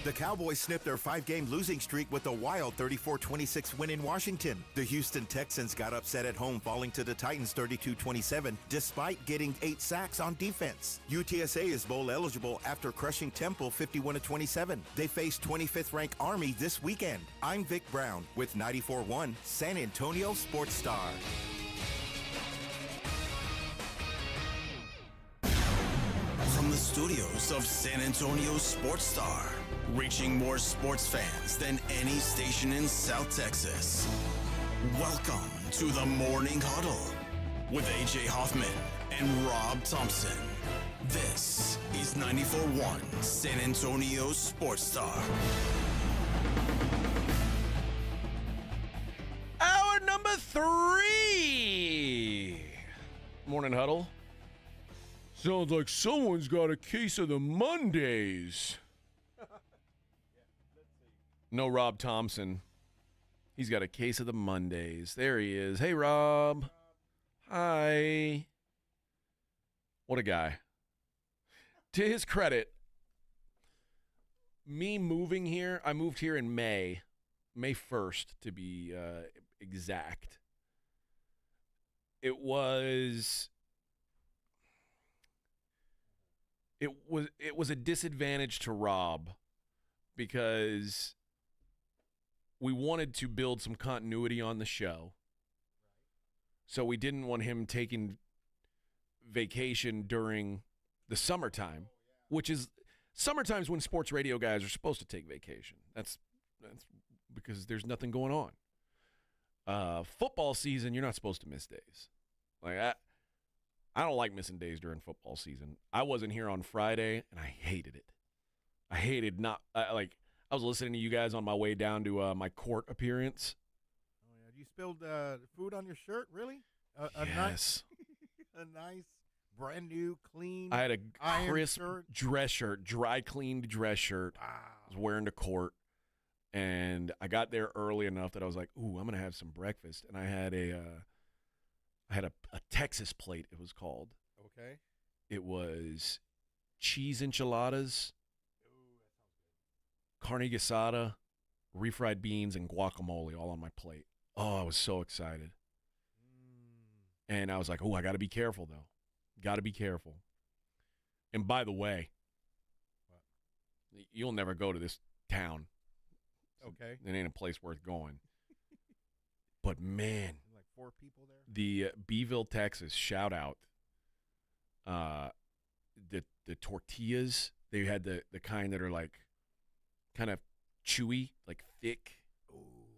The Cowboys snipped their 5-game losing streak with a wild 34-26 win in Washington. The Houston Texans got upset at home, falling to the Titans 32-27, despite getting 8 sacks on defense. UTSA is bowl eligible after crushing Temple 51-27. They face 25th-ranked Army this weekend. I'm Vic Brown with 94.1 San Antonio Sports Star. From the studios of San Antonio Sports Star, reaching more sports fans than any station in South Texas. Welcome to the Morning Huddle with A.J. Hoffman and Rob Thompson. This is 94.1 San Antonio Sports Star. Hour number 3. Morning Huddle. Sounds like someone's got a case of the Mondays. No Rob Thompson. He's got a case of the Mondays. There he is. Hey, Rob. Hi. What a guy. To his credit, me moving here, I moved here in May 1st to be exact. It was a disadvantage to Rob because we wanted to build some continuity on the show. So we didn't want him taking vacation during the summertime, which is summertime's when sports radio guys are supposed to take vacation. That's because there's nothing going on. Football season, you're not supposed to miss days. Like I don't like missing days during football season. I wasn't here on Friday, and I hated it. I hated not I was listening to you guys on my way down to my court appearance. Oh yeah, you spilled food on your shirt, really? Yes. A nice, brand new, clean. I had a crisp shirt. dress shirt, dry cleaned dress shirt. Wow. I was wearing to court, and I got there early enough that I was like, "Ooh, I'm gonna have some breakfast." And I had a Texas plate. It was called. Okay. It was cheese enchiladas, carne asada, refried beans, and guacamole all on my plate. Oh, I was so excited. And I was like, oh, I got to be careful, though. Got to be careful. And by the way, you'll never go to this town. Okay. It ain't a place worth going. But, man. Like 4 people there? The Beeville, Texas, shout out. The tortillas, they had the kind that are like kind of chewy, like thick.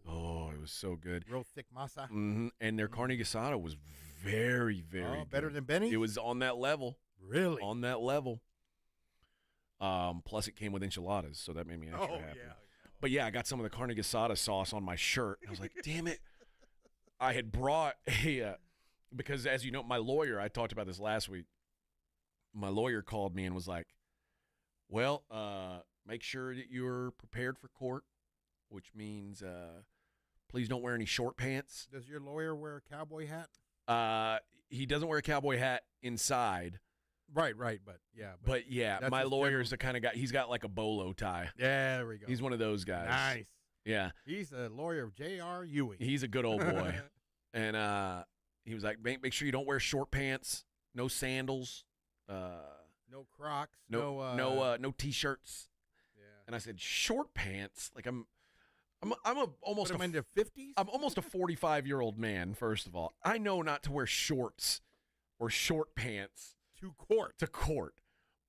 Oh, it was so good. Real thick masa. Mm-hmm. And their carne asada was very, very good. Better than Benny's? It was on that level. Really? On that level. Plus, it came with enchiladas, so that made me extra happy. Yeah. But, yeah, I got some of the carne asada sauce on my shirt. I was like, damn it. I had brought because, as you know, my lawyer, I talked about this last week. My lawyer called me and was like, well, make sure that you're prepared for court, which means please don't wear any short pants. Does your lawyer wear a cowboy hat? He doesn't wear a cowboy hat inside. Right, but yeah. But yeah, my lawyer's the kind of guy, he's got like a bolo tie. Yeah, there we go. He's one of those guys. Nice. Yeah. He's a lawyer of J.R. Ewing. He's a good old boy. And he was like, make sure you don't wear short pants, no sandals. No Crocs. No T-shirts. Yeah. And I said, short pants? Like I'm almost in the 50s? I'm almost a 45-year-old man, first of all. I know not to wear shorts or short pants to court.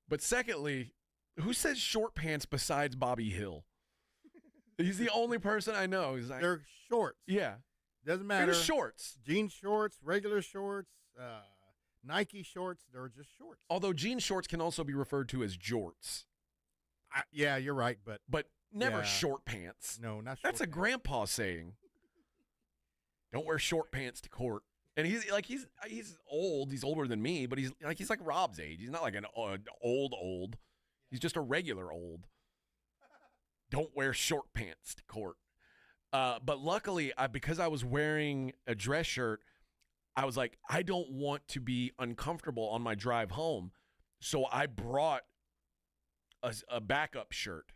But secondly, who says short pants besides Bobby Hill? He's the only person I know. He's like, they're shorts. Yeah. Doesn't matter. They're shorts. Jean shorts, regular shorts, Nike shorts, they're just shorts. Although jean shorts can also be referred to as jorts. Yeah, you're right, but never yeah. short pants. No, not short That's a pants. grandpa saying. Don't wear short pants to court. And he's old. He's older than me, but he's like Rob's age. He's not like an old. He's just a regular old. Don't wear short pants to court. But luckily, because I was wearing a dress shirt, I was like, I don't want to be uncomfortable on my drive home. So I brought a backup shirt.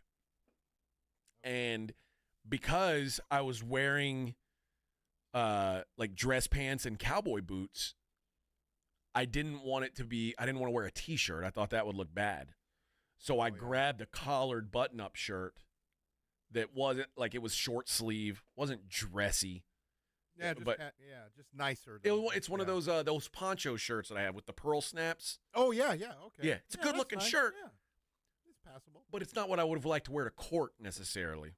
And because I was wearing like dress pants and cowboy boots, I didn't want to wear a t-shirt. I thought that would look bad. So I grabbed a collared button-up shirt that wasn't like, it was short sleeve, wasn't dressy. Yeah, just nicer. It's one of those poncho shirts that I have with the pearl snaps. Oh yeah, okay. Yeah, it's a good-looking shirt. Yeah, it's passable. But it's not what I would have liked to wear to court necessarily.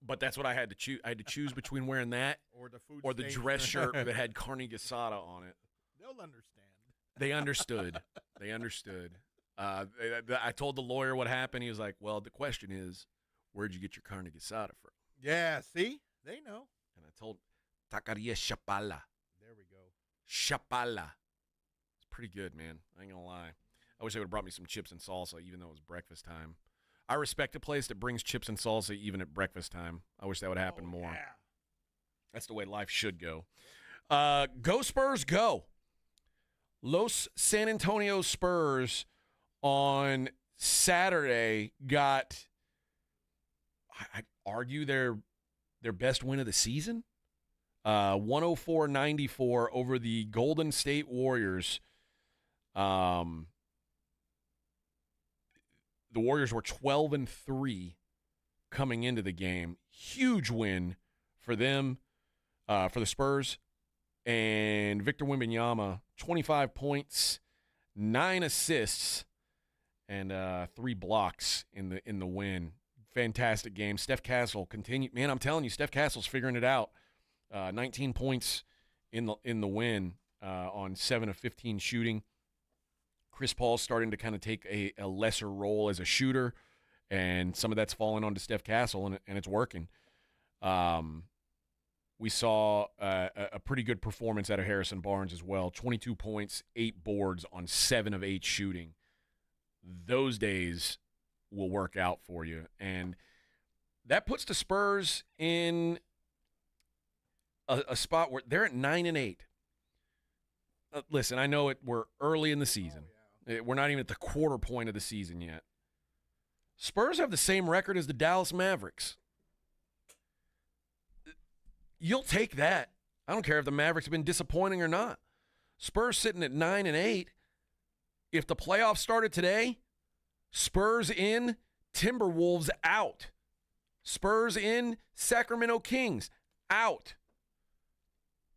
But that's what I had to choose. I had to choose between wearing that or the dress shirt that had carne asada on it. They'll understand. They understood. I told the lawyer what happened. He was like, well, the question is, where'd you get your carne asada from? Yeah, see? They know. And I told Taqueria Chapala. There we go. Chapala. It's pretty good, man. I ain't gonna lie. I wish they would have brought me some chips and salsa, even though it was breakfast time. I respect a place that brings chips and salsa even at breakfast time. I wish that would happen more. Yeah. That's the way life should go. Go Spurs, go. Los San Antonio Spurs on Saturday got, I'd argue, their best win of the season. 104-94 over the Golden State Warriors. The Warriors were 12-3 coming into the game. Huge win for them, for the Spurs. And Victor Wembanyama, 25 points, 9 assists, and 3 blocks in the win. Fantastic game. Steph Castle continued. Man, I'm telling you, Steph Castle's figuring it out. 19 points in the win on 7 of 15 shooting. Chris Paul's starting to kind of take a lesser role as a shooter, and some of that's falling onto Steph Castle, and it's working. We saw a pretty good performance out of Harrison Barnes as well. 22 points, 8 boards on 7 of 8 shooting. Those days will work out for you. And that puts the Spurs in a spot where they're at 9-8. Listen, I know we're early in the season. We're not even at the quarter point of the season yet. Spurs have the same record as the Dallas Mavericks. You'll take that. I don't care if the Mavericks have been disappointing or not. Spurs sitting at 9-8. If the playoffs started today, Spurs in, Timberwolves out. Spurs in, Sacramento Kings out.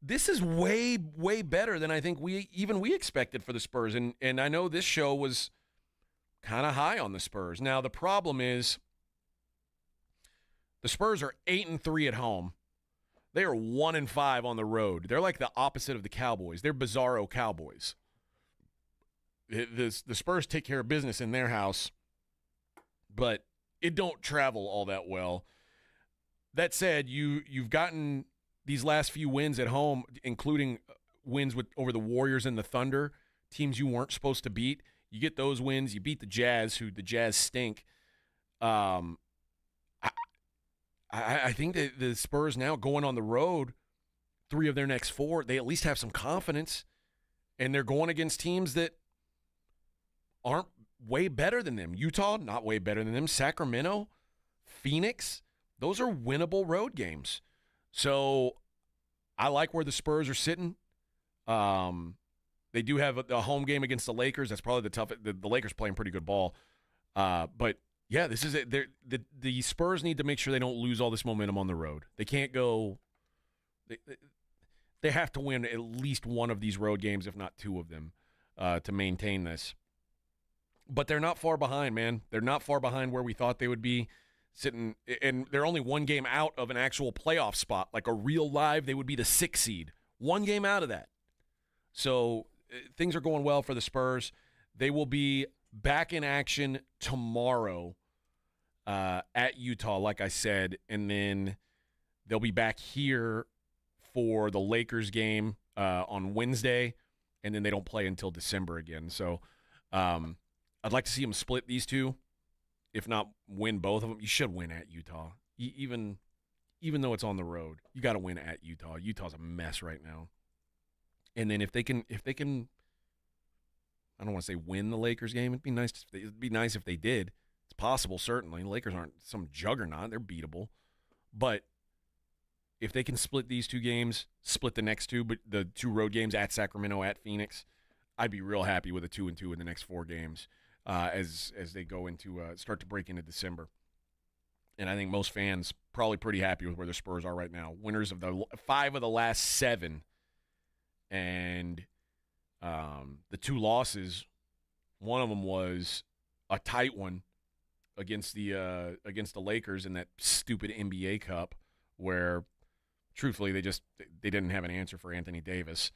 This is way, way better than I think we expected for the Spurs. And I know this show was kind of high on the Spurs. Now, the problem is the Spurs are 8-3 at home. They are 1-5 on the road. They're like the opposite of the Cowboys. They're bizarro Cowboys. The Spurs take care of business in their house, but it don't travel all that well. That said, you've gotten these last few wins at home, including wins over the Warriors and the Thunder, teams you weren't supposed to beat. You get those wins. You beat the Jazz, who the Jazz stink. I think that the Spurs now going on the road, 3 of their next 4, they at least have some confidence, and they're going against teams that aren't way better than them. Utah, not way better than them. Sacramento, Phoenix, those are winnable road games. So I like where the Spurs are sitting. They do have a home game against the Lakers. That's probably the toughest. The Lakers playing pretty good ball. But, yeah, this is it. The Spurs need to make sure they don't lose all this momentum on the road. They can't go – they have to win at least one of these road games, if not 2 of them, to maintain this. But they're not far behind, man. They're not far behind where we thought they would be sitting. And they're only 1 game out of an actual playoff spot. Like a real live, they would be the 6th seed. 1 game out of that. So things are going well for the Spurs. They will be back in action tomorrow at Utah, like I said, and then they'll be back here for the Lakers game on Wednesday, and then they don't play until December again. So I'd like to see them split these two, if not win both of them. You should win at Utah, even though it's on the road. You got to win at Utah. Utah's a mess right now. And then if they can, I don't want to say win the Lakers game. It'd be nice if they did. It's possible, certainly. The Lakers aren't some juggernaut. They're beatable. But if they can split these two games, split the next two, but the two road games at Sacramento, at Phoenix, I'd be real happy with a 2-2 in the next 4 games as they go into start to break into December. And I think most fans probably pretty happy with where the Spurs are right now. Winners of the 5 of the last 7, and the 2 losses, one of them was a tight one against the Lakers in that stupid NBA Cup, where truthfully they didn't have an answer for Anthony Davis,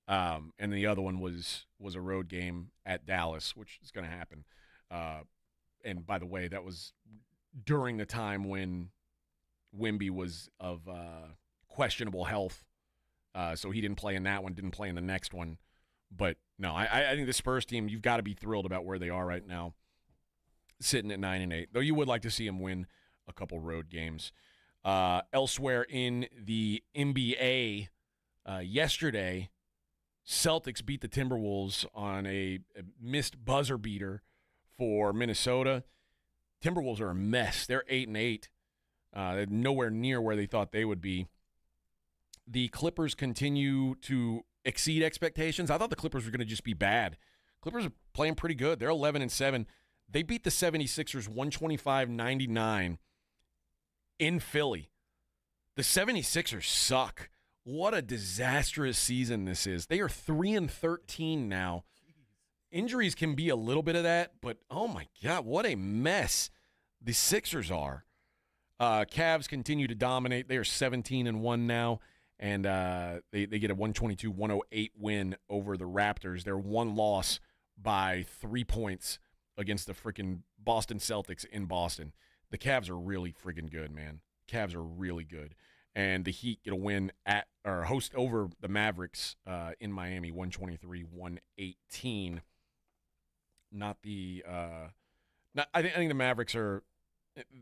and the other one was a road game at Dallas, which is going to happen. And by the way, that was during the time when Wemby was of questionable health, so he didn't play in that one, didn't play in the next one. But no, I think the Spurs team, you've got to be thrilled about where they are right now, sitting at 9-8. Though you would like to see them win a couple road games. Elsewhere in the NBA, yesterday, Celtics beat the Timberwolves on a missed buzzer beater for Minnesota. Timberwolves are a mess. They're 8-8. They're nowhere near where they thought they would be. The Clippers continue to exceed expectations. I thought the Clippers were going to just be bad. Clippers are playing pretty good. They're 11-7. They beat the 76ers 125-99 in Philly. The 76ers suck. What a disastrous season this is. They are 3-13 now. Injuries can be a little bit of that, but oh my God, what a mess the Sixers are. Cavs continue to dominate. They are 17-1 now, and they get a 122-108 win over the Raptors. Their one loss by 3 points against the freaking Boston Celtics in Boston. The Cavs are really freaking good, man. Cavs are really good. And the Heat get a win host over the Mavericks in Miami, 123-118. I think the Mavericks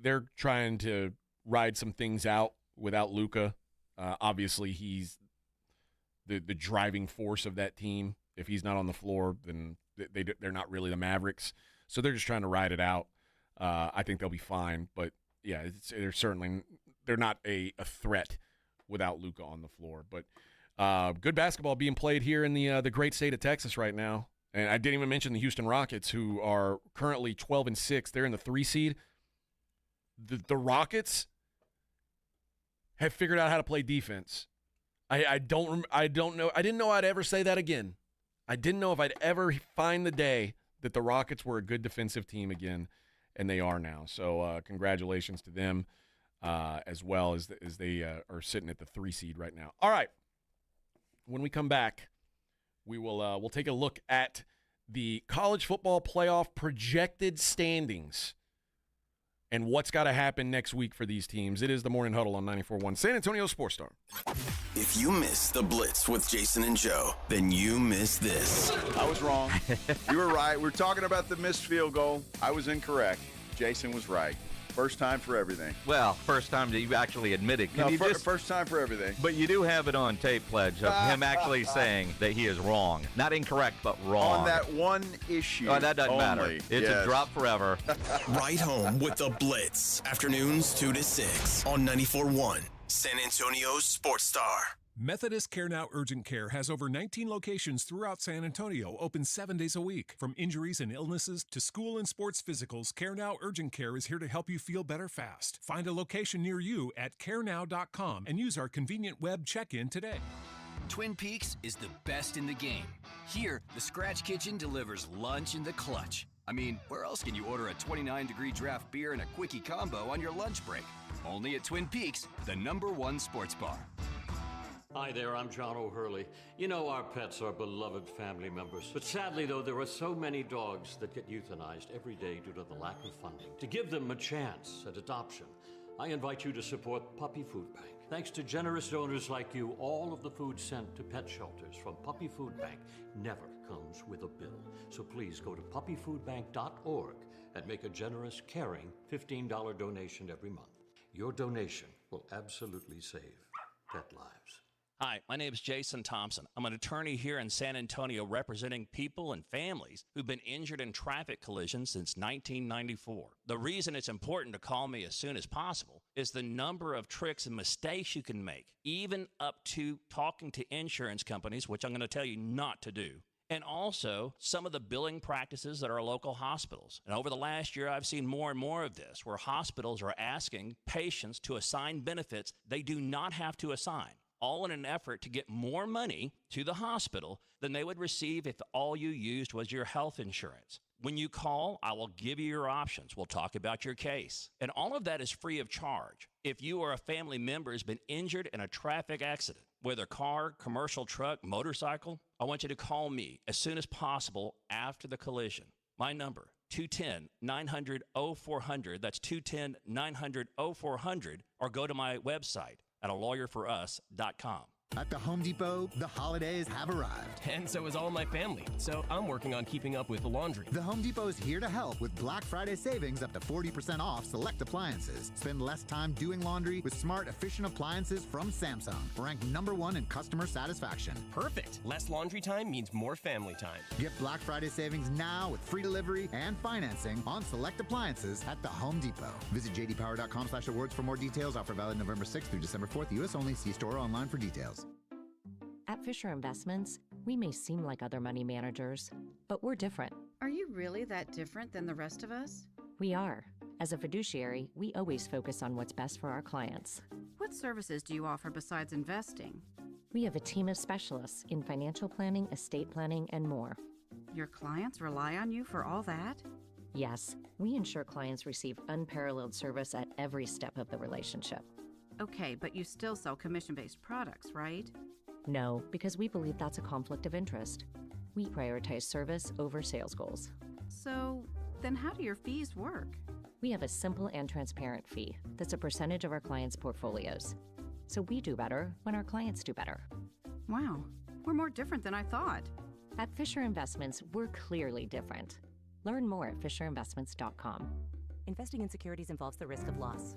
they're trying to ride some things out without Luka. Obviously, he's the driving force of that team. If he's not on the floor, then they're not really the Mavericks. So they're just trying to ride it out. I think they'll be fine. But, yeah, they're not a threat without Luka on the floor. But good basketball being played here in the great state of Texas right now. And I didn't even mention the Houston Rockets, who are currently 12-6. They're in the 3 seed. The Rockets have figured out how to play defense. I don't know. I didn't know I'd ever say that again. I didn't know if I'd ever find the day that the Rockets were a good defensive team again, and they are now. So congratulations to them as well as they are sitting at the 3 seed right now. All right. When we come back, we'll take a look at the college football playoff projected standings and what's got to happen next week for these teams. It is the Morning Huddle on 94.1 San Antonio Sports Star. If you miss the Blitz with Jason and Joe, then you miss this. I was wrong. You were right. We're talking about the missed field goal. I was incorrect. Jason was right. First time for everything. Well, first time that you actually admit it. First time for everything. But you do have it on tape, Pledge, of him actually saying that he is wrong. Not incorrect, but wrong. On that one issue. Oh, that doesn't matter. It's a drop forever. Right home with the Blitz. Afternoons 2 to 6 on 94.1 San Antonio Sports Star. Methodist Care Now Urgent Care has over 19 locations throughout San Antonio, open 7 days a week. From injuries and illnesses to school and sports physicals, Care Now Urgent Care is here to help you feel better fast. Find a location near you at carenow.com and use our convenient web check-in today. Twin Peaks is the best in the game. Here, the Scratch Kitchen delivers lunch in the clutch. I mean, where else can you order a 29-degree draft beer and a quickie combo on your lunch break? Only at Twin Peaks, the #1 sports bar. Hi there, I'm John O'Hurley. You know our pets are beloved family members. But sadly, though, there are so many dogs that get euthanized every day due to the lack of funding. To give them a chance at adoption, I invite you to support Puppy Food Bank. Thanks to generous donors like you, all of the food sent to pet shelters from Puppy Food Bank never comes with a bill. So please go to puppyfoodbank.org and make a generous, caring $15 donation every month. Your donation will absolutely save pet lives. Hi, my name is Jason Thompson. I'm an attorney here in San Antonio representing people and families who've been injured in traffic collisions since 1994. The reason it's important to call me as soon as possible is the number of tricks and mistakes you can make, even up to talking to insurance companies, which I'm going to tell you not to do. And also some of the billing practices at our local hospitals. And over the last year, I've seen more and more of this, where hospitals are asking patients to assign benefits they do not have to assign, all in an effort to get more money to the hospital than they would receive if all you used was your health insurance. When you call, I will give you your options. We'll talk about your case. And all of that is free of charge. If you or a family member has been injured in a traffic accident, whether car, commercial truck, motorcycle, I want you to call me as soon as possible after the collision. My number, 210-900-0400. That's 210-900-0400. Or go to my website at alawyer4us.com. At the Home Depot, the holidays have arrived. And so is all my family, so I'm working on keeping up with the laundry. The Home Depot is here to help with Black Friday savings up to 40% off select appliances. Spend less time doing laundry with smart, efficient appliances from Samsung, ranked #1 in customer satisfaction. Perfect. Less laundry time means more family time. Get Black Friday savings now with free delivery and financing on select appliances at the Home Depot. Visit jdpower.com/awards for more details. Offer valid November 6th through December 4th. U.S. only. See store or online for details. At Fisher Investments, we may seem like other money managers, but we're different. Are you really that different than the rest of us? We are. As a fiduciary, we always focus on what's best for our clients. What services do you offer besides investing? We have a team of specialists in financial planning, estate planning, and more. Your clients rely on you for all that? Yes, we ensure clients receive unparalleled service at every step of the relationship. Okay, but you still sell commission-based products, right? No, because we believe that's a conflict of interest. We prioritize service over sales goals. So, then how do your fees work? We have a simple and transparent fee that's a percentage of our clients' portfolios. So we do better when our clients do better. Wow, we're more different than I thought. At Fisher Investments, we're clearly different. Learn more at fisherinvestments.com. Investing in securities involves the risk of loss.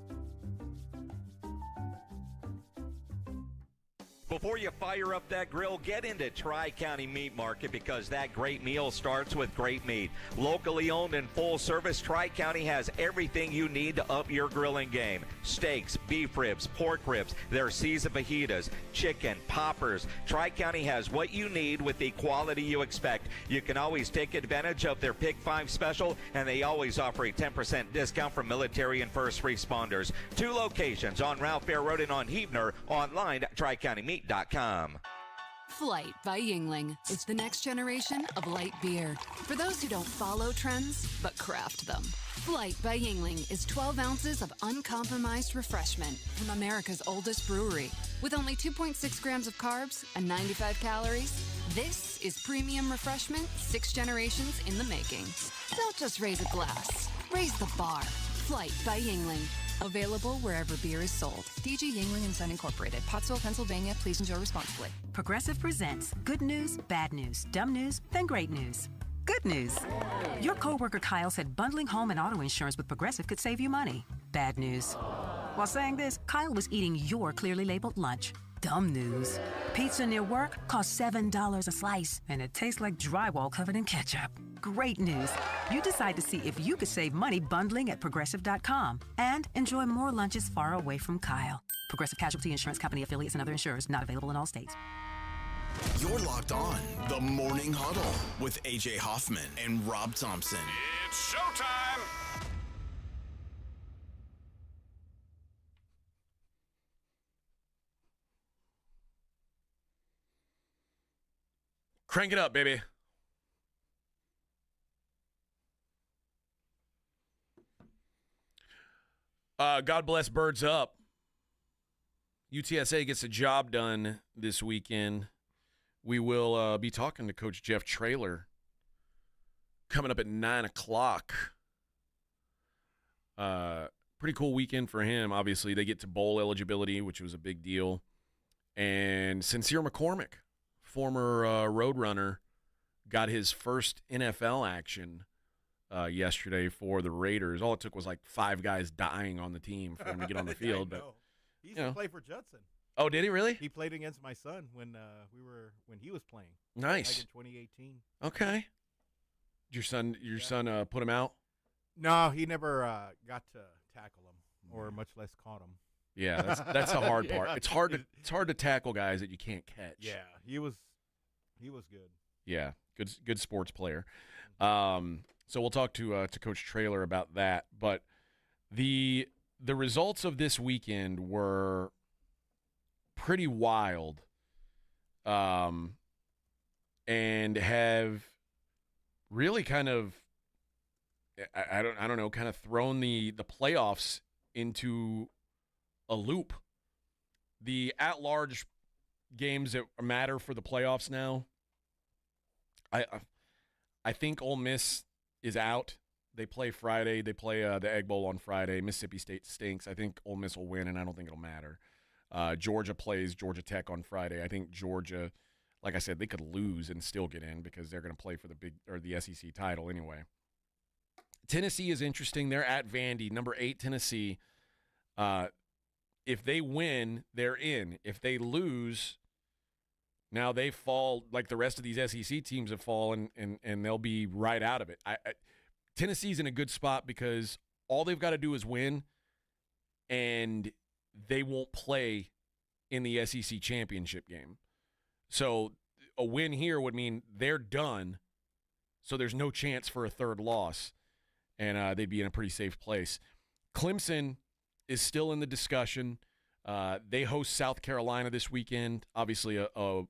Before you fire up that grill, get into Tri-County Meat Market because that great meal starts with great meat. Locally owned and full service, Tri-County has everything you need to up your grilling game. Steaks, beef ribs, pork ribs, their seasoned fajitas, chicken, poppers. Tri-County has what you need with the quality you expect. You can always take advantage of their Pick 5 special, and they always offer a 10% discount for military and first responders. 2 locations on Ralph Fair Road and on Heavener, online at TriCountyMeat.com. Flight by Yingling. It's the next generation of light beer. For those who don't follow trends, but craft them. Flight by Yingling is 12 ounces of uncompromised refreshment from America's oldest brewery. With only 2.6 grams of carbs and 95 calories, this is premium refreshment 6 generations in the making. Don't just raise a glass, raise the bar. Flight by Yingling. Available wherever beer is sold. DG Yingling & Son Incorporated, Pottsville, Pennsylvania. Please enjoy responsibly. Progressive presents good news, bad news, dumb news, then great news. Good news. Your coworker Kyle said bundling home and auto insurance with Progressive could save you money. Bad news. While saying this, Kyle was eating your clearly labeled lunch. Dumb news. Pizza near work costs $7 a slice, and it tastes like drywall covered in ketchup. Great news. You decide to see if you could save money bundling at Progressive.com and enjoy more lunches far away from Kyle. Progressive Casualty Insurance Company affiliates and other insurers not available in all states. You're locked on the Morning Huddle with AJ Hoffman and Rob Thompson. It's showtime! Crank it up, baby. God bless Birds Up. UTSA gets the job done this weekend. We will be talking to Coach Jeff Traylor coming up at 9 o'clock. Pretty cool weekend for him. Obviously, they get to bowl eligibility, which was a big deal. And Sincere McCormick, former Roadrunner, got his first NFL action yesterday for the Raiders. All it took was like 5 guys dying on the team for him to get on the field. But he used to play for Judson. Oh, did he really? He played against my son when he was playing. Nice. Like in 2018. Okay. Did your son put him out? No, he never got to tackle him, or much less caught him. Yeah, that's the hard part. It's hard to tackle guys that you can't catch. Yeah, he was good. Yeah, good sports player. So we'll talk to Coach Traylor about that. But the results of this weekend were pretty wild, and have really kind of I don't know, kind of thrown the playoffs into a loop. The at-large games that matter for the playoffs now, I think Ole Miss is out. They play Friday. They play the Egg Bowl on Friday. Mississippi State stinks. I think Ole Miss will win, and I don't think it'll matter. Georgia plays Georgia Tech on Friday. I think Georgia, like I said, they could lose and still get in because they're going to play for the SEC title anyway. Tennessee is interesting. They're at Vandy, number 8 Tennessee. If they win, they're in. If they lose, now they fall like the rest of these SEC teams have fallen, and they'll be right out of it. Tennessee's in a good spot because all they've got to do is win, and they won't play in the SEC championship game. So a win here would mean they're done, so there's no chance for a third loss, and they'd be in a pretty safe place. Clemson is still in the discussion. They host South Carolina this weekend. Obviously, a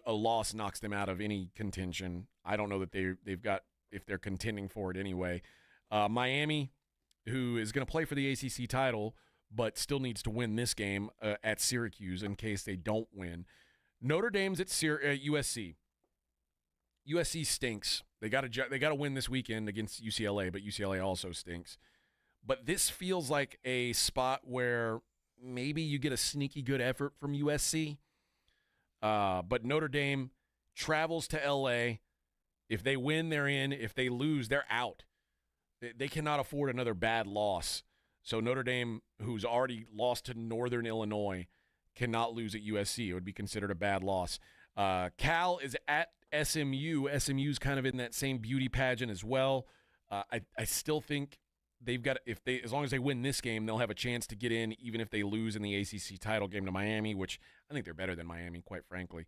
loss knocks them out of any contention. I don't know that they've got, if they're contending for it anyway. Miami, who is going to play for the ACC title, but still needs to win this game at Syracuse in case they don't win. Notre Dame's at USC. USC stinks. They got to win this weekend against UCLA, but UCLA also stinks. But this feels like a spot where maybe you get a sneaky good effort from USC. But Notre Dame travels to LA. If they win, they're in. If they lose, they're out. They cannot afford another bad loss. So Notre Dame, who's already lost to Northern Illinois, cannot lose at USC. It would be considered a bad loss. Cal is at SMU. SMU's kind of in that same beauty pageant as well. I still think they've got, as long as they win this game, they'll have a chance to get in, even if they lose in the ACC title game to Miami, which I think they're better than Miami, quite frankly.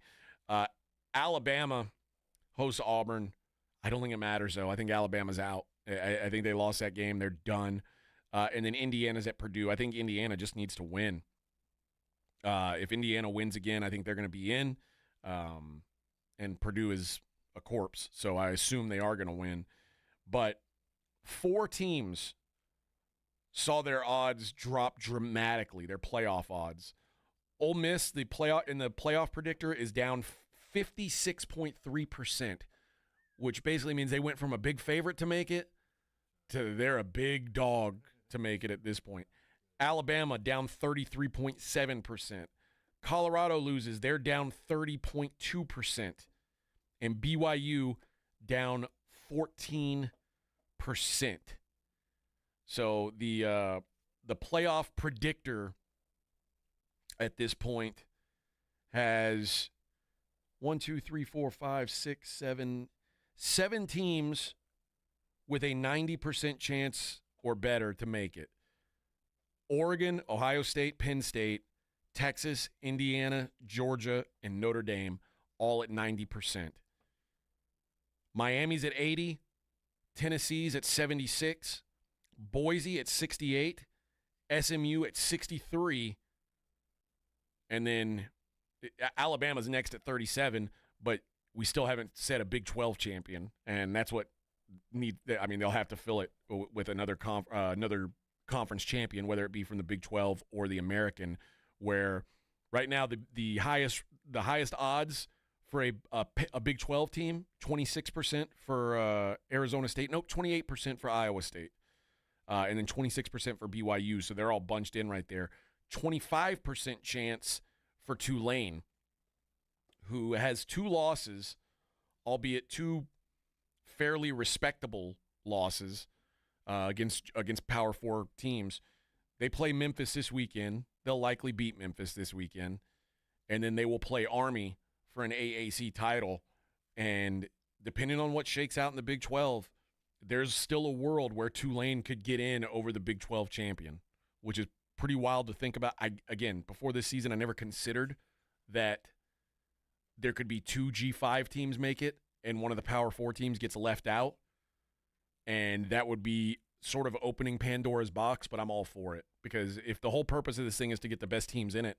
Alabama hosts Auburn. I don't think it matters, though. I think Alabama's out. I think they lost that game. They're done. And then Indiana's at Purdue. I think Indiana just needs to win. If Indiana wins again, I think they're going to be in. And Purdue is a corpse, so I assume they are going to win. But 4 teams saw their odds drop dramatically, their playoff odds. Ole Miss, the playoff predictor, is down 56.3%, which basically means they went from a big favorite to make it to they're a big dog to make it at this point. Alabama down 33.7%. Colorado loses. They're down 30.2%. And BYU down 14%. So the playoff predictor at this point has 7 teams with a 90% chance or better to make it. Oregon, Ohio State, Penn State, Texas, Indiana, Georgia, and Notre Dame, all at 90%. Miami's at 80, Tennessee's at 76, Boise at 68, SMU at 63, and then Alabama's next at 37, but we still haven't set a Big 12 champion, and that's what they'll have to fill it with another conference champion, whether it be from the Big 12 or the American, where right now the highest odds for a Big 12 team, 26% for Arizona State. Nope, 28% for Iowa State. And then 26% for BYU, so they're all bunched in right there. 25% chance for Tulane, who has 2 losses, albeit 2 fairly respectable losses against Power 4 teams. They play Memphis this weekend. They'll likely beat Memphis this weekend. And then they will play Army for an AAC title. And depending on what shakes out in the Big 12, there's still a world where Tulane could get in over the Big 12 champion, which is pretty wild to think about. Again, before this season, I never considered that there could be 2 G5 teams make it and one of the Power 4 teams gets left out. And that would be sort of opening Pandora's box, but I'm all for it. Because if the whole purpose of this thing is to get the best teams in it,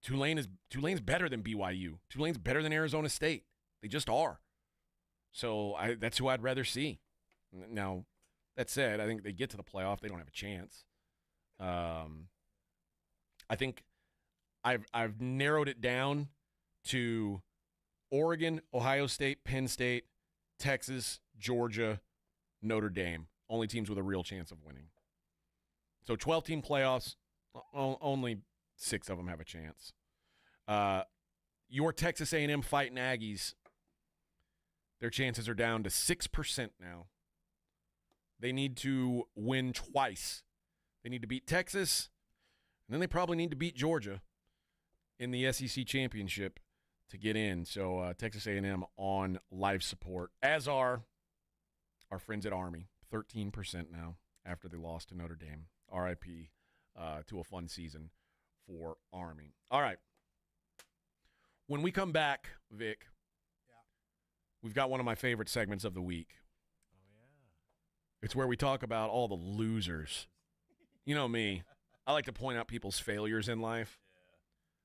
Tulane's better than BYU. Tulane's better than Arizona State. They just are. So that's who I'd rather see. Now, that said, I think they get to the playoff. They don't have a chance. I think I've narrowed it down to Oregon, Ohio State, Penn State, Texas, Georgia, Notre Dame. Only teams with a real chance of winning. So 12-team playoffs, only 6 of them have a chance. Your Texas A&M Fighting Aggies, their chances are down to 6% now. They need to win twice. They need to beat Texas, and then they probably need to beat Georgia in the SEC championship to get in. So Texas A&M on life support, as are our friends at Army, 13% now after they lost to Notre Dame. RIP to a fun season for Army. All right. When we come back, Vic, we've got one of my favorite segments of the week. Oh, yeah. It's where we talk about all the losers. You know me. I like to point out people's failures in life. Yeah.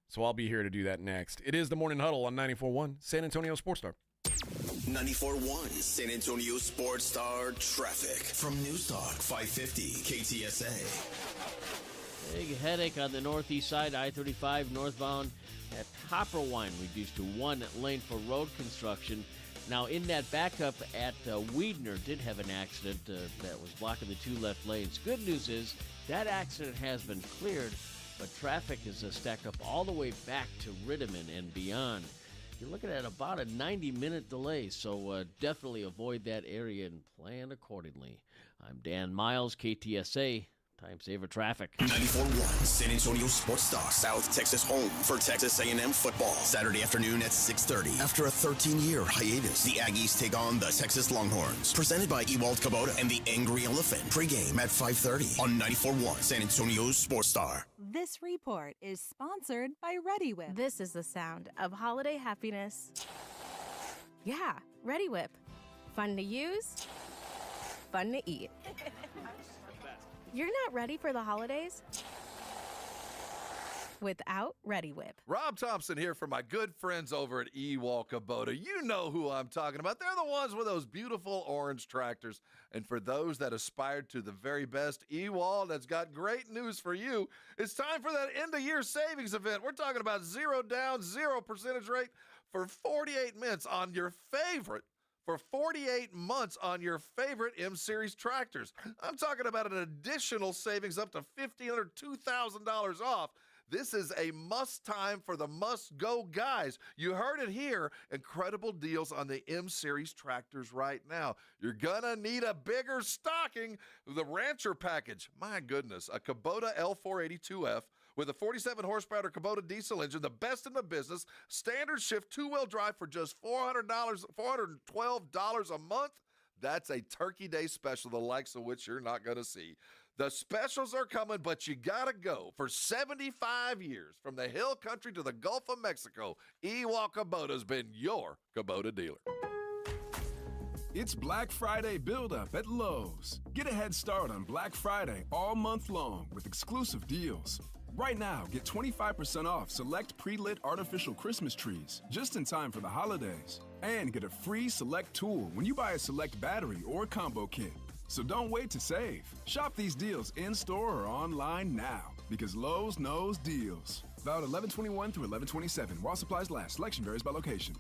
So I'll be here to do that next. It is the Morning Huddle on 94.1 San Antonio Sports Star. 94.1 San Antonio Sports Star traffic from News Talk 550 KTSA. Big headache on the northeast side, I-35 northbound at Hopperwine, reduced to 1 lane for road construction. Now, in that backup at Wiedner, did have an accident that was blocking the 2 left lanes. Good news is that accident has been cleared, but traffic is stacked up all the way back to Rittiman and beyond. You're looking at about a 90-minute delay, so definitely avoid that area and plan accordingly. I'm Dan Miles, KTSA. Time saver traffic. 94.1 San Antonio Sports Star, South Texas home for Texas A&M football. Saturday afternoon at 6:30. After a 13-year hiatus, the Aggies take on the Texas Longhorns. Presented by Ewald Kubota and the Angry Elephant. Pre-game at 5:30 on 94.1 San Antonio Sports Star. This report is sponsored by Ready Whip. This is the sound of holiday happiness. Yeah, Ready Whip. Fun to use, fun to eat. You're not ready for the holidays without Ready Whip. Rob Thompson here for my good friends over at Ewald Kubota. You know who I'm talking about. They're the ones with those beautiful orange tractors. And for those that aspired to the very best, Ewald has got great news for you. It's time for that end-of-year savings event. We're talking about 0 down, 0% rate for 48 months on your favorite. For 48 months on your favorite M-Series tractors. I'm talking about an additional savings up to $1,500, $2,000 off. This is a must-time for the must-go guys. You heard it here. Incredible deals on the M-Series tractors right now. You're going to need a bigger stocking. The Rancher package. My goodness. A Kubota L482F. With a 47-horsepower Kubota diesel engine, the best in the business, standard shift 2-wheel drive for just $412 a month. That's a Turkey Day special, the likes of which you're not going to see. The specials are coming, but you got to go. For 75 years, from the hill country to the Gulf of Mexico, Ewald Kubota's been your Kubota dealer. It's Black Friday build-up at Lowe's. Get a head start on Black Friday all month long with exclusive deals. Right now, get 25% off select pre-lit artificial Christmas trees just in time for the holidays. And get a free select tool when you buy a select battery or combo kit. So don't wait to save. Shop these deals in-store or online now. Because Lowe's knows deals. Valid 11/21 through 11/27 while supplies last. Selection varies by location.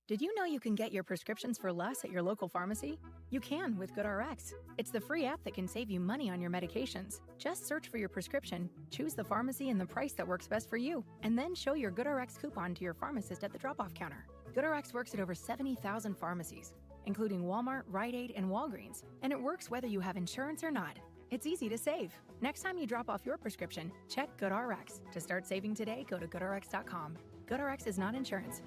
Did you know you can get your prescriptions for less at your local pharmacy? You can with GoodRx. It's the free app that can save you money on your medications. Just search for your prescription, choose the pharmacy and the price that works best for you, and then show your GoodRx coupon to your pharmacist at the drop-off counter. GoodRx works at over 70,000 pharmacies, including Walmart, Rite Aid, and Walgreens, and it works whether you have insurance or not. It's easy to save. Next time you drop off your prescription, check GoodRx. To start saving today, go to GoodRx.com. GoodRx is not insurance.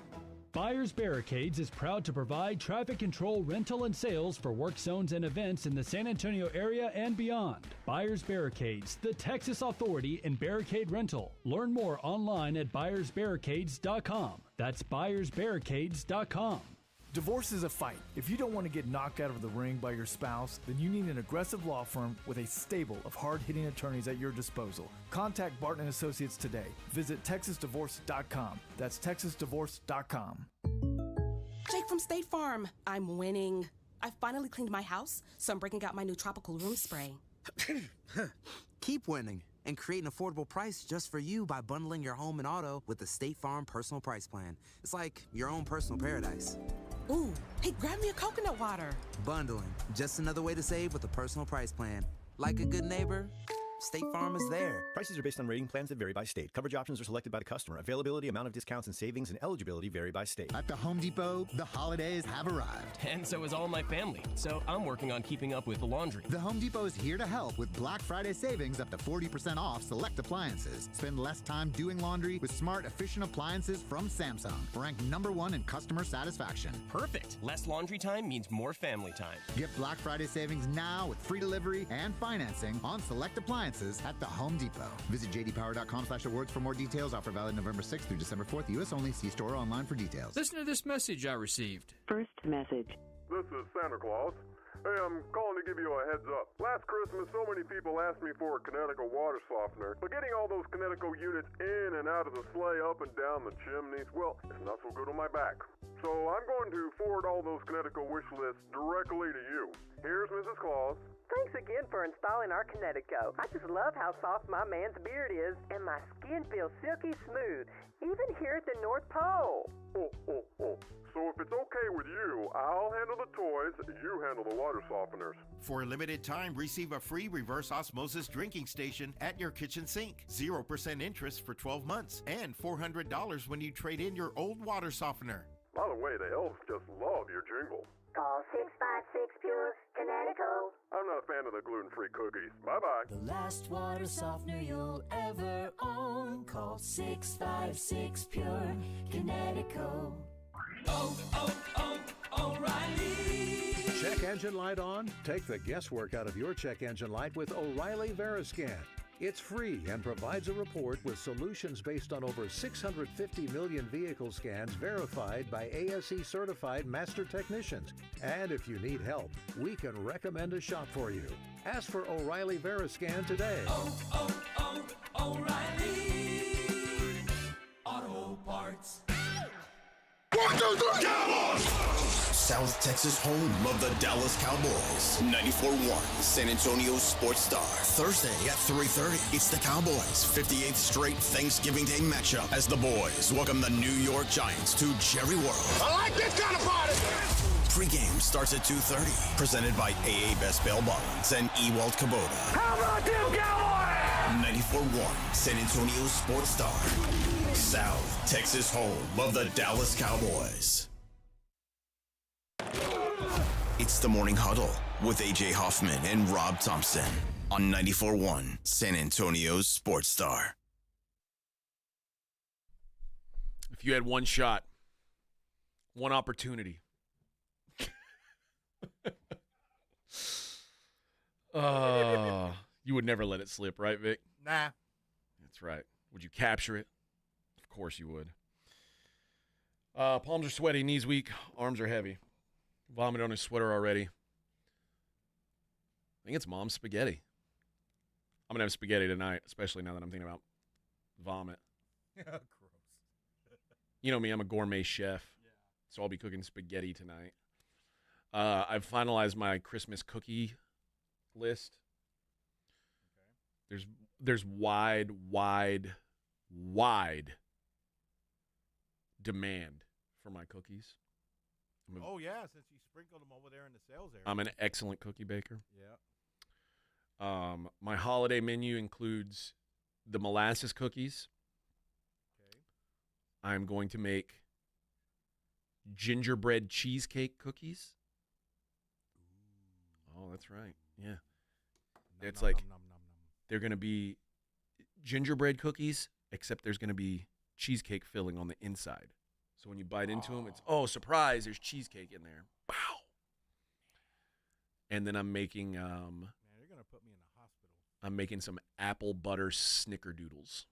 Buyers Barricades is proud to provide traffic control, rental, and sales for work zones and events in the San Antonio area and beyond. Buyers Barricades, the Texas authority in barricade rental. Learn more online at buyersbarricades.com. That's buyersbarricades.com. Divorce is a fight. If you don't want to get knocked out of the ring by your spouse, then you need an aggressive law firm with a stable of hard-hitting attorneys at your disposal. Contact Barton & Associates today. Visit texasdivorce.com. That's texasdivorce.com. Jake from State Farm. I'm winning. I finally cleaned my house, so I'm breaking out my new tropical room spray. Keep winning and create an affordable price just for you by bundling your home and auto with the State Farm Personal Price Plan. It's like your own personal paradise. Ooh, hey, grab me a coconut water. Bundling, just another way to save with a personal price plan. Like a good neighbor, State Farm is there. Prices are based on rating plans that vary by state. Coverage options are selected by the customer. Availability, amount of discounts and savings, and eligibility vary by state. At the Home Depot, the holidays have arrived. And so is all my family. So I'm working on keeping up with the laundry. The Home Depot is here to help with Black Friday savings up to 40% off select appliances. Spend less time doing laundry with smart, efficient appliances from Samsung, ranked #1 in customer satisfaction. Perfect. Less laundry time means more family time. Get Black Friday savings now with free delivery and financing on select appliances at the Home Depot. Visit jdpower.com/awards for more details. Offer valid November 6th through December 4th. U.S. only. See store or online for details. Listen to this message I received. First message. This is Santa Claus. Hey, I'm calling to give you a heads up. Last Christmas, so many people asked me for a Kinetico water softener, but getting all those Kinetico units in and out of the sleigh, up and down the chimneys, well, it's not so good on my back. So I'm going to forward all those Kinetico wish lists directly to you. Here's Mrs. Claus. Thanks again for installing our Kinetico. I just love how soft my man's beard is, and my skin feels silky smooth, even here at the North Pole. So if it's okay with you, I'll handle the toys, you handle the water softeners. For a limited time, receive a free reverse osmosis drinking station at your kitchen sink. 0% interest for 12 months, and $400 when you trade in your old water softener. By the way, the elves just love your jingle. Call 656 Pure Kinetico. I'm not a fan of the gluten-free cookies. Bye-bye. The last water softener you'll ever own. Call 656 Pure Kinetico. O'Reilly. Check engine light on? Take the guesswork out of your check engine light with O'Reilly Veriscan. It's free and provides a report with solutions based on over 650 million vehicle scans verified by ASE certified master technicians. And if you need help, we can recommend a shop for you. Ask for O'Reilly Veriscan today. O'Reilly Auto Parts. 1, 2, 3, Cowboys! South Texas home of the Dallas Cowboys. 94.1 San Antonio Sports Star. Thursday at 3:30. It's the Cowboys' 58th straight Thanksgiving Day matchup as the boys welcome the New York Giants to Jerry World. I like this kind of party! Pre-game starts at 2:30. Presented by AA Best Bail Bonds and Ewald Kubota. How about them Cowboys? 94.1 San Antonio Sports Star. South Texas home of the Dallas Cowboys. It's the Morning Huddle with A.J. Hoffman and Rob Thompson on 94.1 San Antonio's Sports Star. If you had one shot, one opportunity. You would never let it slip, right, Vic? Nah. That's right. Would you capture it? Of course you would. Palms are sweaty, knees weak, arms are heavy. Vomit on his sweater already. I think it's mom's spaghetti. I'm going to have spaghetti tonight, especially now that I'm thinking about vomit. Gross. You know me, I'm a gourmet chef, so I'll be cooking spaghetti tonight. I've finalized my Christmas cookie list. there's wide demand for my cookies. Oh, yeah, since you sprinkled them over there in the sales area. I'm an excellent cookie baker. Yeah. My holiday menu includes the molasses cookies. Okay. I'm going to make gingerbread cheesecake cookies. Oh, that's right. Yeah. It's like they're going to be gingerbread cookies, except there's going to be cheesecake filling on the inside. So when you bite into them, it's, oh, surprise, there's cheesecake in there. Wow. And then I'm making Man, you're going to put me in the hospital. I'm making some apple butter snickerdoodles.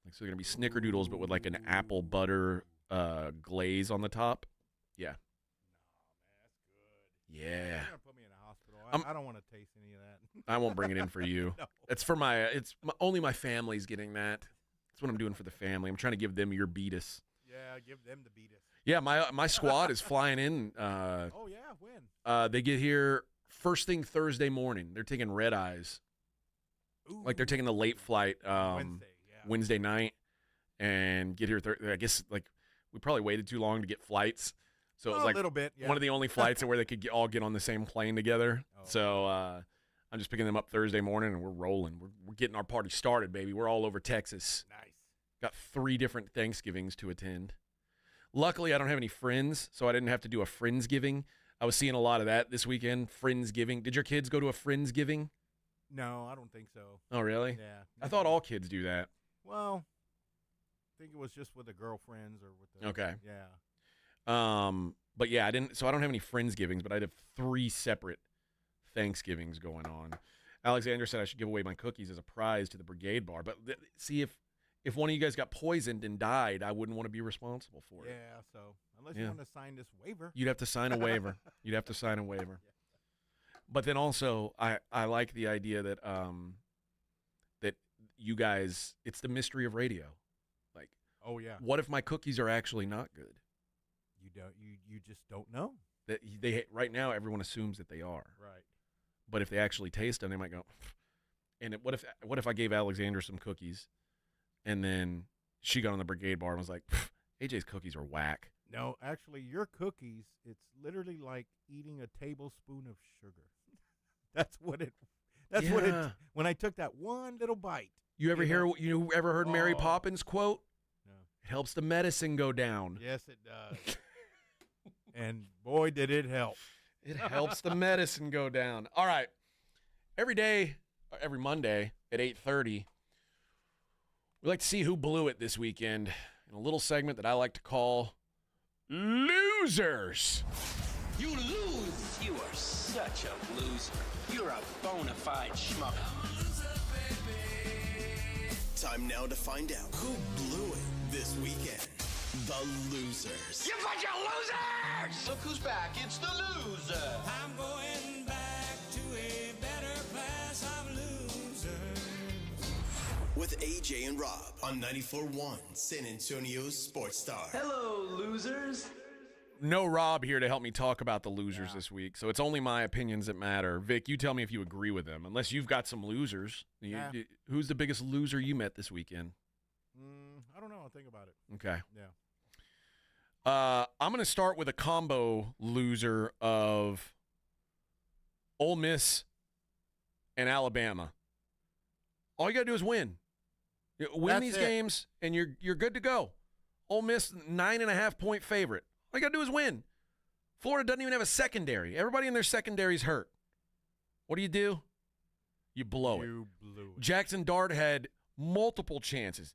Like, so they're going to be snickerdoodles, but with like an apple butter glaze on the top. Yeah. Yeah. You're going to put me in the hospital. I don't want to taste any of that. I won't bring it in for you. No. It's for only my family's getting that. That's what I'm doing for the family. I'm trying to give them your beatus. Yeah, give them the beatus. Yeah, my squad is flying in. Oh, yeah, when? They get here first thing Thursday morning. They're taking red eyes. Ooh. Like they're taking the late flight Wednesday night and get here. I guess like we probably waited too long to get flights. So it was like a little bit, yeah. one of the only flights where they could all get on the same plane together. Oh. So I'm just picking them up Thursday morning, and we're rolling. We're getting our party started, baby. We're all over Texas. Nice. Got 3 different Thanksgivings to attend. Luckily, I don't have any friends, so I didn't have to do a Friendsgiving. I was seeing a lot of that this weekend, Friendsgiving. Did your kids go to a Friendsgiving? No, I don't think so. Oh, really? Yeah. I thought all kids do that. Well, I think it was just with the girlfriends or with the. Okay. Yeah. But yeah, I didn't. So I don't have any Friendsgivings, but I'd have 3 separate Thanksgivings going on. Alexander said I should give away my cookies as a prize to the Brigade Bar. But see, if one of you guys got poisoned and died, I wouldn't want to be responsible for it. Yeah. So unless you want to sign this waiver, you'd have to sign a waiver. You'd have to sign a waiver. But then also, I like the idea that that you guys, it's the mystery of radio. Like, oh yeah, what if my cookies are actually not good? You don't. You just don't know. That they right now everyone assumes that they are. Right. But if they actually taste them, they might go. And what if I gave Alexander some cookies, and then she got on the Brigade Bar and was like, AJ's cookies are whack. No, actually, your cookies, it's literally like eating a tablespoon of sugar. That's what it. When I took that one little bite. You ever heard Mary Poppins quote? No. It helps the medicine go down. Yes, it does. And boy, did it help. It helps the medicine go down. All right. Every Monday at 8:30, we like to see who blew it this weekend in a little segment that I like to call Losers. You lose. You are such a loser. You're a bona fide schmuck. Time now to find out who blew it this weekend. The Losers. You bunch of losers! Look who's back. It's the loser. I'm going back to a better class of losers. With AJ and Rob on 94.1 San Antonio's Sports Star. Hello, losers. No Rob here to help me talk about the losers this week, so it's only my opinions that matter. Vic, you tell me if you agree with them, unless you've got some losers. Who's the biggest loser you met this weekend? I don't know. I'll think about it. Okay. Yeah. I'm going to start with a combo loser of Ole Miss and Alabama. All you got to do is win. Win these games, and you're good to go. Ole Miss, 9.5-point favorite. All you got to do is win. Florida doesn't even have a secondary. Everybody in their secondary is hurt. What do? You blow it. You blew it. Jackson Dart had multiple chances.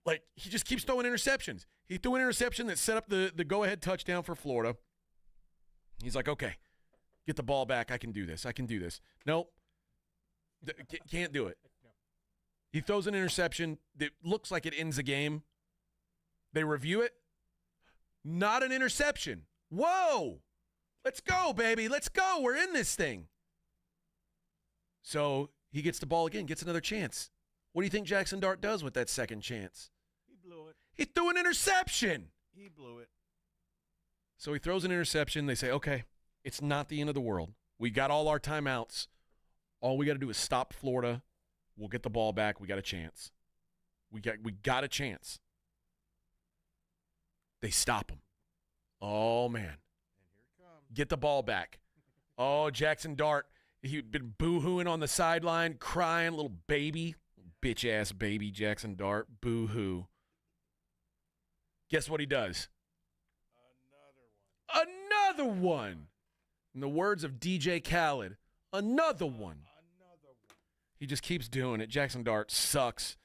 Like, he just keeps throwing interceptions. He threw an interception that set up the go-ahead touchdown for Florida. He's like, okay, get the ball back. I can do this. Nope. Can't do it. He throws an interception that looks like it ends the game. They review it. Not an interception. Whoa. Let's go, baby. Let's go. We're in this thing. So he gets the ball again, gets another chance. What do you think Jackson Dart does with that second chance? He blew it. He threw an interception. He blew it. So he throws an interception. They say, okay, it's not the end of the world. We got all our timeouts. All we got to do is stop Florida We'll get the ball back. We got a chance. We got a chance. They stop him. Oh, man. And here it comes. Get the ball back. Oh, Jackson Dart. He'd been boo-hooing on the sideline, crying, little baby. Bitch-ass baby Jackson Dart. Boo-hoo. Guess what he does? Another one. In the words of DJ Khaled, another one. He just keeps doing it. Jackson Dart sucks.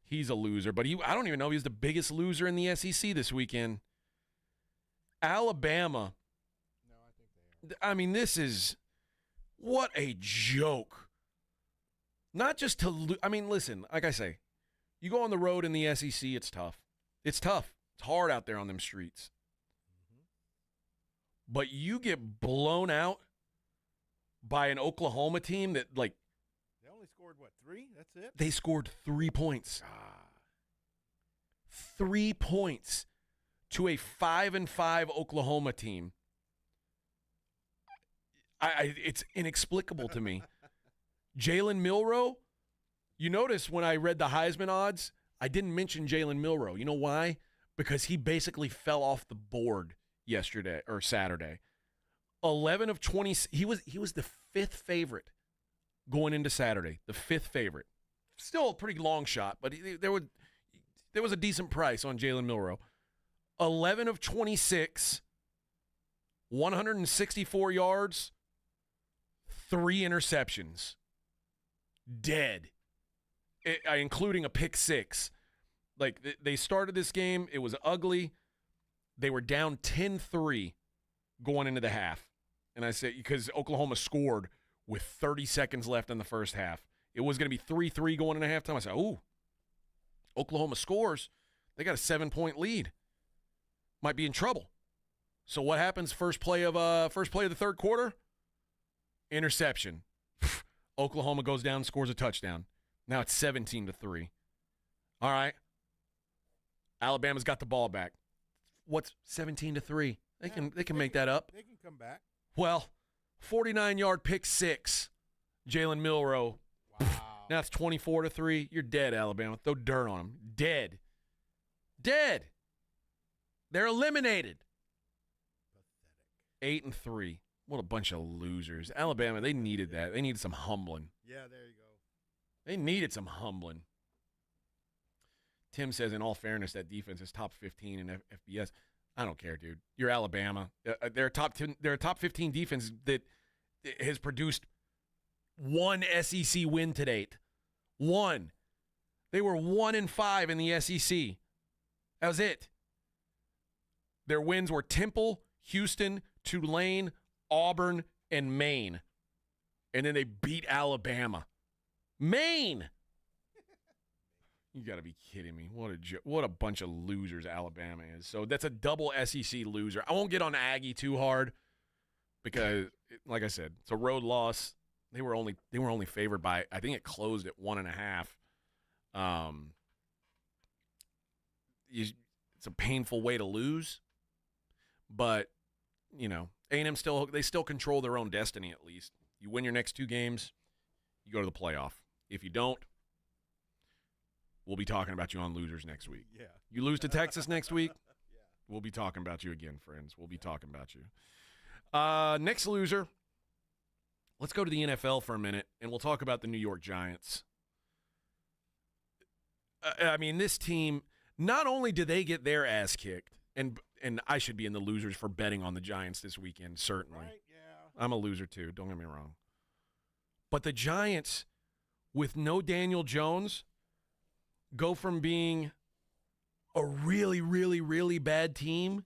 He's a loser. But I don't even know if he's the biggest loser in the SEC this weekend. Alabama. No, I think they are. I mean, this is – what a joke. Not just to – I mean, listen, like I say, you go on the road in the SEC, it's tough. It's tough. It's hard out there on them streets. But you get blown out by an Oklahoma team that, like – they only scored, what, 3? That's it? They scored 3 points. 3 points to a 5-5 Oklahoma team. It's inexplicable to me. Jalen Milroe, you notice when I read the Heisman odds, I didn't mention Jalen Milroe. You know why? Because he basically fell off the board yesterday or Saturday. 11 of 20. He was the 5th favorite going into Saturday. The 5th favorite. Still a pretty long shot, but there was a decent price on Jalen Milroe. 11 of 26, 164 yards, 3 interceptions. Dead. Including a pick 6. Like, they started this game. It was ugly. They were down 10-3 going into the half. And I said, because Oklahoma scored with 30 seconds left in the first half. It was going to be 3-3 going into halftime. I said, ooh, Oklahoma scores. They got a 7-point lead. Might be in trouble. So what happens first play of the third quarter? Interception. Oklahoma goes down and scores a touchdown. Now it's 17-3. All right. Alabama's got the ball back. What's 17-3? They can make that up. They can come back. Well, 49-yard pick 6. Jalen Milroe. Wow. Now it's 24-3. You're dead, Alabama. Throw dirt on them. Dead. Dead. They're eliminated. Pathetic. 8-3. What a bunch of losers. Alabama, they needed that. They needed some humbling. Yeah, there you go. They needed some humbling. Tim says, in all fairness, that defense is top 15 in FBS. I don't care, dude. You're Alabama. They're a top 10. They're a top 15 defense that has produced one SEC win to date. One. They were 1-5 in the SEC. That was it. Their wins were Temple, Houston, Tulane, Auburn, and Maine. And then they beat Alabama. Maine! You got to be kidding me. What a bunch of losers Alabama is. So that's a double SEC loser. I won't get on Aggie too hard because, like I said, it's a road loss. They were only favored by, I think it closed at 1.5. It's a painful way to lose. But, you know, A&M still control their own destiny at least. You win your next 2 games, you go to the playoff. If you don't, we'll be talking about you on Losers next week. Yeah. You lose to Texas next week, we'll be talking about you again, friends. We'll be talking about you. Next loser, let's go to the NFL for a minute, and we'll talk about the New York Giants. I mean, this team, not only did they get their ass kicked, and I should be in the losers for betting on the Giants this weekend, certainly. Right, yeah. I'm a loser too, don't get me wrong. But the Giants, with no Daniel Jones, go from being a really, really, really bad team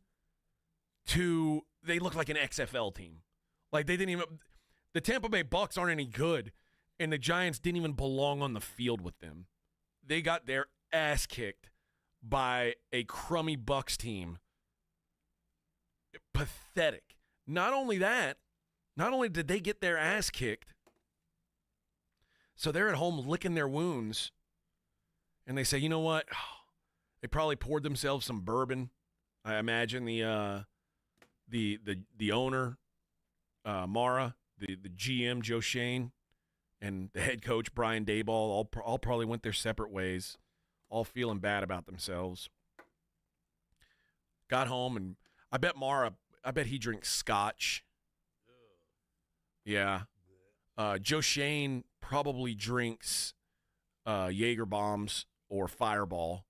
to they look like an XFL team. Like they didn't even – the Tampa Bay Bucks aren't any good, and the Giants didn't even belong on the field with them. They got their ass kicked by a crummy Bucks team. Pathetic. Not only that, not only did they get their ass kicked, so they're at home licking their wounds, and they say, you know what? They probably poured themselves some bourbon. I imagine the owner, Mara, the GM, Joe Shane, and the head coach, Brian Daboll, all probably went their separate ways, all feeling bad about themselves. Got home, and I bet he drinks scotch. Yeah. Joe Shane probably drinks Jaeger bombs or Fireball.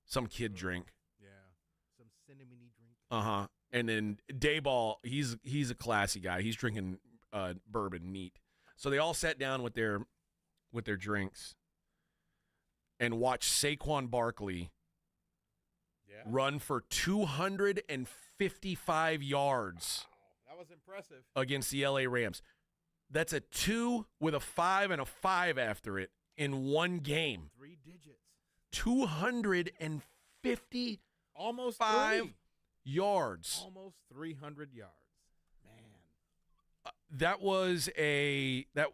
Some kid drink. Yeah. Some cinnamon drink. Uh-huh. And then Dayball, he's a classy guy. He's drinking bourbon neat. So they all sat down with their drinks and watched Saquon Barkley run for 255 yards. That was impressive. Against the LA Rams. That's a 2 with a 5 and a 5 after it in one game. 3 digits. 250 almost 5 yards. Almost 300 yards. Man.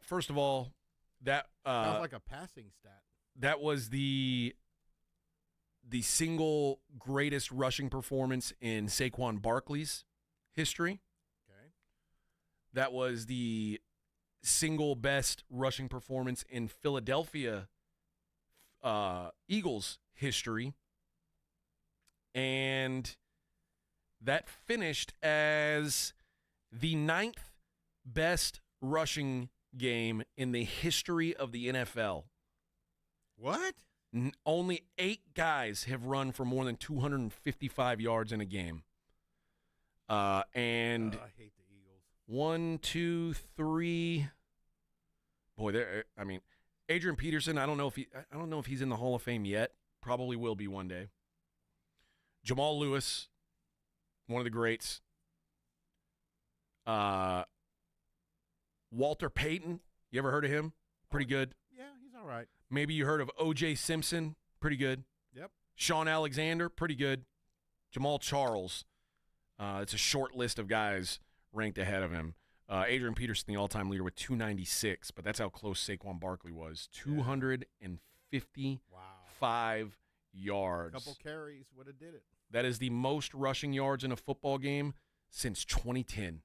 First of all, that sounds like a passing stat. That was the single greatest rushing performance in Saquon Barkley's history. Okay. That was the single best rushing performance in Philadelphia Eagles history. And that finished as the 9th best rushing game in the history of the NFL. What? Only 8 guys have run for more than 255 yards in a game. And I hate the Eagles. 1, 2, 3. Boy, Adrian Peterson, I don't know if he's in the Hall of Fame yet. Probably will be one day. Jamal Lewis, one of the greats. Walter Payton, you ever heard of him? Pretty good. Yeah, he's all right. Maybe you heard of O.J. Simpson, pretty good. Yep. Sean Alexander, pretty good. Jamal Charles, it's a short list of guys ranked ahead of him. Adrian Peterson, the all-time leader with 296, but that's how close Saquon Barkley was. 255 yards. A couple carries would have did it. That is the most rushing yards in a football game since 2010.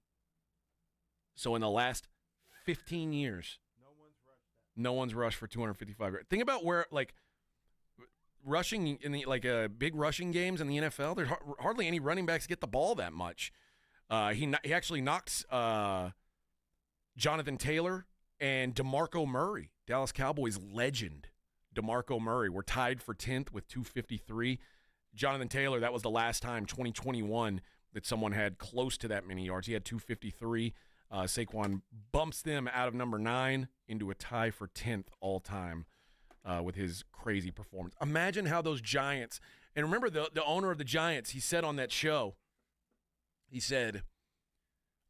So in the last 15 years, no one's rushed for 255 yards. Think about where, rushing in the big rushing games in the NFL. There's hardly any running backs get the ball that much. He actually knocks Jonathan Taylor and DeMarco Murray, Dallas Cowboys legend. DeMarco Murray, we're tied for 10th with 253. Jonathan Taylor, that was the last time, 2021, that someone had close to that many yards. He had 253. Saquon bumps them out of number 9 into a tie for 10th all time with his crazy performance. Imagine how those Giants, and remember the owner of the Giants, he said on that show, he said,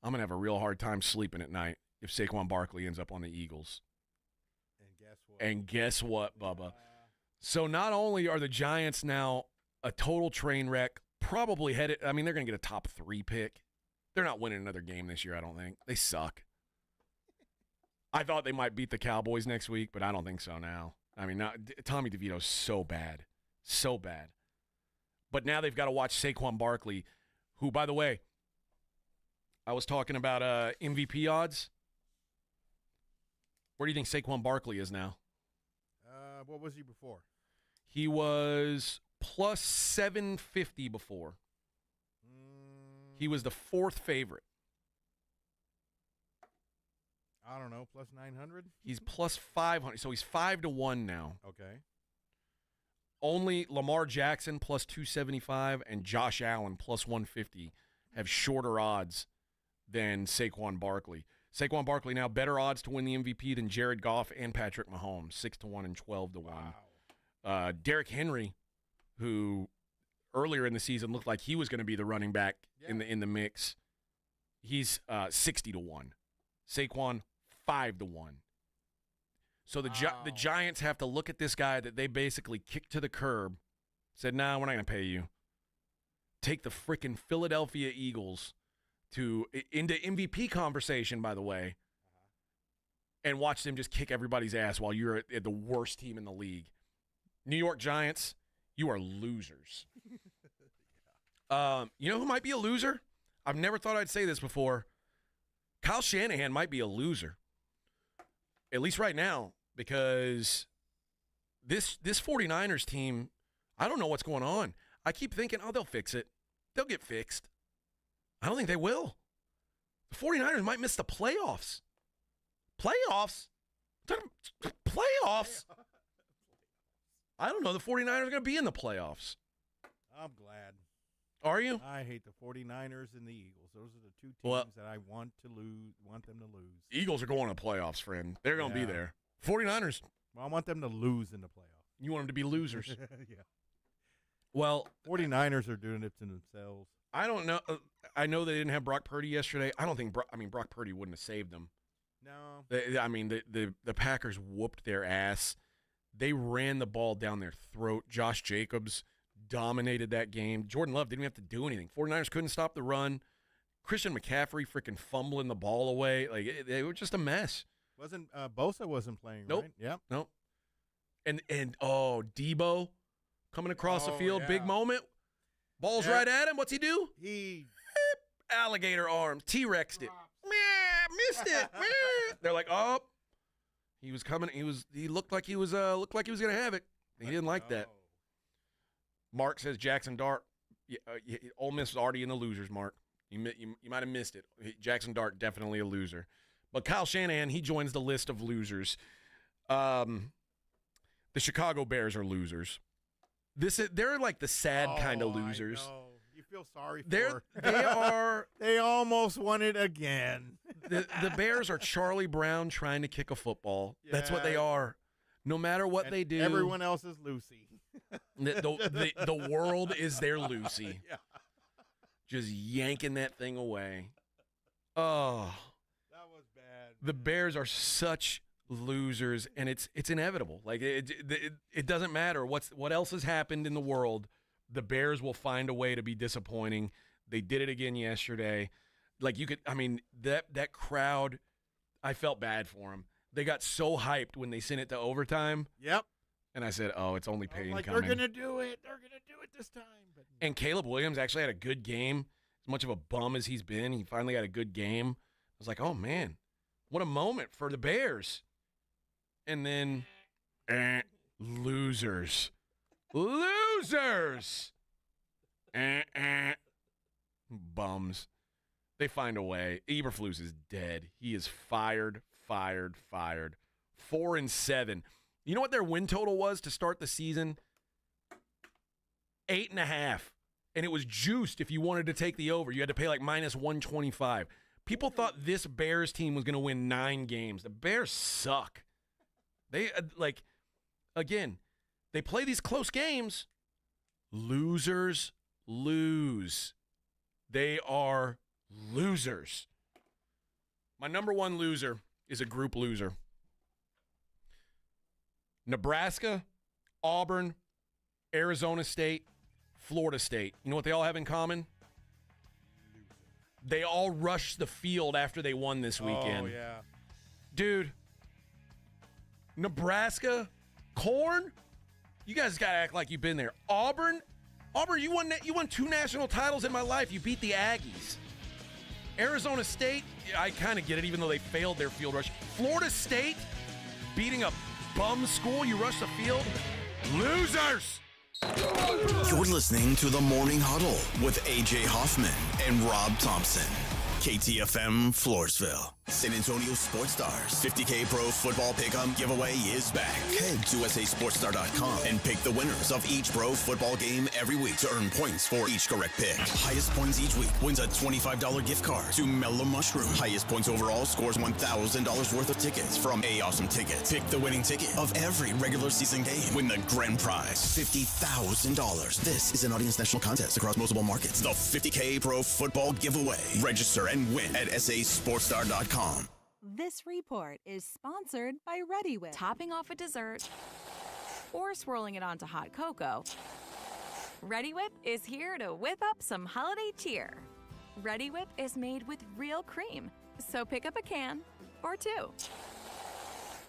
I'm going to have a real hard time sleeping at night if Saquon Barkley ends up on the Eagles. And guess what, Bubba? So not only are the Giants now a total train wreck, probably headed, they're going to get a top 3 pick. They're not winning another game this year, I don't think. They suck. I thought they might beat the Cowboys next week, but I don't think so now. Tommy DeVito's so bad. So bad. But now they've got to watch Saquon Barkley, who, by the way, I was talking about MVP odds. Where do you think Saquon Barkley is now? What was he before? He was plus 750 before. He was the 4th favorite. I don't know, plus 900? He's plus 500. So he's 5-1 now. Okay. Only Lamar Jackson plus 275 and Josh Allen plus 150 have shorter odds than Saquon Barkley. Saquon Barkley now better odds to win the MVP than Jared Goff and Patrick Mahomes, 6-1 and 12-1. Wow. Derrick Henry, who earlier in the season looked like he was going to be the running back in the mix, he's 60-1. Saquon 5-1. So the Giants have to look at this guy that they basically kicked to the curb, said, "Nah, we're not going to pay you." Take the freaking Philadelphia Eagles into MVP conversation, by the way, and watch them just kick everybody's ass while you're at the worst team in the league. New York Giants, you are losers. You know who might be a loser? I've never thought I'd say this before. Kyle Shanahan might be a loser. at least right now, because this 49ers team, I don't know what's going on. I keep thinking, they'll fix it. They'll get fixed. I don't think they will. The 49ers might miss the playoffs. Playoffs? Playoffs? I don't know. The 49ers are going to be in the playoffs. I'm glad. Are you? I hate the 49ers and the Eagles. Those are the two teams that I want them to lose. Eagles are going to playoffs, friend. They're going to be there. 49ers. Well, I want them to lose in the playoffs. You want them to be losers. Yeah. Well, 49ers are doing it to themselves. I don't know. I know they didn't have Brock Purdy yesterday. I don't think Brock Purdy wouldn't have saved them. No. The Packers whooped their ass. They ran the ball down their throat. Josh Jacobs dominated that game. Jordan Love didn't have to do anything. 49ers couldn't stop the run. Christian McCaffrey freaking fumbling the ball away. They were just a mess. Wasn't Bosa wasn't playing, Nope. right? Yep. Nope. And Debo coming across the field, big moment. Ball's right at him. What's he do? He alligator arms. T-Rex'd it. Missed it. They're like, he was coming. He looked like he was gonna have it. He didn't like that. Mark says Jackson Dart. Ole Miss was already in the losers, Mark. You might have missed it. Jackson Dart, definitely a loser. But Kyle Shanahan, he joins the list of losers. The Chicago Bears are losers. They're like the sad kind of losers. I know. You feel sorry for They are. They almost won it again. The Bears are Charlie Brown trying to kick a football. Yeah. That's what they are. No matter what they do. Everyone else is Lucy. The world is their Lucy. Yeah. Just yanking that thing away. Oh. That was bad. The Bears are such losers, and it's inevitable. Like it doesn't matter what else has happened in the world. The Bears will find a way to be disappointing. They did it again yesterday. Like that crowd, I felt bad for them. They got so hyped when they sent it to overtime. Yep. And I said, it's only Payne coming. They're going to do it. They're going to do it this time. But and Caleb Williams actually had a good game. As much of a bum as he's been, he finally had a good game. I was like, oh, man, what a moment for the Bears. And then, losers. Losers! Bums. They find a way. Eberflus is dead. He is fired. 4-7. You know what their win total was to start the season? 8.5. And it was juiced if you wanted to take the over. You had to pay like -125. People thought this Bears team was going to win 9 games. The Bears suck. They, again, they play these close games. Losers lose. They are losers. My number one loser is a group loser. Nebraska, Auburn, Arizona State, Florida State. You know what they all have in common? They all rushed the field after they won this weekend. Oh, yeah. Dude, Nebraska, Corn, you guys got to act like you've been there. Auburn, you won 2 national titles in my life. You beat the Aggies. Arizona State, I kind of get it, even though they failed their field rush. Florida State, beating a bum school, you rush the field. Losers! You're listening to the Morning Huddle with A.J. Hoffman and Rob Thompson. KTFM Floresville. San Antonio Sports Stars 50K Pro Football Pick'em giveaway is back. Head to USASportsStar.com and pick the winners of each pro football game every week to earn points for each correct pick. Highest points each week wins a $25 gift card to Mellow Mushroom. Highest points overall scores $1,000 worth of tickets from A Awesome Tickets. Pick the winning ticket of every regular season game. Win the grand prize, $50,000. This is an Audience National Contest across multiple markets. The 50K Pro Football Giveaway. Register and win at SASportsStar.com. This report is sponsored by Ready Whip. Topping off a dessert or swirling it onto hot cocoa, Ready Whip is here to whip up some holiday cheer. Ready Whip is made with real cream, so pick up a can or 2.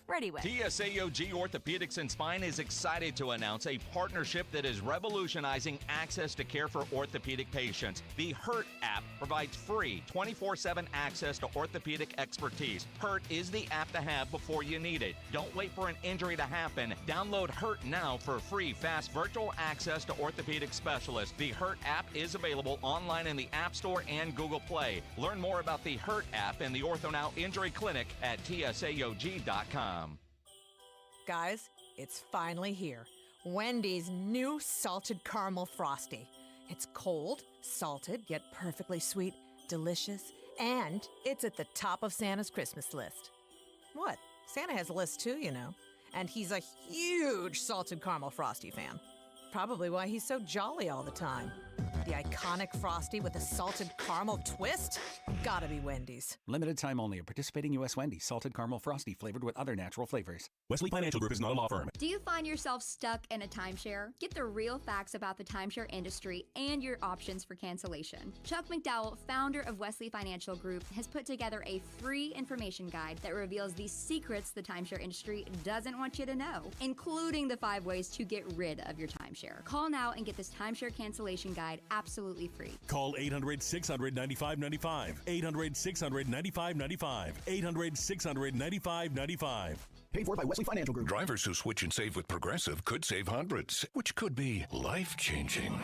ReadyWhip. TSAOG Orthopedics and Spine is excited to announce a partnership that is revolutionizing access to care for orthopedic patients. The HURT app provides free 24/7 access to orthopedic expertise. HURT is the app to have before you need it. Don't wait for an injury to happen. Download HURT now for free, fast virtual access to orthopedic specialists. The HURT app is available online in the App Store and Google Play. Learn more about the HURT app and the OrthoNow Injury Clinic at tsaog.com. Guys, it's finally here. Wendy's new salted caramel frosty. It's cold, salted, yet perfectly sweet, delicious, and it's at the top of Santa's Christmas list. What? Santa has a list too, you know. And he's a huge salted caramel frosty fan. Probably why he's so jolly all the time. The iconic frosty with a salted caramel twist? Gotta be Wendy's. Limited time only at participating U.S. Wendy's. Salted caramel frosty flavored with other natural flavors. Wesley Financial Group is not a law firm. Do you find yourself stuck in a timeshare? Get the real facts about the timeshare industry and your options for cancellation. Chuck McDowell, founder of Wesley Financial Group, has put together a free information guide that reveals the secrets the timeshare industry doesn't want you to know, including the 5 ways to get rid of your timeshare. Call now and get this timeshare cancellation guide absolutely free. Call 800-600-9595. 800-600-9595. 800-600-9595. Paid for by Wesley Financial Group. Drivers who switch and save with Progressive could save hundreds, which could be life-changing.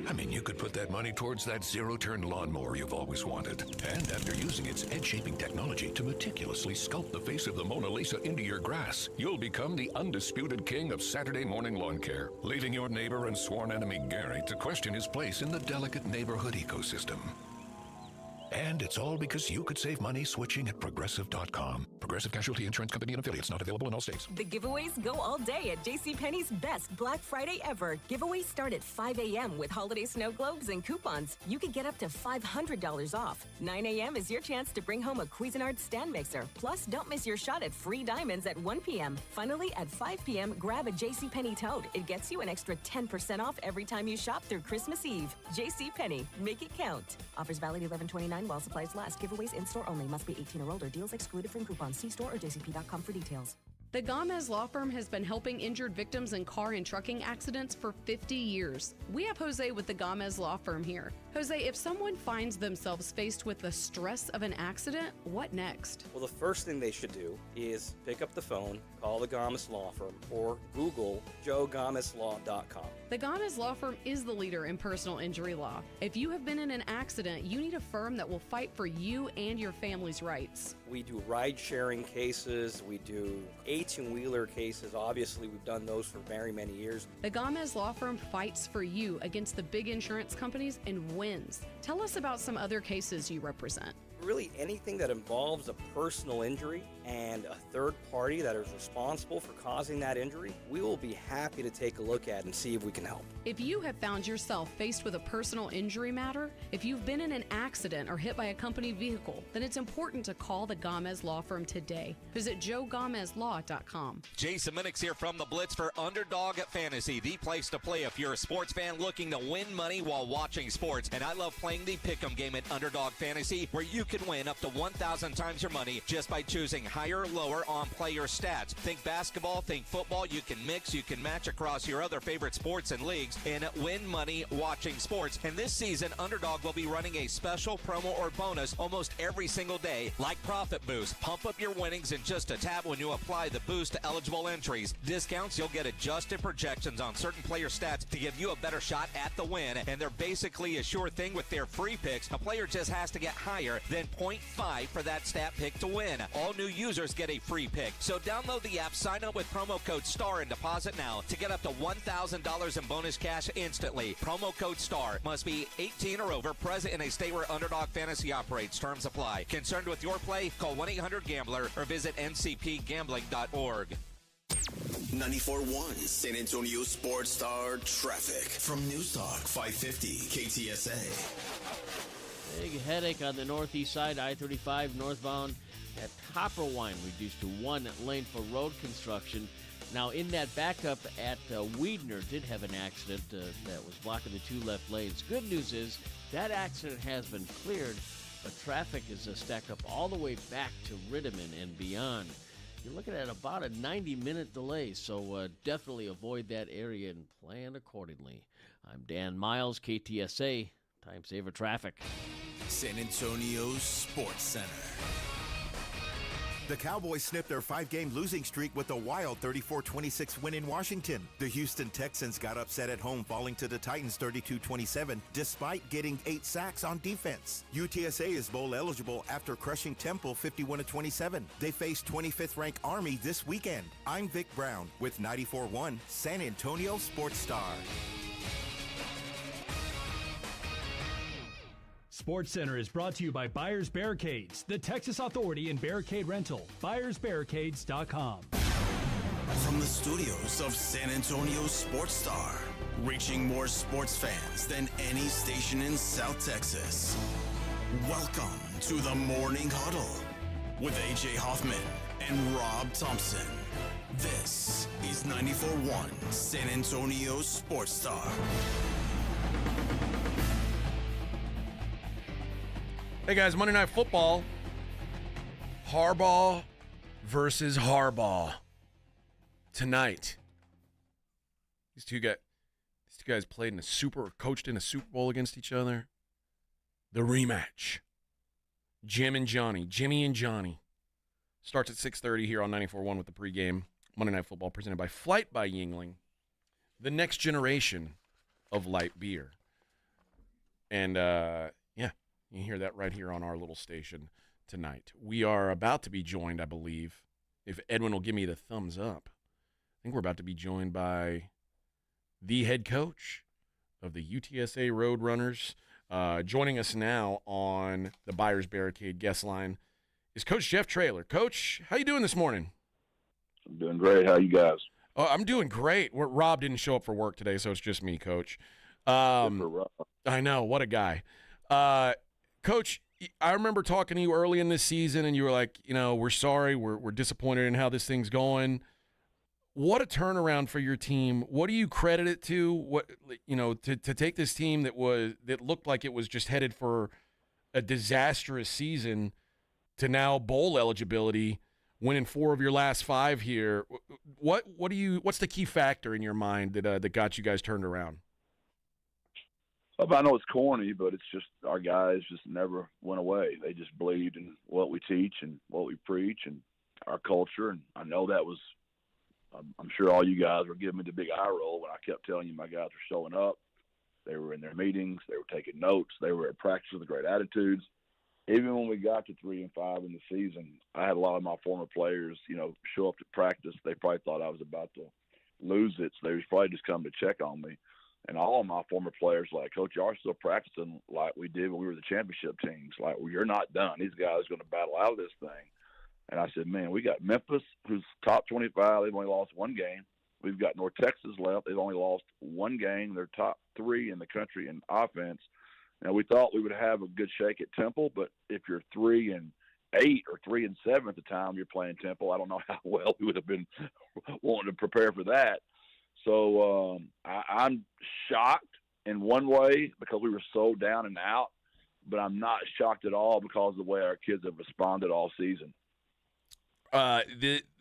I mean, you could put that money towards that zero-turn lawnmower you've always wanted. And after using its head-shaping technology to meticulously sculpt the face of the Mona Lisa into your grass, you'll become the undisputed king of Saturday morning lawn care, leaving your neighbor and sworn enemy Gary to question his place in the delicate neighborhood ecosystem. And it's all because you could save money switching at Progressive.com. Progressive Casualty Insurance Company and Affiliates, not available in all states. The giveaways go all day at JCPenney's best Black Friday ever. Giveaways start at 5 a.m. with holiday snow globes and coupons. You could get up to $500 off. 9 a.m. is your chance to bring home a Cuisinart stand mixer. Plus, don't miss your shot at free diamonds at 1 p.m. Finally, at 5 p.m., grab a JCPenney tote. It gets you an extra 10% off every time you shop through Christmas Eve. JCPenney, make it count. Offers valid 11/29 while supplies last. Giveaways in-store only. Must be 18 or older. Deals excluded from coupons. See store or jcp.com for details. The Gomez Law Firm has been helping injured victims in car and trucking accidents for 50 years. We have Jose with the Gomez Law Firm here. Jose, if someone finds themselves faced with the stress of an accident, what next? Well, the first thing they should do is pick up the phone, call the Gomez Law Firm, or Google joegomezlaw.com. The Gomez Law Firm is the leader in personal injury law. If you have been in an accident, you need a firm that will fight for you and your family's rights. We do ride-sharing cases. We do 18-wheeler cases. Obviously, we've done those for very many years. The Gomez Law Firm fights for you against the big insurance companies and wins. Tell us about some other cases you represent. Really, anything that involves a personal injury and a third party that is responsible for causing that injury, we will be happy to take a look at and see if we can help. If you have found yourself faced with a personal injury matter, if you've been in an accident or hit by a company vehicle, then it's important to call the Gomez Law Firm today. Visit joegomezlaw.com. Jason Minix here from the Blitz for Underdog Fantasy, the place to play if you're a sports fan looking to win money while watching sports. And I love playing the Pick'em game at Underdog Fantasy, where you can win up to 1,000 times your money just by choosing higher or lower on player stats. Think basketball, think football. You can mix, you can match across your other favorite sports and leagues and win money watching sports. And this season, Underdog will be running a special promo or bonus almost every single day, like Profit Boost. Pump up your winnings in just a tap when you apply the boost to eligible entries. Discounts, you'll get adjusted projections on certain player stats to give you a better shot at the win. And they're basically a sure thing with their free picks. A player just has to get higher than 0.5 for that stat pick to win. All new users get a free pick. So download the app, sign up with promo code STAR and deposit now to get up to $1,000 in bonus cash instantly. Promo code STAR. Must be 18 or over, present in a state where Underdog Fantasy operates. Terms apply. Concerned with your play? Call 1-800-GAMBLER or visit ncpgambling.org. 94.1 San Antonio Sports Star Traffic from News Talk 550 KTSA. Big headache on the northeast side, I-35 northbound at Copperwine, reduced to 1 lane for road construction. Now, in that backup at Weidner did have an accident that was blocking the 2 left lanes. Good news is that accident has been cleared, but traffic is stacked up all the way back to Riddiman and beyond. you're looking at about a 90-minute delay, so definitely avoid that area and plan accordingly. I'm Dan Miles, KTSA, Time Saver Traffic. San Antonio's Sports Center. The Cowboys snipped their 5-game losing streak with a wild 34-26 win in Washington. The Houston Texans got upset at home, falling to the Titans 32-27, despite getting 8 sacks on defense. UTSA is bowl eligible after crushing Temple 51-27. They face 25th-ranked Army this weekend. I'm Vic Brown with 94.1 San Antonio Sports Star. Sports Center is brought to you by Buyers Barricades, the Texas authority in barricade rental. BuyersBarricades.com. From the studios of San Antonio Sports Star, reaching more sports fans than any station in South Texas. Welcome to the Morning Huddle with A.J. Hoffman and Rob Thompson. This is 94.1 San Antonio Sports Star. Hey guys, Monday Night Football. Harbaugh versus Harbaugh tonight. These two guys coached in a Super Bowl against each other. The rematch. Jimmy and Johnny. Starts at 6:30 here on 94.1 with the pregame. Monday Night Football presented by Flight by Yingling. The next generation of light beer. And, you hear that right here on our little station tonight. We are about to be joined, I believe, if Edwin will give me the thumbs up, I think we're about to be joined by the head coach of the UTSA Roadrunners. Joining us now on the Buyers Barricade guest line is Coach Jeff Traylor. Coach, how you doing this morning? I'm doing great. How you guys? I'm doing great. Rob didn't show up for work today, so it's just me, Coach. I know. What a guy. Coach, I remember talking to you early in this season, and you were like, we're sorry, we're disappointed in how this thing's going. What a turnaround for your team. What do you credit it to? What to take this team that looked like it was just headed for a disastrous season to now bowl eligibility, winning 4 of your last 5 here. What's the key factor in your mind that got you guys turned around? I know it's corny, but it's just our guys just never went away. They just believed in what we teach and what we preach and our culture. And I know that was – I'm sure all you guys were giving me the big eye roll when I kept telling you my guys were showing up. They were in their meetings. They were taking notes. They were at practice with great attitudes. Even when we got to 3-5 in the season, I had a lot of my former players, show up to practice. They probably thought I was about to lose it, so they was probably just coming to check on me. And all of my former players like, Coach, y'all are still practicing like we did when we were the championship teams. Like, well, you're not done. These guys are going to battle out of this thing. And I said, man, we got Memphis, who's top 25. They've only lost 1 game. We've got North Texas left. They've only lost 1 game. They're top 3 in the country in offense. Now, we thought we would have a good shake at Temple, but if you're 3-8 or 3-7 at the time you're playing Temple, I don't know how well we would have been wanting to prepare for that. So I'm shocked in one way because we were so down and out, but I'm not shocked at all because of the way our kids have responded all season.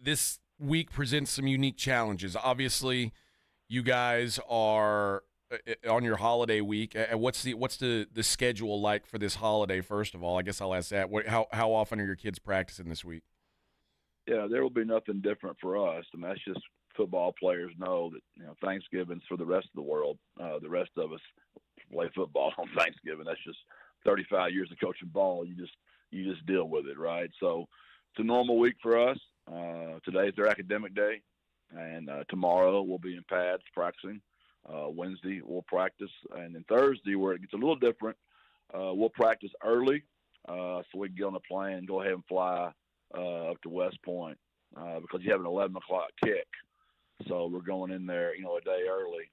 This week presents some unique challenges. Obviously, you guys are on your holiday week. What's the schedule like for this holiday? First of all, I guess I'll ask that. How often are your kids practicing this week? Yeah, there will be nothing different for us, and that's just football players know that Thanksgiving's for the rest of the world. The rest of us play football on Thanksgiving. That's just 35 years of coaching ball. You just deal with it, right? So it's a normal week for us. Today's their academic day, and tomorrow we'll be in pads practicing. Wednesday we'll practice, and then Thursday, where it gets a little different, we'll practice early so we can get on the plane and go ahead and fly up to West Point because you have an 11 o'clock kick. So we're going in there, a day early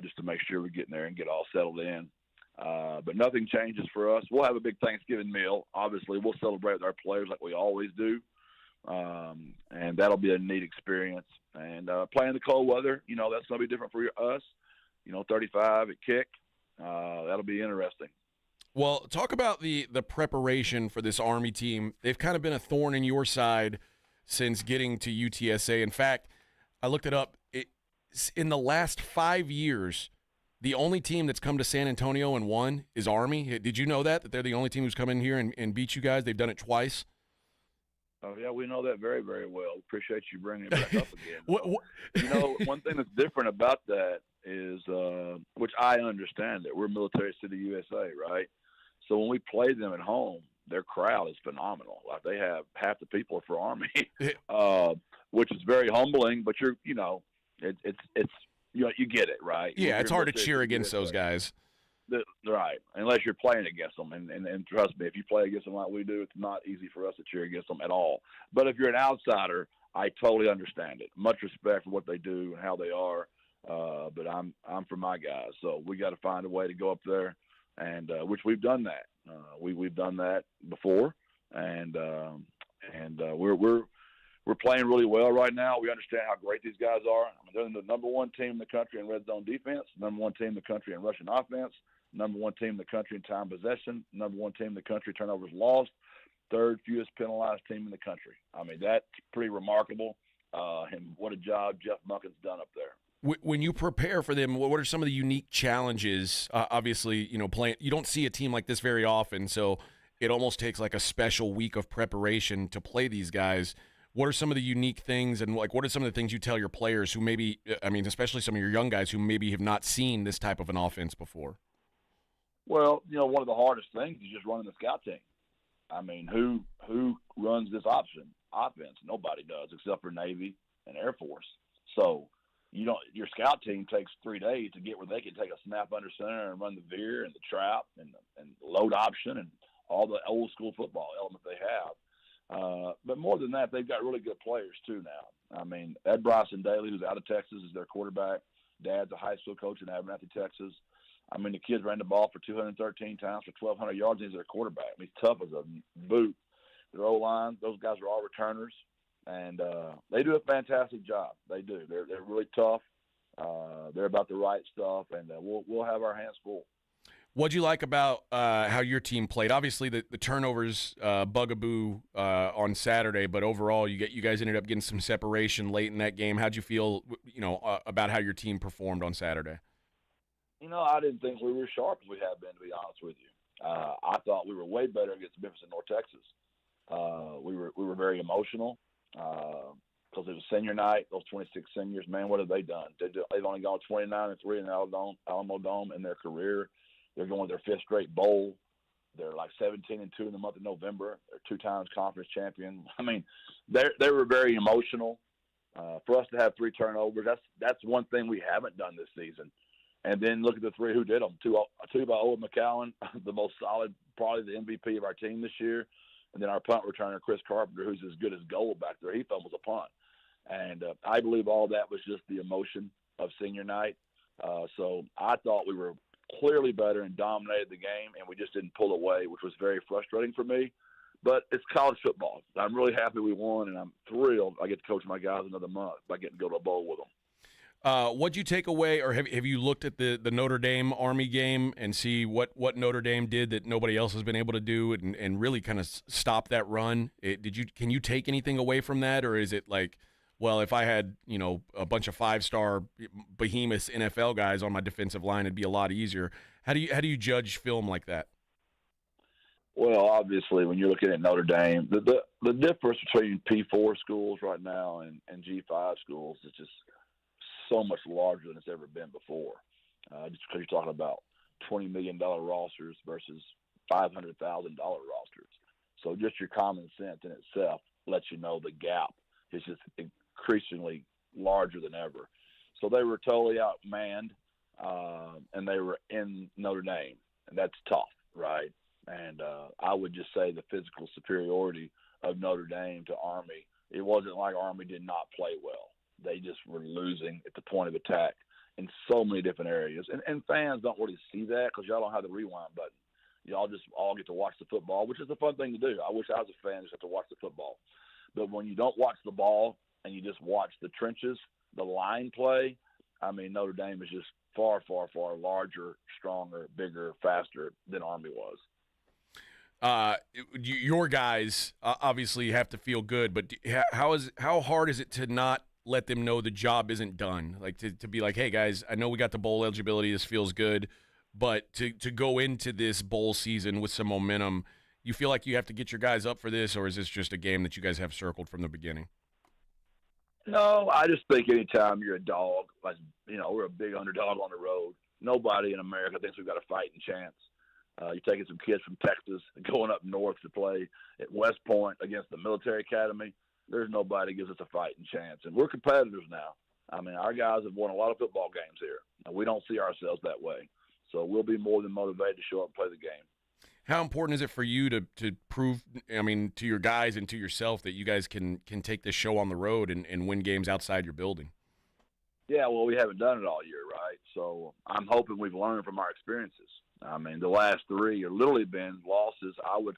just to make sure we get in there and get all settled in. But nothing changes for us. We'll have a big Thanksgiving meal. Obviously, we'll celebrate with our players like we always do, and that'll be a neat experience. And playing the cold weather, that's going to be different for us. 35 at kick. That'll be interesting. Well, talk about the preparation for this Army team. They've kind of been a thorn in your side since getting to UTSA. In fact, I looked it up. In the last 5 years, the only team that's come to San Antonio and won is Army. Did you know that they're the only team who's come in here and beat you guys? They've done it twice. Oh, yeah, we know that very, very well. Appreciate you bringing it back up again. You know, one thing that's different about that is, which I understand that we're Military City, USA, right? So when we play them at home, their crowd is phenomenal. Like, they have half the people are for Army, which is very humbling. But it's you know, you get it, right? Yeah, it's hard to cheer against those guys. Right, unless you're playing against them. And trust me, if you play against them like we do, it's not easy for us to cheer against them at all. But if you're an outsider, I totally understand it. Much respect for what they do and how they are. But I'm for my guys, so we got to find a way to go up there, and which we've done that. We've done that before, and we're playing really well right now. We understand how great these guys are. I mean, they're the number one team in the country in red zone defense, number one team in the country in rushing offense, number one team in the country in time possession, number one team in the country turnovers lost, third fewest penalized team in the country. I mean, that's pretty remarkable. And what a job Jeff Munkin's done up there. When you prepare for them, what are some of the unique challenges? Obviously, playing. You don't see a team like this very often, so it almost takes like a special week of preparation to play these guys. What are some of the unique things, and what are some of the things you tell your players who maybe, especially some of your young guys who maybe have not seen this type of an offense before? Well, one of the hardest things is just running the scout team. I mean, who runs this offense? Nobody does, except for Navy and Air Force. So your scout team takes 3 days to get where they can take a snap under center and run the veer and the trap and load option and all the old school football elements they have. But more than that, they've got really good players too now. I mean, Ed Bryson Daly, who's out of Texas, is their quarterback. Dad's a high school coach in Abernathy, Texas. I mean, the kids ran the ball for 213 times for 1,200 yards. He's their quarterback. I mean, he's tough as a boot. Their O-line, those guys are all returners, and they do a fantastic job. They do. They're really tough. They're about the right stuff, and we'll have our hands full. What'd you like about how your team played? Obviously, the turnovers bugaboo on Saturday, but overall, you guys ended up getting some separation late in that game. How'd you feel, about how your team performed on Saturday? I didn't think we were sharp as we have been, to be honest with you. I thought we were way better against Memphis and North Texas. We were very emotional because it was senior night. Those 26 seniors, man, what have they done? They've only gone 29-3 in the Alamo Dome in their career. They're going to their 5th straight bowl. They're like 17-2 in the month of November. They're 2 times conference champion. I mean, they were very emotional. For us to have 3 turnovers, that's one thing we haven't done this season. And then look at the 3 who did them. 2 by Owen McCowan, the most solid, probably the MVP of our team this year. And then our punt returner, Chris Carpenter, who's as good as gold back there. He fumbles a punt. And I believe all that was just the emotion of senior night. So I thought we were clearly better and dominated the game, and we just didn't pull away, which was very frustrating for me. But it's college football. I'm really happy we won, and I'm thrilled I get to coach my guys another month by getting to go to a bowl with them. What'd you take away, or have you looked at the Notre Dame Army game and see what Notre Dame did that nobody else has been able to do and really kind of stop that run? Can you take anything away from that, or is it like, well, if I had a bunch of 5-star behemoth NFL guys on my defensive line, it'd be a lot easier? How do you judge film like that? Well, obviously, when you're looking at Notre Dame, the difference between P4 schools right now and G5 schools is just so much larger than it's ever been before. Just because you're talking about $20 million rosters versus $500,000 rosters. So just your common sense in itself lets you know the gap is just increasingly larger than ever. So they were totally outmanned, and they were in Notre Dame, and that's tough, right? And I would just say the physical superiority of Notre Dame to Army, it wasn't like Army did not play well. They just were losing at the point of attack in so many different areas. And fans don't really see that because y'all don't have the rewind button. Y'all just all get to watch the football, which is a fun thing to do. I wish I was a fan just have to watch the football. But when you don't watch the ball and you just watch the trenches, the line play, I mean, Notre Dame is just far, far, far larger, stronger, bigger, faster than Army was. your guys obviously have to feel good, but how hard is it to not let them know the job isn't done? Like to be like, hey guys, I know we got the bowl eligibility. This feels good, but to go into this bowl season with some momentum, you feel like you have to get your guys up for this, or is this just a game that you guys have circled from the beginning? No, I just think anytime you're a dog, like, we're a big underdog on the road. Nobody in America thinks we've got a fighting chance. You're taking some kids from Texas going up north to play at West Point against the military academy. There's nobody gives us a fighting chance. And we're competitors now. I mean, our guys have won a lot of football games here. And we don't see ourselves that way. So we'll be more than motivated to show up and play the game. How important is it for you to prove, to your guys and to yourself that you guys can take this show on the road and win games outside your building? Yeah, well, we haven't done it all year, right? So I'm hoping we've learned from our experiences. I mean, the last three are literally been losses I would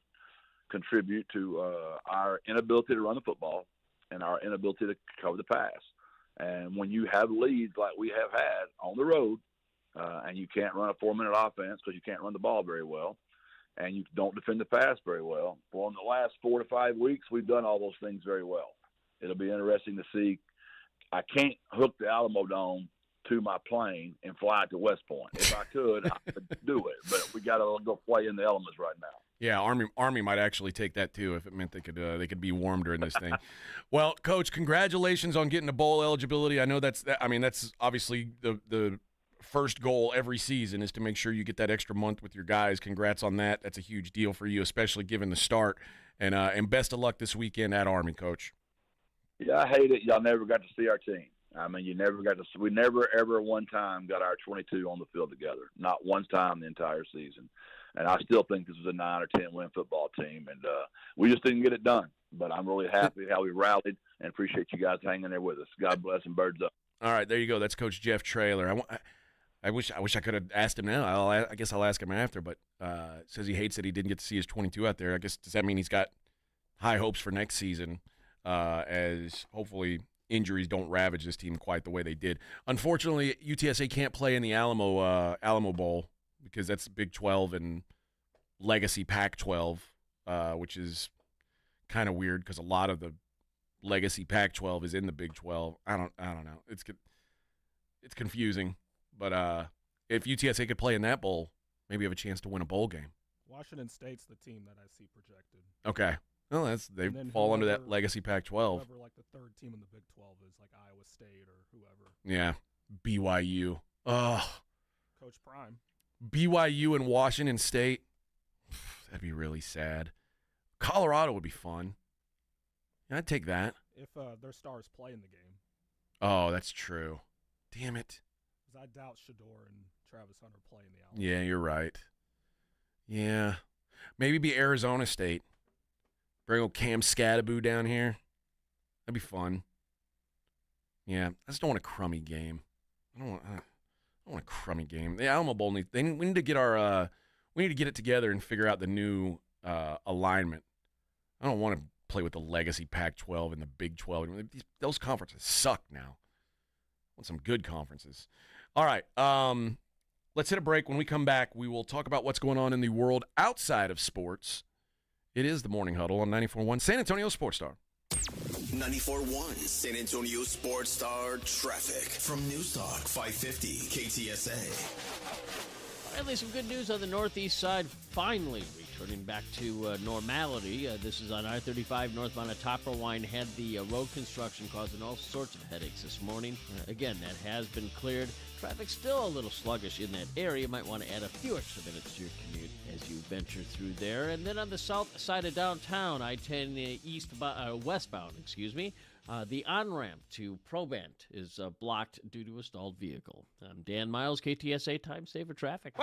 contribute to our inability to run the football and our inability to cover the pass. And when you have leads like we have had on the road, and you can't run a 4-minute offense because you can't run the ball very well, and you don't defend the pass very well. Well, in the last 4 to 5 weeks, we've done all those things very well. It'll be interesting to see. I can't hook the Alamo Dome to my plane and fly it to West Point. If I could, I could do it. But we got to go play in the elements right now. Yeah, Army might actually take that too if it meant they could be warm during this thing. Well, Coach, congratulations on getting the bowl eligibility. I know that's obviously the first goal every season is to make sure you get that extra month with your guys. Congrats on that. That's a huge deal for you, especially given the start. And best of luck this weekend at Army, Coach. Yeah, I hate it. Y'all never got to see our team. I mean, we never, ever one time got our 22 on the field together. Not one time the entire season. And I still think this was a 9 or 10 win football team. And we just didn't get it done. But I'm really happy how we rallied and appreciate you guys hanging there with us. God bless and birds up. All right, there you go. That's Coach Jeff Traylor. I wish I could have asked him now. I guess I'll ask him after. But says he hates that he didn't get to see his 22 out there. I guess, does that mean he's got high hopes for next season as hopefully injuries don't ravage this team quite the way they did. Unfortunately, UTSA can't play in the Alamo Bowl because that's Big 12 and Legacy Pac-12, which is kind of weird because a lot of the Legacy Pac-12 is in the Big 12. I don't know. It's confusing. But if UTSA could play in that bowl, maybe have a chance to win a bowl game. Washington State's the team that I see projected. Okay. Well, they fall under that Legacy Pac-12. Whoever, like, the third team in the Big 12 is, like, Iowa State or whoever. Yeah. BYU. Ugh. Coach Prime. BYU and Washington State. That'd be really sad. Colorado would be fun. Yeah, I'd take that. If their stars play in the game. Oh, that's true. Damn it. Because I doubt Shador and Travis Hunter play in the Alamo. Yeah, you're right. Yeah. Maybe be Arizona State. Bring old Cam Scattaboo down here. That'd be fun. Yeah, I just don't want a crummy game. I don't want a crummy game. The Alamo Bowl we need to get it together and figure out the new alignment. I don't want to play with the Legacy Pac-12 and the Big 12. Those conferences suck now. I want some good conferences. All right, let's hit a break. When we come back, we will talk about what's going on in the world outside of sports. It is the Morning Huddle on 94.1 San Antonio Sports Star. 94.1 San Antonio Sports Star traffic from News Talk 550 KTSA. Finally, some good news on the northeast side. Finally returning back to normality. This is on I-35 northbound at Topperwine. Had the road construction causing all sorts of headaches this morning. Again, that has been cleared. Traffic's still a little sluggish in that area. Might want to add a few extra minutes to your commute as you venture through there. And then on the south side of downtown, I-10 westbound, the on-ramp to Probant is blocked due to a stalled vehicle. I'm Dan Miles, KTSA Time Saver Traffic.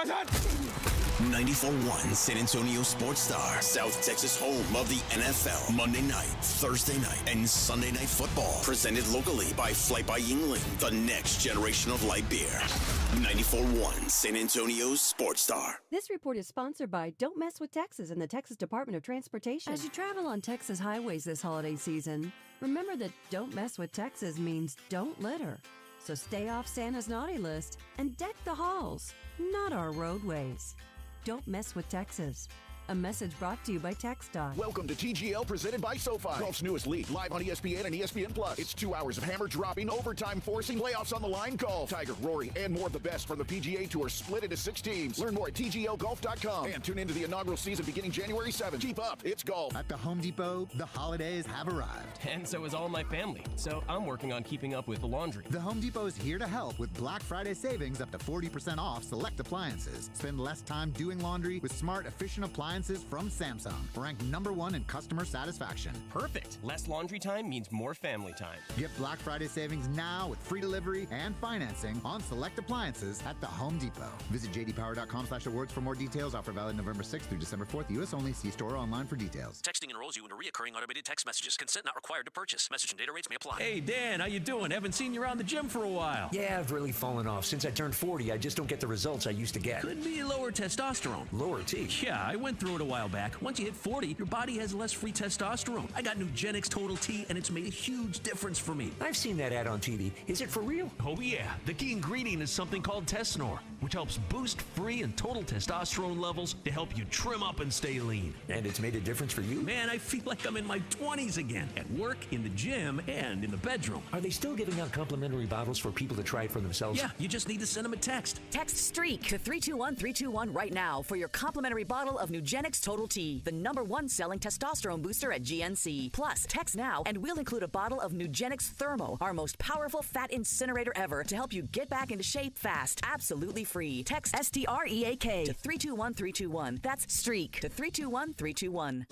94.1 San Antonio Sports Star, South Texas home of the NFL. Monday night, Thursday night, and Sunday night football. Presented locally by Flight by Yingling, the next generation of light beer. 94.1 San Antonio Sports Star. This report is sponsored by Don't Mess with Texas and the Texas Department of Transportation. As you travel on Texas highways this holiday season, remember that Don't Mess with Texas means don't litter. So stay off Santa's naughty list and deck the halls, not our roadways. Don't Mess with Texas. A message brought to you by TxDOT. Welcome to TGL presented by SoFi. Golf's newest league, live on ESPN and ESPN Plus. It's 2 hours of hammer dropping, overtime forcing, playoffs on the line golf. Tiger, Rory, and more of the best from the PGA Tour split into 6 teams. Learn more at TGLGolf.com and tune into the inaugural season beginning January 7th. Keep up, it's golf. At the Home Depot, the holidays have arrived. And so is all my family. So I'm working on keeping up with the laundry. The Home Depot is here to help with Black Friday savings up to 40% off select appliances. Spend less time doing laundry with smart, efficient appliances from Samsung, ranked #1 in customer satisfaction. Perfect. Less laundry time means more family time. Get Black Friday savings now with free delivery and financing on select appliances at the Home Depot. Visit jdpower.com/awards for more details. Offer valid November 6th through December 4th. U.S. only. See store or online for details. Texting enrolls you in recurring automated text messages. Consent not required to purchase. Message and data rates may apply. Hey, Dan, how you doing? Haven't seen you around the gym for a while. Yeah, I've really fallen off. Since I turned 40, I just don't get the results I used to get. Could be lower testosterone. Lower T? Yeah, I went through it a while back. Once you hit 40, your body has less free testosterone. I got Nugenix Total T, and it's made a huge difference for me. I've seen that ad on TV. Is it for real? Oh, yeah. The key ingredient is something called Tesnor, which helps boost free and total testosterone levels to help you trim up and stay lean. And it's made a difference for you? Man, I feel like I'm in my 20s again, at work, in the gym, and in the bedroom. Are they still giving out complimentary bottles for people to try it for themselves? Yeah, you just need to send them a text. Text STREAK to 321-321 right now for your complimentary bottle of Nugenix Total T, the #1 selling testosterone booster at GNC. Plus, text now and we'll include a bottle of Nugenix Thermo, our most powerful fat incinerator ever, to help you get back into shape fast. Absolutely free. Text STREAK to 321-321. That's STREAK to 321-321.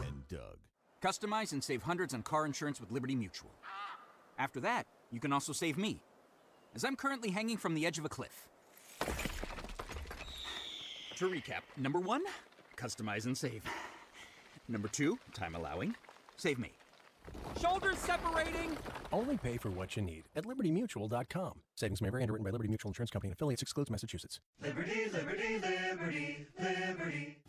And Doug. Customize and save hundreds on car insurance with Liberty Mutual. After that, you can also save me, as I'm currently hanging from the edge of a cliff. To recap, number 1, customize and save. Number 2, time allowing, save me. Shoulders separating! Only pay for what you need at LibertyMutual.com. Savings may vary. Underwritten by Liberty Mutual Insurance Company and affiliates. Excludes Massachusetts. Liberty, liberty, liberty, liberty.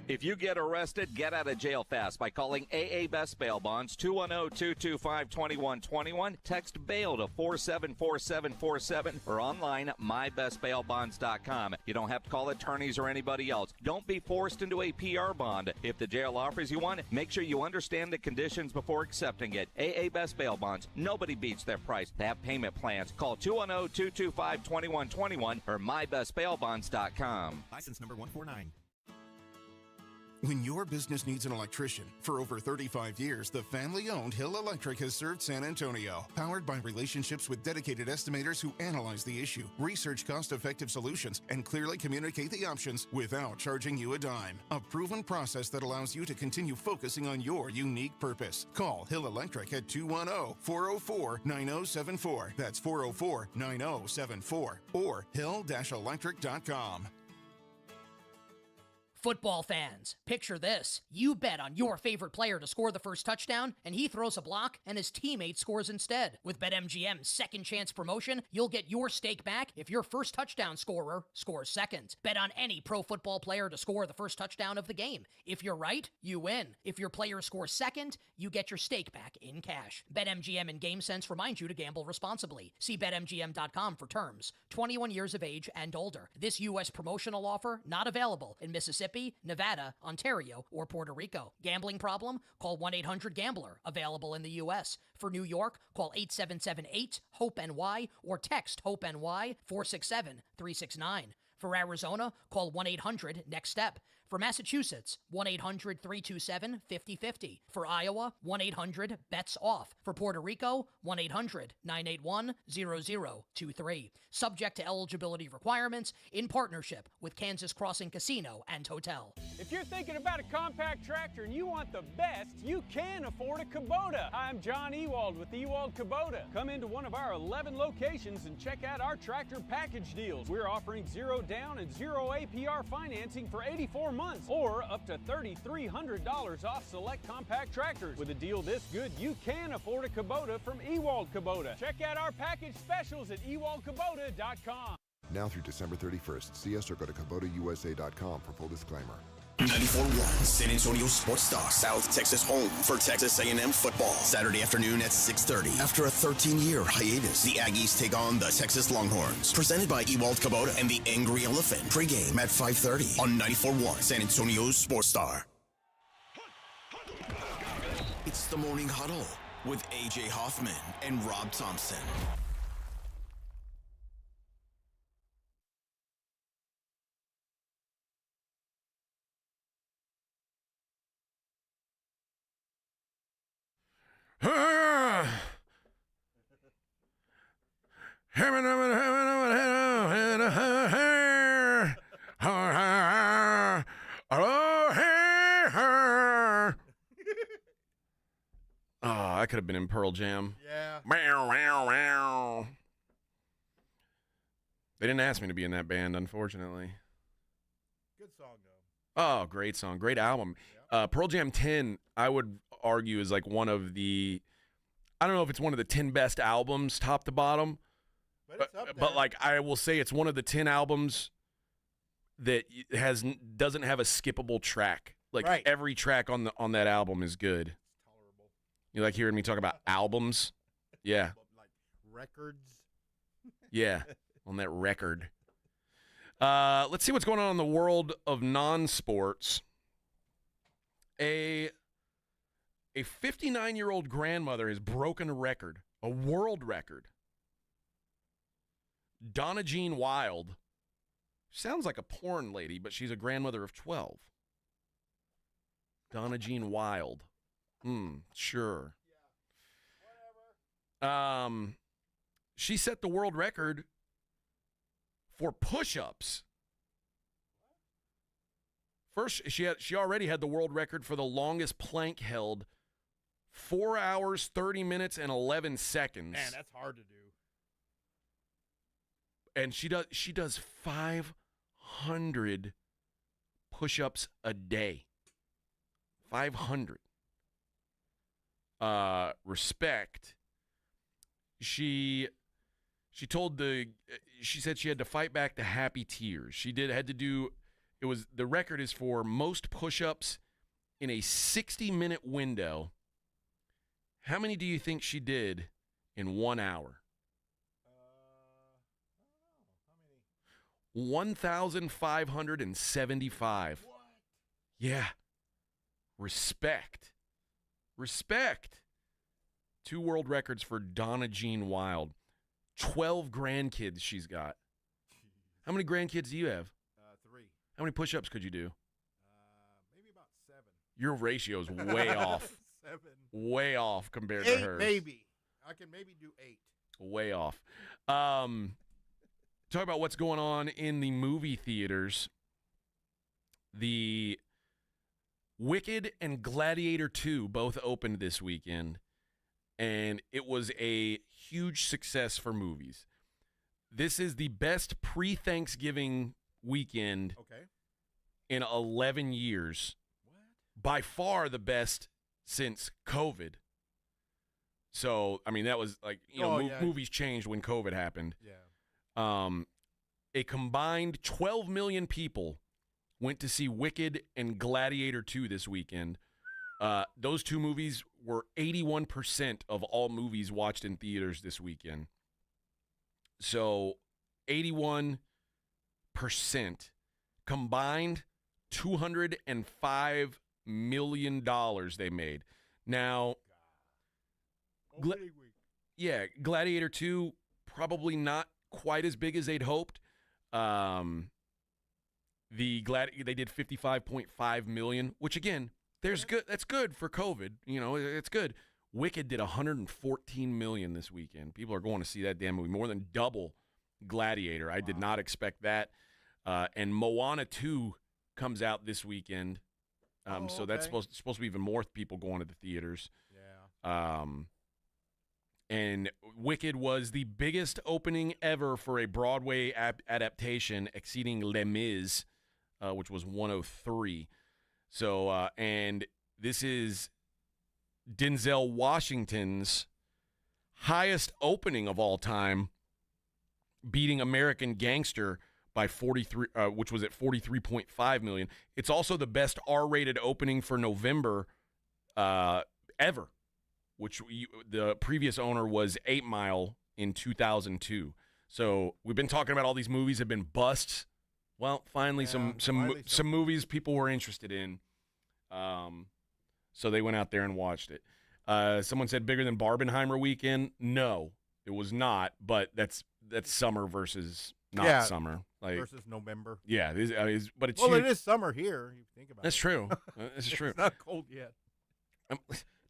If you get arrested, get out of jail fast by calling AA Best Bail Bonds, 210-225-2121. Text bail to 474747 or online at mybestbailbonds.com. You don't have to call attorneys or anybody else. Don't be forced into a PR bond. If the jail offers you one, make sure you understand the conditions before accepting it. AA Best Bail Bonds. Nobody beats their price. They have payment plans. Call 210-225-2121 or mybestbailbonds.com. License number 149. When your business needs an electrician, for over 35 years, the family-owned Hill Electric has served San Antonio. Powered by relationships with dedicated estimators who analyze the issue, research cost-effective solutions, and clearly communicate the options without charging you a dime. A proven process that allows you to continue focusing on your unique purpose. Call Hill Electric at 210-404-9074. That's 404-9074. Or hill-electric.com. Football fans, picture this. You bet on your favorite player to score the first touchdown, and he throws a block, and his teammate scores instead. With BetMGM's second chance promotion, you'll get your stake back if your first touchdown scorer scores second. Bet on any pro football player to score the first touchdown of the game. If you're right, you win. If your player scores second, you get your stake back in cash. BetMGM and GameSense remind you to gamble responsibly. See BetMGM.com for terms. 21 years of age and older. This U.S. promotional offer not available in Mississippi, Nevada, Ontario, or Puerto Rico. Gambling problem? Call 1-800-GAMBLER. Available in the U.S. For New York, call 877-8-HOPE-NY or text HOPE-NY 467-369. For Arizona, call 1-800-NEXT-STEP. For Massachusetts, 1-800-327-5050. For Iowa, 1-800-BETS-OFF. For Puerto Rico, 1-800-981-0023. Subject to eligibility requirements in partnership with Kansas Crossing Casino and Hotel. If you're thinking about a compact tractor and you want the best, you can afford a Kubota. Hi, I'm John Ewald with Ewald Kubota. Come into one of our 11 locations and check out our tractor package deals. We're offering 0 down and 0 APR financing for 84 months or up to $3,300 off select compact tractors. With a deal this good, you can afford a Kubota from Ewald Kubota. Check out our package specials at ewaldkubota.com. Now through December 31st, see us or go to KubotaUSA.com for full disclaimer. 94.1 San Antonio Sports Star, South Texas home for Texas A&M football. Saturday afternoon at 6:30. After a 13-year hiatus, the Aggies take on the Texas Longhorns. Presented by Ewald Kubota and the Angry Elephant. Pre-game at 5:30 on 94.1 San Antonio Sports Star. It's the Morning Huddle with A.J. Hoffman and Rob Thompson. Oh, I could have been in Pearl Jam. Yeah. Meow, meow, meow. They didn't ask me to be in that band, unfortunately. Good song, though. Oh, great song. Great album. Pearl Jam 10, I would argue, is like one of the, I don't know if it's one of the 10 best albums, top to bottom. But it's up there. But like, I will say it's one of the 10 albums that doesn't have a skippable track. Like, right. Every track on that album is good. Tolerable. You like hearing me talk about albums? Yeah. Like records? Yeah, on that record. Let's see what's going on in the world of non-sports. A 59-year-old grandmother has broken a record, a world record. Donna Jean Wild sounds like a porn lady, but she's a grandmother of 12. Donna Jean Wild. Sure. She set the world record for push-ups. First, she already had the world record for the longest plank held, 4 hours, 30 minutes, and 11 seconds. Man, that's hard to do. And she does 500 push-ups a day. 500. Respect. She said she had to fight back the happy tears. The record is for most push-ups in a 60-minute window. How many do you think she did in 1 hour? 1,575. What? Yeah. Respect. 2 world records for Donna Jean Wild. 12 grandkids she's got. How many grandkids do you have? 3. How many push-ups could you do? Maybe about 7. Your ratio's way off. 7. Way off compared 8, to hers. maybe. I can maybe do 8. Way off. Talk about what's going on in the movie theaters. The Wicked and Gladiator 2 both opened this weekend, and it was a huge success for movies. This is the best pre-Thanksgiving weekend in 11 years. What? By far the best since COVID. So, I mean, that was like, movies changed when COVID happened. Yeah. A combined 12 million people went to see Wicked and Gladiator 2 this weekend. Those 2 movies were 81% of all movies watched in theaters this weekend. So 81% combined, $205 million they made. Now, Gladiator 2 probably not quite as big as they'd hoped. They did $55.5 million, which again, that's good for COVID. It's good. Wicked did $114 million this weekend. People are going to see that damn movie, more than double Gladiator. I did not expect that. And Moana 2 comes out this weekend. So that's supposed to be even more people going to the theaters. Yeah. And Wicked was the biggest opening ever for a Broadway adaptation, exceeding Les Mis, which was 103. So, and this is Denzel Washington's highest opening of all time, beating American Gangster by 43, which was at 43.5 million. It's also the best R-rated opening for November ever, which the previous owner was 8 Mile in 2002. So we've been talking about all these movies have been busts. Well, finally, some movies people were interested in. So they went out there and watched it. Someone said bigger than Barbenheimer weekend. No, it was not. But that's summer versus not summer. Like versus November. Yeah, but it's it is summer here. You think about That's it. true. That's true. It's not cold yet.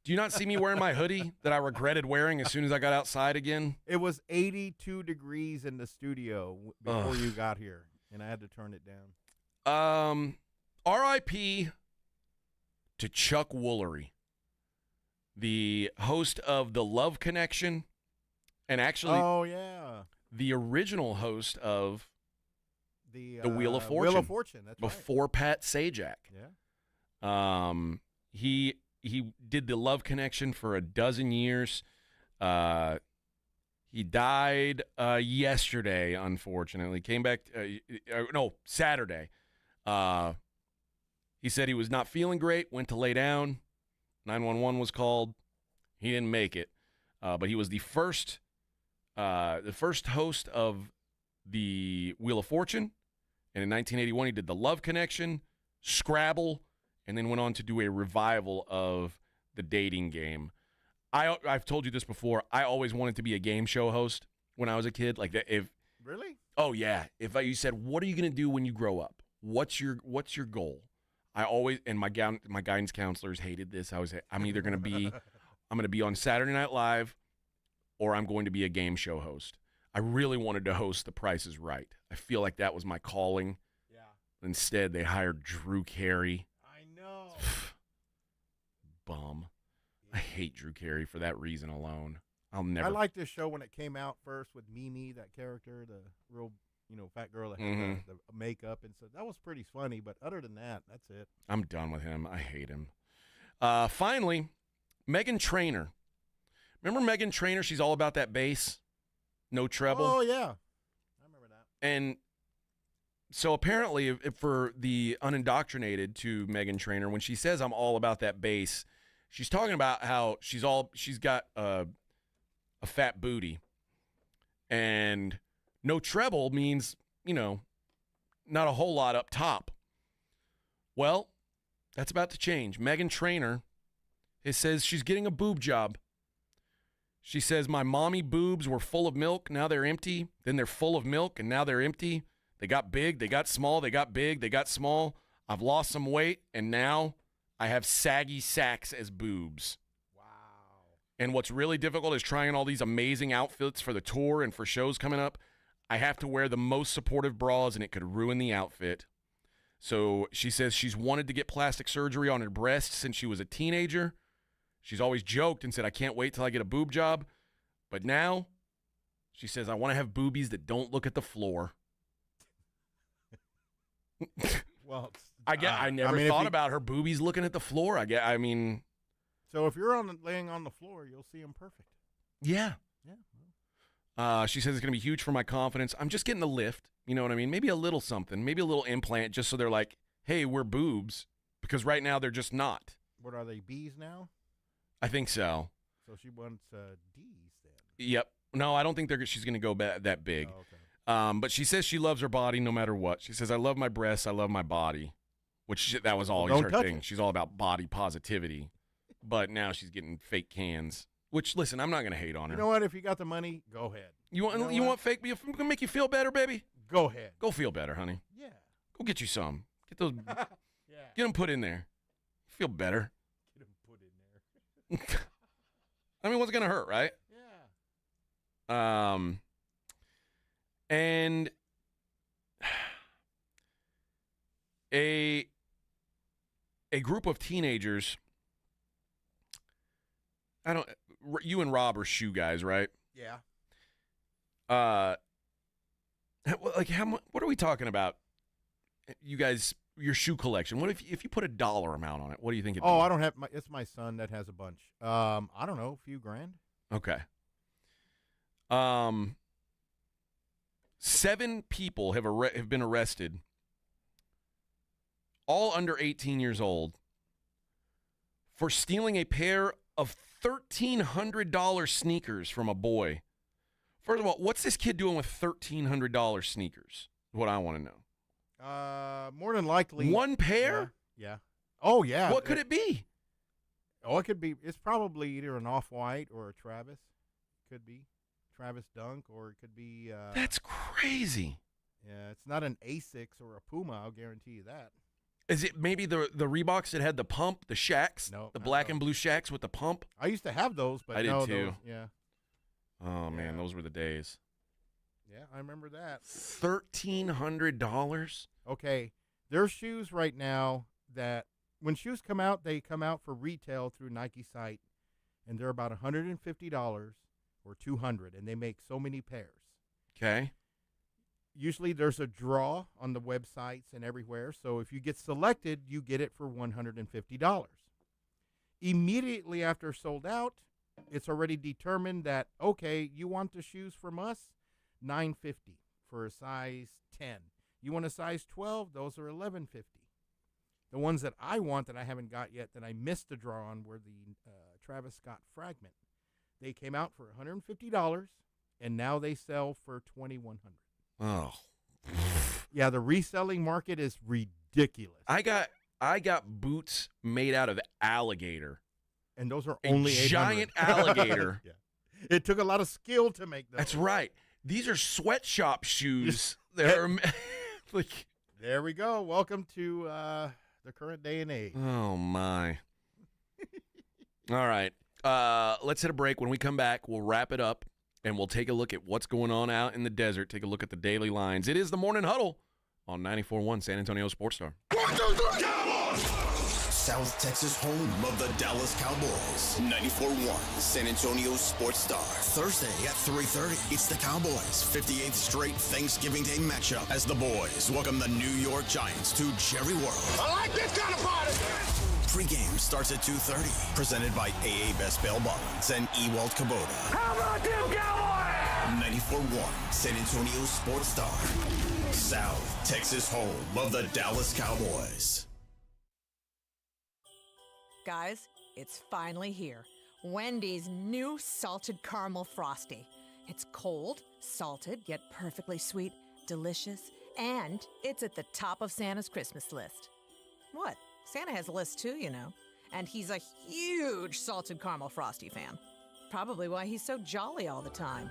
Do you not see me wearing my hoodie that I regretted wearing as soon as I got outside again? It was 82 degrees in the studio before you got here, and I had to turn it down. R.I.P. to Chuck Woolery, the host of The Love Connection, and actually, the original host of the Wheel of Fortune. Wheel of Fortune, that's before Pat Sajak. Yeah. He did The Love Connection for a dozen years. He died yesterday, unfortunately. Came back, Saturday. He said he was not feeling great, went to lay down. 911 was called. He didn't make it. But he was the first host of the Wheel of Fortune. And in 1981, he did The Love Connection, Scrabble, and then went on to do a revival of the dating game. I've told you this before. I always wanted to be a game show host when I was a kid. Like Really? Oh yeah. If you said, "What are you going to do when you grow up? What's your goal?" I always, and my guidance counselors hated this. I'm either going to be on Saturday Night Live, or I'm going to be a game show host. I really wanted to host The Price is Right. I feel like that was my calling. Yeah. Instead, they hired Drew Carey. No. Bum. I hate Drew Carey for that reason alone. I'll never. I liked this show when it came out first with Mimi, that character, the real, fat girl that had the makeup and stuff. That was pretty funny, but other than that, that's it. I'm done with him. I hate him. Finally, Meghan Trainor. Remember Meghan Trainor? She's all about that bass, no treble. Oh yeah, I remember that. And so apparently, for the unindoctrinated to Meghan Trainor, when she says I'm all about that bass, she's talking about how she's got a fat booty, and no treble means, not a whole lot up top. Well, that's about to change. Meghan Trainor, it says she's getting a boob job. She says, my mommy boobs were full of milk, now they're empty. Then they're full of milk, and now they're empty. They got big, they got small, they got big, they got small. I've lost some weight, and now I have saggy sacks as boobs. Wow. And what's really difficult is trying all these amazing outfits for the tour and for shows coming up. I have to wear the most supportive bras, and it could ruin the outfit. So she says she's wanted to get plastic surgery on her breasts since she was a teenager. She's always joked and said, I can't wait till I get a boob job. But now she says, I want to have boobies that don't look at the floor. Well, I never thought about her boobies looking at the floor. So if you're laying on the floor, you'll see them perfect. Yeah. Yeah. She says it's going to be huge for my confidence. I'm just getting a lift. You know what I mean? Maybe a little something. Maybe a little implant just so they're like, hey, we're boobs. Because right now they're just not. What are they, B's now? I think so. So she wants D's then. Yep. No, I don't think she's going to go that big. Oh, okay. But she says she loves her body no matter what. She says, I love my breasts. I love my body. That was always her thing. She's all about body positivity. But now she's getting fake cans. Which, listen, I'm not going to hate on her. You know what? If you got the money, go ahead. You want fake? If I'm going to make you feel better, baby? Go ahead. Go feel better, honey. Yeah. Go get you some. Get those. Yeah. Get them put in there. Feel better. Get them put in there. I mean, what's going to hurt, right? Yeah. And a group of teenagers. You and Rob are shoe guys, right? Yeah. What are we talking about? You guys, your shoe collection. What if you put a dollar amount on it? What do you think? I don't have it's my son that has a bunch. I don't know, a few grand. Okay. 7 people have been arrested, all under 18 years old, for stealing a pair of $1,300 sneakers from a boy. First of all, what's this kid doing with $1,300 sneakers? Is what I want to know. More than likely. One pair? Yeah. Oh, yeah. What could it be? Oh, it could be. It's probably either an Off-White or a Travis. Could be Travis Dunk, or it could be. That's crazy. Yeah, it's not an Asics or a Puma. I'll guarantee you that. Is it maybe the Reeboks that had the pump, the Shacks, the black and blue Shacks with the pump? I used to have those, but I did too. Those, yeah. Oh man, those were the days. Yeah, I remember that. $1,300. Okay, there's shoes right now that when shoes come out, they come out for retail through Nike site, and they're about $150 or $200, and they make so many pairs. Okay. Usually there's a draw on the websites and everywhere, so if you get selected, you get it for $150. Immediately after sold out, it's already determined that, okay, you want the shoes from us? $950 for a size 10. You want a size 12? Those are $1150. The ones that I want that I haven't got yet that I missed the draw on were the Travis Scott Fragment. They came out for $150, and now they sell for $2,100. Oh. Yeah, the reselling market is ridiculous. I got boots made out of alligator. And those are only $800. Giant alligator. Yeah. It took a lot of skill to make those. That's right. These are sweatshop shoes. They're like. There we go. Welcome to the current day and age. Oh my. All right. Let's hit a break. When we come back, we'll wrap it up and we'll take a look at what's going on out in the desert. Take a look at the daily lines. It is the Morning Huddle on 94.1 San Antonio Sports Star. 1, 2, 3, Cowboys! South Texas home of the Dallas Cowboys. 94.1 San Antonio Sports Star. Thursday at 3:30. It's the Cowboys' 58th straight Thanksgiving Day matchup as the boys welcome the New York Giants to Jerry World. I like this kind of party. Pre-game starts at 2:30. Presented by AA Best Bail Bonds and Ewald Kubota. How about them Cowboys? 94.1 San Antonio Sports Star. South Texas home of the Dallas Cowboys. Guys, it's finally here. Wendy's new salted caramel frosty. It's cold, salted, yet perfectly sweet, delicious, and it's at the top of Santa's Christmas list. What? Santa has a list too, you know. And he's a huge salted caramel frosty fan. Probably why he's so jolly all the time.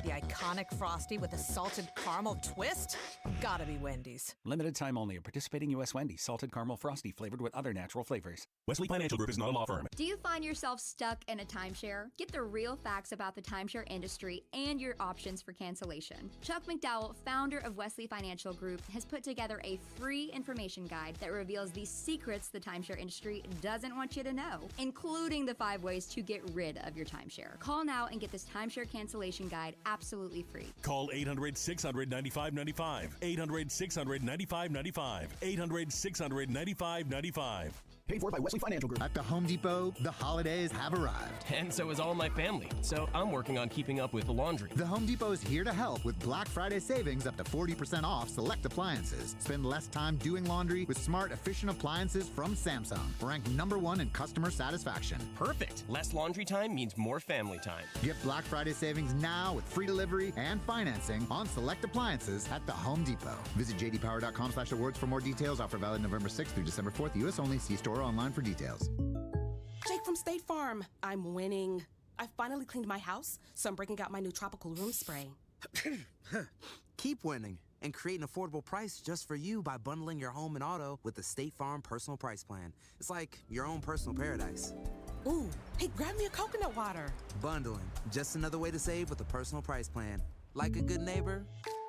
The iconic frosty with a salted caramel twist? Gotta be Wendy's. Limited time only at participating U.S. Wendy's. Salted caramel frosty flavored with other natural flavors. Wesley Financial Group is not a law firm. Do you find yourself stuck in a timeshare? Get the real facts about the timeshare industry and your options for cancellation. Chuck McDowell, founder of Wesley Financial Group, has put together a free information guide that reveals the secrets the timeshare industry doesn't want you to know, including the 5 ways to get rid of your timeshare. Call now and get this timeshare cancellation guide absolutely free. Call 800-600-9595. 800-600-9595. 800-600-9595. Paid for by Wesley Financial Group. At the Home Depot, the holidays have arrived. And so is all my family. So I'm working on keeping up with the laundry. The Home Depot is here to help with Black Friday savings up to 40% off select appliances. Spend less time doing laundry with smart, efficient appliances from Samsung. Ranked #1 in customer satisfaction. Perfect. Less laundry time means more family time. Get Black Friday savings now with free delivery and financing on select appliances at the Home Depot. Visit jdpower.com/awards for more details. Offer valid November 6th through December 4th. U.S. only. See store online for details. Jake from State Farm. I'm winning. I finally cleaned my house, so I'm breaking out my new tropical room spray. Keep winning and create an affordable price just for you by bundling your home and auto with the State Farm Personal Price Plan. It's like your own personal paradise. Ooh, hey, grab me a coconut water. Bundling, just another way to save with a personal price plan. Like a good neighbor,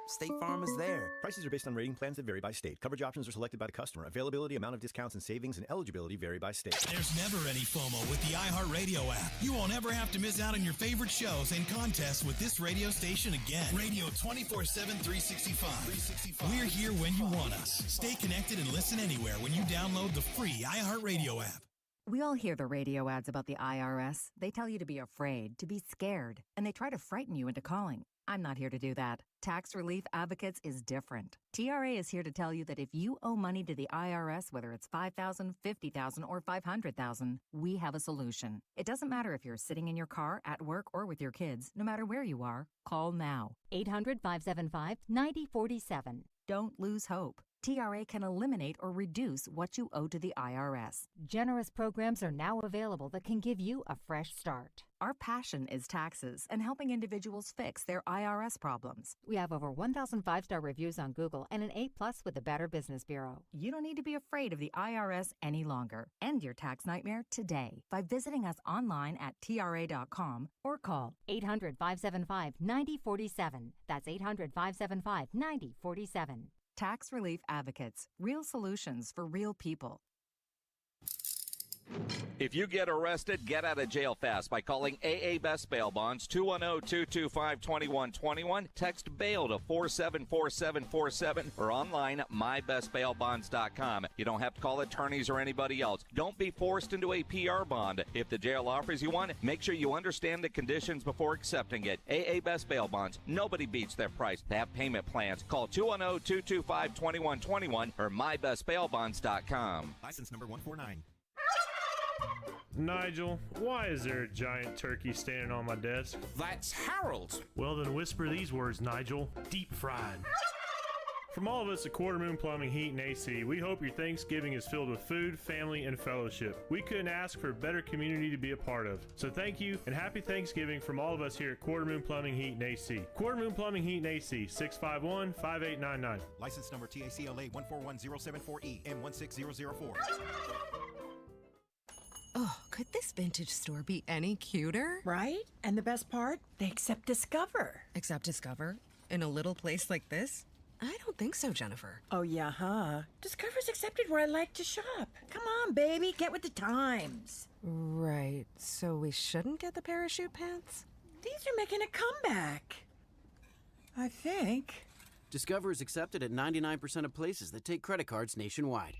State Farm is there. Prices are based on rating plans that vary by state. Coverage options are selected by the customer. Availability, amount of discounts and savings, and eligibility vary by state. There's never any FOMO with the iHeartRadio app. You won't ever have to miss out on your favorite shows and contests with this radio station again. Radio 24/7, 365. We're here when you want us. Stay connected and listen anywhere when you download the free iHeartRadio app. We all hear the radio ads about the IRS. They tell you to be afraid, to be scared, and they try to frighten you into calling. I'm not here to do that. Tax Relief Advocates is different. TRA is here to tell you that if you owe money to the IRS, whether it's $5,000, $50,000, or $500,000, we have a solution. It doesn't matter if you're sitting in your car, at work, or with your kids. No matter where you are, call now. 800-575-9047. Don't lose hope. TRA can eliminate or reduce what you owe to the IRS. Generous programs are now available that can give you a fresh start. Our passion is taxes and helping individuals fix their IRS problems. We have over 1,000 5-star reviews on Google and an A+ with the Better Business Bureau. You don't need to be afraid of the IRS any longer. End your tax nightmare today by visiting us online at TRA.com or call 800-575-9047. That's 800-575-9047. Tax Relief Advocates. Real solutions for real people. If you get arrested, get out of jail fast by calling AA Best Bail Bonds, 210-225-2121. Text bail to 474747 or online at mybestbailbonds.com. You don't have to call attorneys or anybody else. Don't be forced into a PR bond. If the jail offers you one, make sure you understand the conditions before accepting it. AA Best Bail Bonds. Nobody beats their price. They have payment plans. Call 210-225-2121 or mybestbailbonds.com. License number 149. Nigel, why is there a giant turkey standing on my desk? That's Harold. Well, then whisper these words, Nigel. Deep fried. From all of us at Quarter Moon Plumbing, Heat, and AC, we hope your Thanksgiving is filled with food, family, and fellowship. We couldn't ask for a better community to be a part of. So thank you, and happy Thanksgiving from all of us here at Quarter Moon Plumbing, Heat, and AC. Quarter Moon Plumbing, Heat, and AC, 651-5899. License number TACLA 141074E M16004. Oh, could this vintage store be any cuter? Right? And the best part? They accept Discover. Accept Discover? In a little place like this? I don't think so, Jennifer. Oh, yeah, huh? Discover's accepted where I like to shop. Come on, baby, get with the times. Right, so we shouldn't get the parachute pants? These are making a comeback. I think. Discover is accepted at 99% of places that take credit cards nationwide.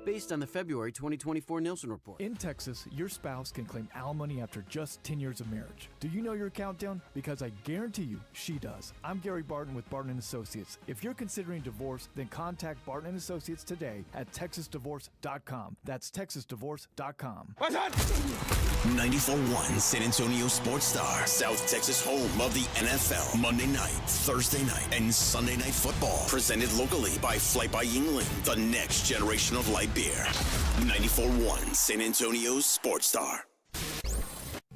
Based on the February 2024 Nielsen report. In Texas, your spouse can claim alimony after just 10 years of marriage. Do you know your countdown? Because I guarantee you, she does. I'm Gary Barton with Barton & Associates. If you're considering divorce, then contact Barton & Associates today at texasdivorce.com. That's texasdivorce.com. What's that? 94.1 San Antonio Sports Star, South Texas home of the NFL. Monday night, Thursday night, and Sunday night football. Presented locally by Flight by Yingling, the next generation of light beer. 94.1 San Antonio's Sports Star.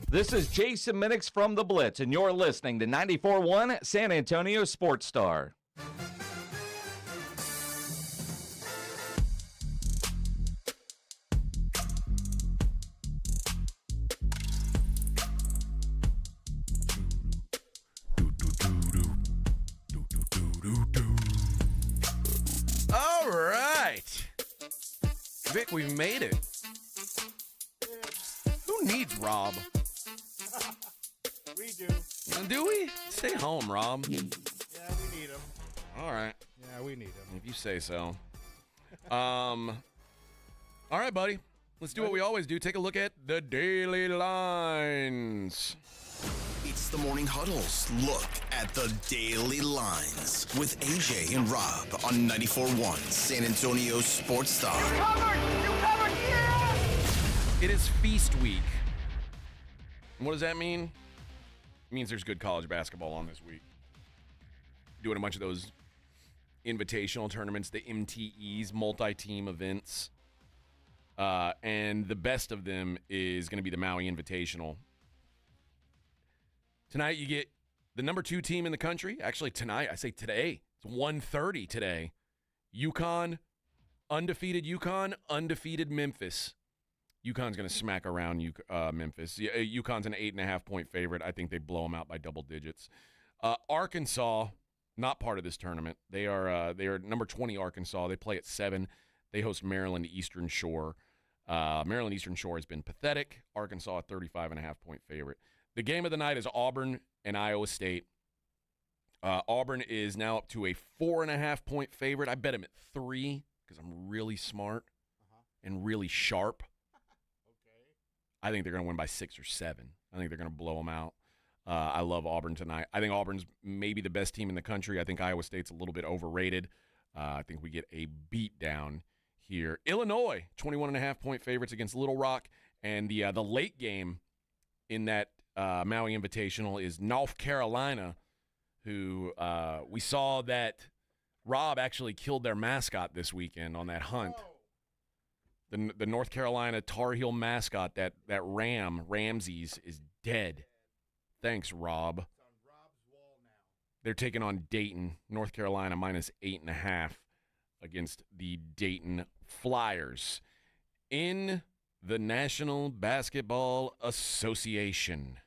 This is Jason Minix from The Blitz, and you're listening to 94.1 San Antonio Sports Star. All right. Vic, we've made it. Who needs Rob? We do. Do we? Stay home, Rob. Yeah, we need him. All right. Yeah, we need him. If you say so. All right, buddy. Let's do what we always do. Take a look at the daily lines. It's the Morning Huddle's look at the daily lines with AJ and Rob on 94.1 San Antonio Sports Star. You covered, yeah! It is feast week. And what does that mean? It means there's good college basketball on this week. Doing a bunch of those invitational tournaments, the MTEs, multi-team events. And the best of them is going to be the Maui Invitational. Tonight you get the number 2 team in the country. Actually, tonight, I say today. It's 1:30 today. UConn, undefeated Memphis. UConn's going to smack around Memphis. UConn's an 8.5-point favorite. I think they blow them out by double digits. Arkansas, not part of this tournament. They are number 20 Arkansas. They play at 7. They host Maryland Eastern Shore. Maryland Eastern Shore has been pathetic. Arkansas, a 35.5-point favorite. The game of the night is Auburn and Iowa State. Auburn is now up to a 4.5-point favorite. I bet them at 3 because I'm really smart and really sharp. I think they're going to win by 6 or 7. I think they're going to blow them out. I love Auburn tonight. I think Auburn's maybe the best team in the country. I think Iowa State's a little bit overrated. I think we get a beat down here. Illinois, 21.5-point favorites against Little Rock. And the late game in that Maui Invitational is North Carolina, who we saw that Rob actually killed their mascot this weekend on that hunt. The North Carolina Tar Heel mascot, that Ramses, is dead. Thanks, Rob. They're taking on Dayton, North Carolina, -8.5 against the Dayton Flyers. In the National Basketball Association.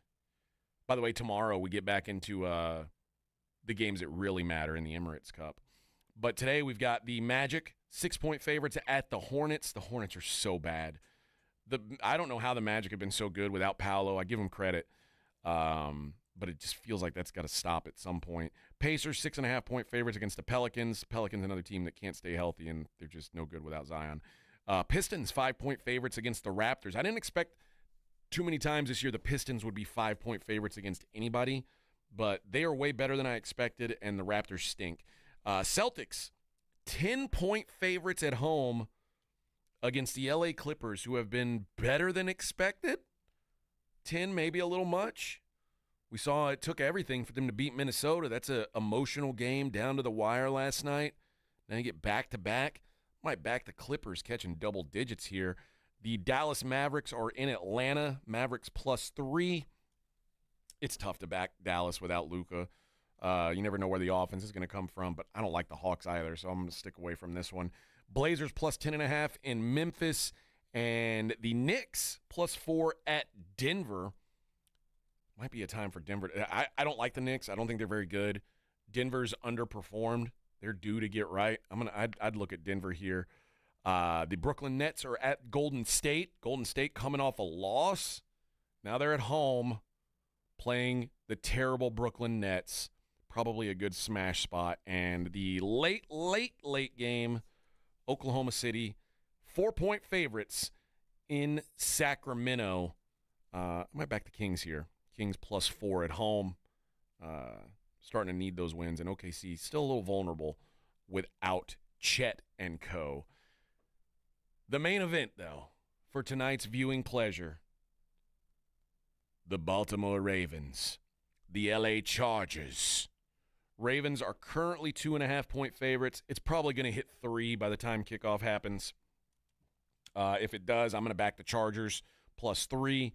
By the way, tomorrow we get back into the games that really matter in the Emirates Cup. But today we've got the Magic, 6-point favorites at the Hornets. The Hornets are so bad. I don't know how the Magic have been so good without Paolo. I give them credit. But it just feels like that's got to stop at some point. Pacers, 6.5-point favorites against the Pelicans. Pelicans, another team that can't stay healthy, and they're just no good without Zion. Pistons, 5-point favorites against the Raptors. I didn't expect too many times this year the Pistons would be 5-point favorites against anybody, but they are way better than I expected, and the Raptors stink. Celtics, 10-point favorites at home against the LA Clippers, who have been better than expected. 10, maybe a little much. We saw it took everything for them to beat Minnesota. That's an emotional game down to the wire last night. Then you get back-to-back. Might back the Clippers catching double digits here. The Dallas Mavericks are in Atlanta. Mavericks +3. It's tough to back Dallas without Luka. You never know where the offense is going to come from, but I don't like the Hawks either, so I'm going to stick away from this one. Blazers +10.5 in Memphis, and the Knicks +4 at Denver. Might be a time for Denver. I don't like the Knicks. I don't think they're very good. Denver's underperformed. They're due to get right. I'd look at Denver here. The Brooklyn Nets are at Golden State. Golden State coming off a loss. Now they're at home playing the terrible Brooklyn Nets. Probably a good smash spot. And the late game, Oklahoma City, 4-point favorites in Sacramento. I might back the Kings here. Kings +4 at home. Starting to need those wins. And OKC still a little vulnerable without Chet and co. The main event, though, for tonight's viewing pleasure, the Baltimore Ravens, the LA Chargers. Ravens are currently 2.5-point favorites. It's probably going to hit 3 by the time kickoff happens. If it does, I'm going to back the Chargers +3.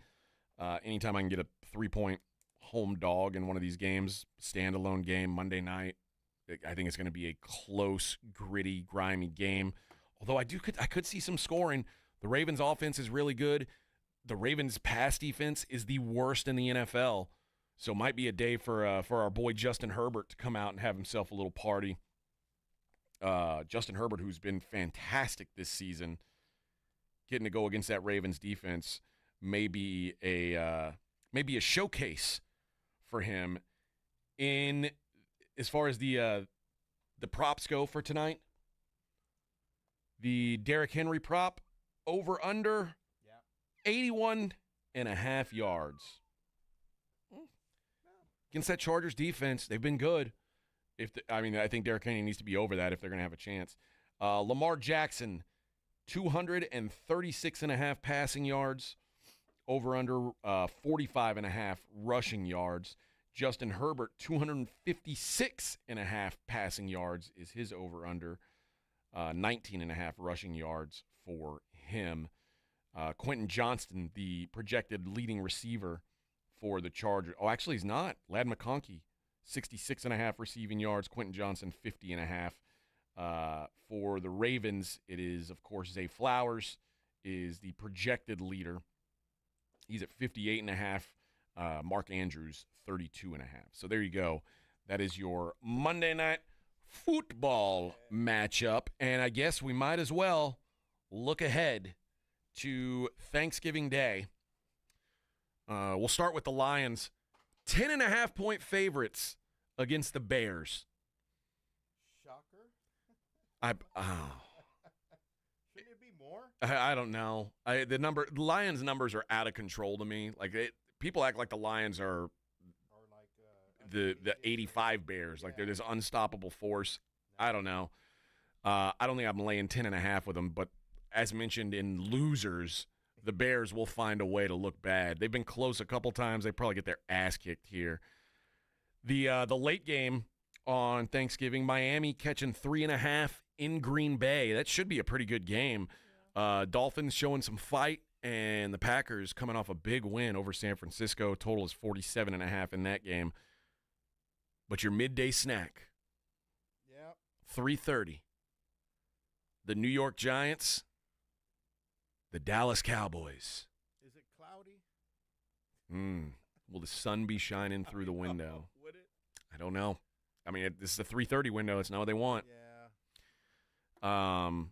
Anytime I can get a 3-point home dog in one of these games, standalone game Monday night, I think it's going to be a close, gritty, grimy game. Although I could see some scoring. The Ravens' offense is really good. The Ravens' pass defense is the worst in the NFL. So it might be a day for our boy Justin Herbert to come out and have himself a little party. Justin Herbert, who's been fantastic this season, getting to go against that Ravens defense may be a showcase for him. In as far as the props go for tonight, the Derrick Henry prop over under 81.5 yards. Against that Chargers defense, they've been good. I think Derrick Henry needs to be over that if they're going to have a chance. Lamar Jackson, 236.5 passing yards, over under 45.5 rushing yards. Justin Herbert, 256.5 passing yards is his over under, 19.5 rushing yards for him. Quentin Johnston, the projected leading receiver for the Chargers. Oh, actually, he's not. Ladd McConkey, 66.5 receiving yards. Quentin Johnston, 50.5. For the Ravens, it is, of course, Zay Flowers is the projected leader. He's at 58.5. Mark Andrews, 32.5. So there you go. That is your Monday Night Football matchup. And I guess we might as well look ahead to Thanksgiving Day. We'll start with the Lions. 10.5-point favorites against the Bears. Shocker. Shouldn't it be more? I don't know. The Lions numbers are out of control to me. Like people act like the Lions are the 85 Bears. Like they're this unstoppable force. I don't know. I don't think I'm laying 10.5 with them, but as mentioned in losers, the Bears will find a way to look bad. They've been close a couple times. They probably get their ass kicked here. The late game on Thanksgiving, Miami catching 3.5 in Green Bay. That should be a pretty good game. Dolphins showing some fight, and the Packers coming off a big win over San Francisco. Total is 47.5 in that game. But your midday snack, 3:30. The New York Giants, the Dallas Cowboys. Is it cloudy? Will the sun be shining through the window? Would it? I don't know. I mean, this is a 3:30 window. It's not what they want. Yeah.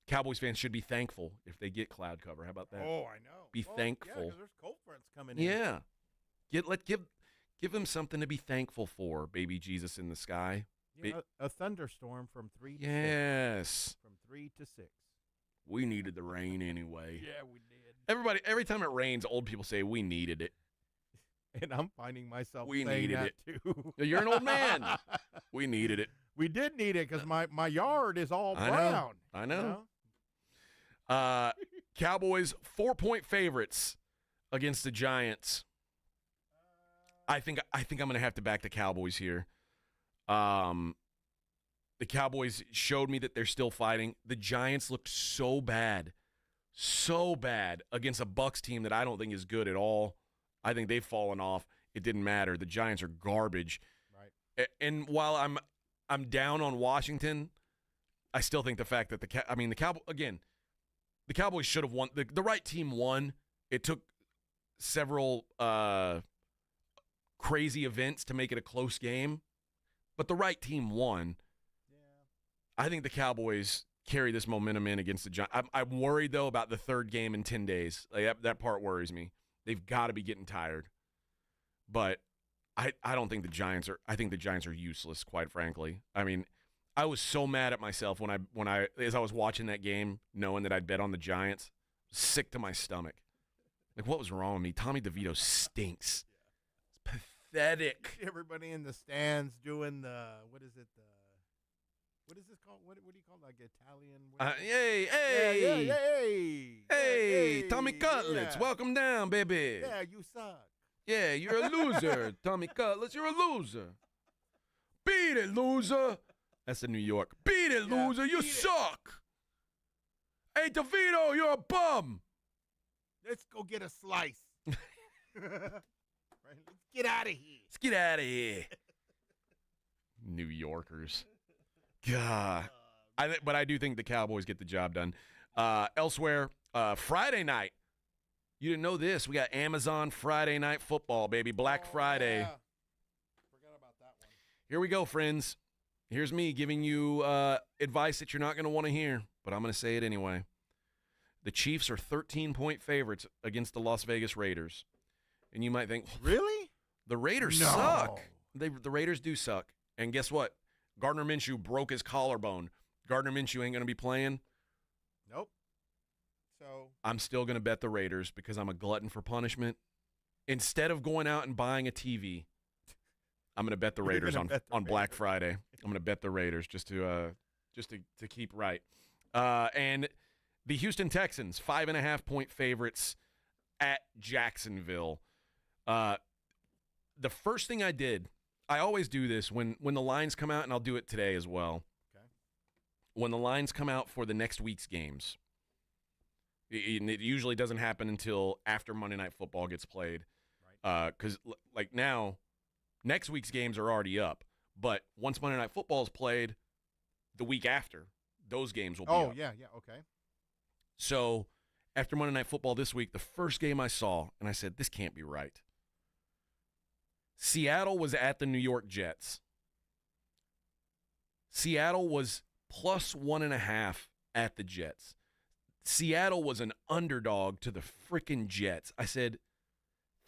Cowboys fans should be thankful if they get cloud cover. How about that? Oh, I know. Be thankful. Yeah, because there's cold fronts coming in. Yeah. Give them something to be thankful for, baby Jesus in the sky. A thunderstorm from 3 to 6. Yes. From 3 to 6. We needed the rain anyway. Yeah, we did. Every time it rains, old people say we needed it. And I'm finding myself we saying needed that it too. You're an old man. We needed it. We did need it because my yard is all brown. I know. Cowboys 4-point favorites against the Giants. I think I'm going to have to back the Cowboys here. The Cowboys showed me that they're still fighting. The Giants looked so bad against a Bucs team that I don't think is good at all. I think they've fallen off. It didn't matter. The Giants are garbage. Right. And while I'm down on Washington, I still think the fact that the Cowboys should have won. The right team won. It took several crazy events to make it a close game, but the right team won. Yeah. I think the Cowboys carry this momentum in against the Giants. I'm worried, though, about the third game in 10 days. Like, that part worries me. They've got to be getting tired. But I don't think the Giants are – I think the Giants are useless, quite frankly. I mean, I was so mad at myself when I as I was watching that game, knowing that I'd bet on the Giants. Sick to my stomach. Like, what was wrong with me? Tommy DeVito stinks. It's pathetic. Everybody in the stands doing the what is this called? What do you call it? Like Italian? Hey, Tommy Cutlets, welcome down, baby. Yeah, you suck. Yeah, you're a loser, Tommy Cutlets. You're a loser. Beat it, loser. That's in New York. Beat it, loser. You suck. Hey, DeVito, you're a bum. Let's go get a slice. Right, let's get out of here. Let's get out of here. New Yorkers. God. But I do think the Cowboys get the job done. Elsewhere, Friday night. You didn't know this. We got Amazon Friday Night Football, baby. Black Friday. Yeah. Forgot about that one. Here we go, friends. Here's me giving you advice that you're not going to want to hear, but I'm going to say it anyway. The Chiefs are 13-point favorites against the Las Vegas Raiders. And you might think, really? The Raiders suck. The Raiders do suck. And guess what? Gardner Minshew broke his collarbone. Gardner Minshew ain't going to be playing. Nope. So I'm still going to bet the Raiders because I'm a glutton for punishment. Instead of going out and buying a TV, I'm going to bet the Raiders on Black Friday. I'm going to bet the Raiders just to keep right. And the Houston Texans, 5.5-point favorites at Jacksonville. The first thing I did, I always do this when the lines come out, and I'll do it today as well. Okay. When the lines come out for the next week's games, it usually doesn't happen until after Monday Night Football gets played. Right. Because like now, next week's games are already up. But once Monday Night Football is played, the week after, those games will be up. Oh, yeah, okay. So after Monday Night Football this week, the first game I saw, and I said, this can't be right. Seattle was at the New York Jets. Seattle was plus 1.5 at the Jets. Seattle was an underdog to the freaking Jets. I said,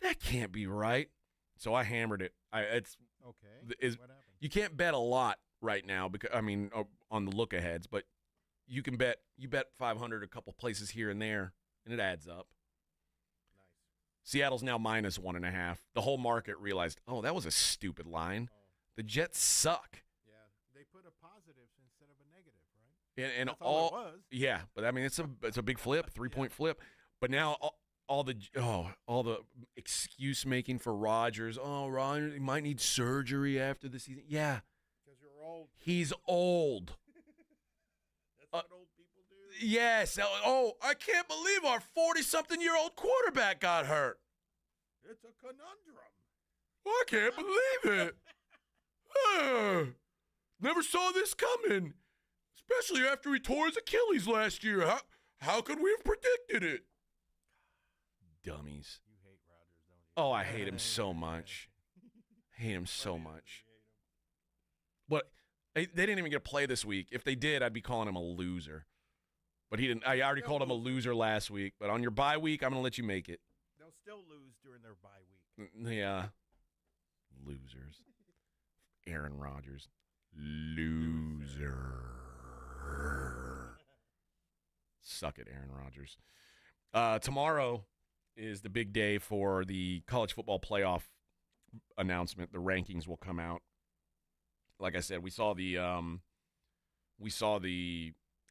that can't be right. So I hammered it. It's okay. What happened? You can't bet a lot right now because on the look aheads, but you can bet 500 a couple places here and there, and it adds up. Seattle's now minus 1.5. The whole market realized, oh, that was a stupid line. The Jets suck. Yeah, they put a positive instead of a negative, right? And That's all it was. Yeah, but I mean it's a big flip, 3-point flip. But now all the excuse making for Rodgers. Oh, Rodgers, he might need surgery after the season. Yeah, because you're old. He's old. That's what old people do. Yes. Oh, I can't believe our 40-something-year-old quarterback got hurt. It's a conundrum. I can't believe it. Never saw this coming, especially after he tore his Achilles last year. How could we have predicted it? Dummies. You hate Rodgers, don't you? Oh, I hate him so much. Hate him so much. But they didn't even get a play this week. If they did, I'd be calling him a loser. But he didn't. I already called him a loser last week. But on your bye week, I'm going to let you make it. They'll still lose during their bye week. Yeah. Losers. Aaron Rodgers. Loser. Suck it, Aaron Rodgers. Tomorrow is the big day for the college football playoff announcement. The rankings will come out. Like I said, we saw the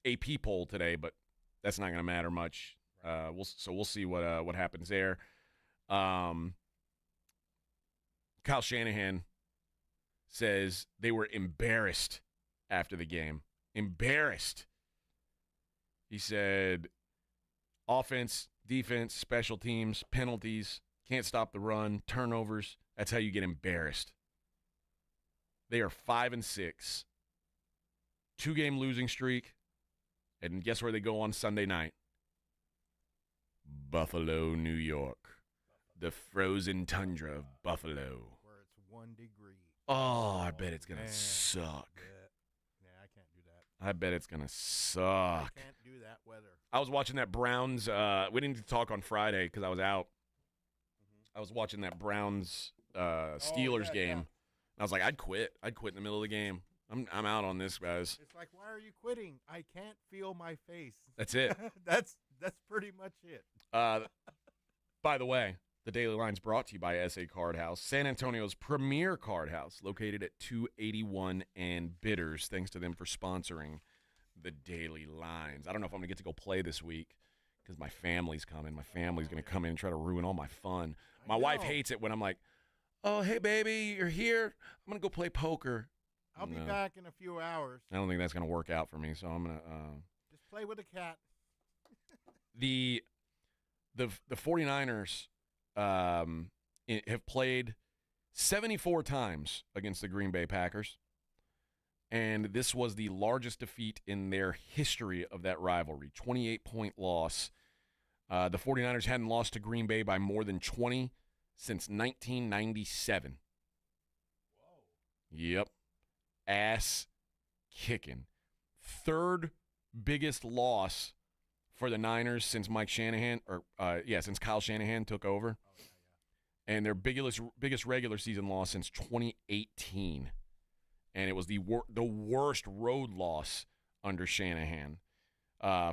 AP poll today, but that's not going to matter much. We'll see what happens there. Kyle Shanahan says they were embarrassed after the game. Embarrassed. He said offense, defense, special teams, penalties, can't stop the run, turnovers. That's how you get embarrassed. They are 5-6. 2-game losing streak. And guess where they go on Sunday night? Buffalo, New York. The frozen tundra of Buffalo. Where it's 1 degree. Oh, I bet it's going to suck. Yeah, I can't do that. I bet it's going to suck. I can't do that weather. I was watching that Browns. We didn't talk on Friday because I was out. I was watching that Browns Steelers game. Yeah. I was like, I'd quit. I'd quit in the middle of the game. I'm out on this, guys. It's like, why are you quitting? I can't feel my face. That's it. That's pretty much it. By the way, the Daily Line's brought to you by SA Card House, San Antonio's premier card house, located at 281 and Bitters. Thanks to them for sponsoring the Daily Lines. I don't know if I'm going to get to go play this week because my family's coming. My family's going to come in and try to ruin all my fun. My wife hates it when I'm like, oh, hey, baby, you're here. I'm going to go play poker. I'll be back in a few hours. I don't think that's going to work out for me, so I'm going to just play with the cat. The 49ers have played 74 times against the Green Bay Packers, and this was the largest defeat in their history of that rivalry, 28-point loss. The 49ers hadn't lost to Green Bay by more than 20 since 1997. Whoa. Yep. Ass kicking. Third biggest loss for the Niners since since Kyle Shanahan took over. Oh, yeah. And their biggest regular season loss since 2018. And it was the worst road loss under Shanahan.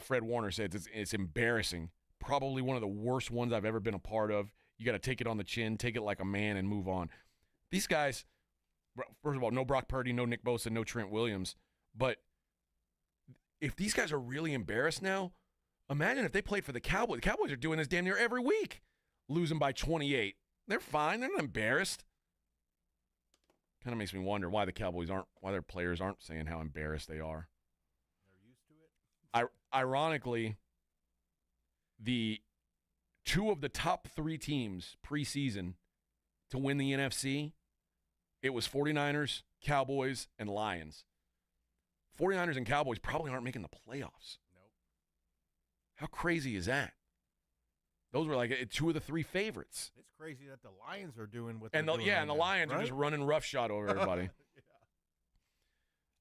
Fred Warner said it's embarrassing. Probably one of the worst ones I've ever been a part of. You got to take it on the chin, take it like a man, and move on. These guys, first of all, no Brock Purdy, no Nick Bosa, no Trent Williams. But if these guys are really embarrassed now, imagine if they played for the Cowboys. The Cowboys are doing this damn near every week, losing by 28. They're fine. They're not embarrassed. Kind of makes me wonder why their players aren't saying how embarrassed they are. They're used to it. Ironically, the two of the top 3 teams preseason to win the NFC, it was 49ers, Cowboys, and Lions. 49ers and Cowboys probably aren't making the playoffs. Nope. How crazy is that? Those were like 2 of the 3 favorites. It's crazy that the Lions are doing what and they're doing. Yeah, and the Lions are just running roughshod over everybody. Yeah.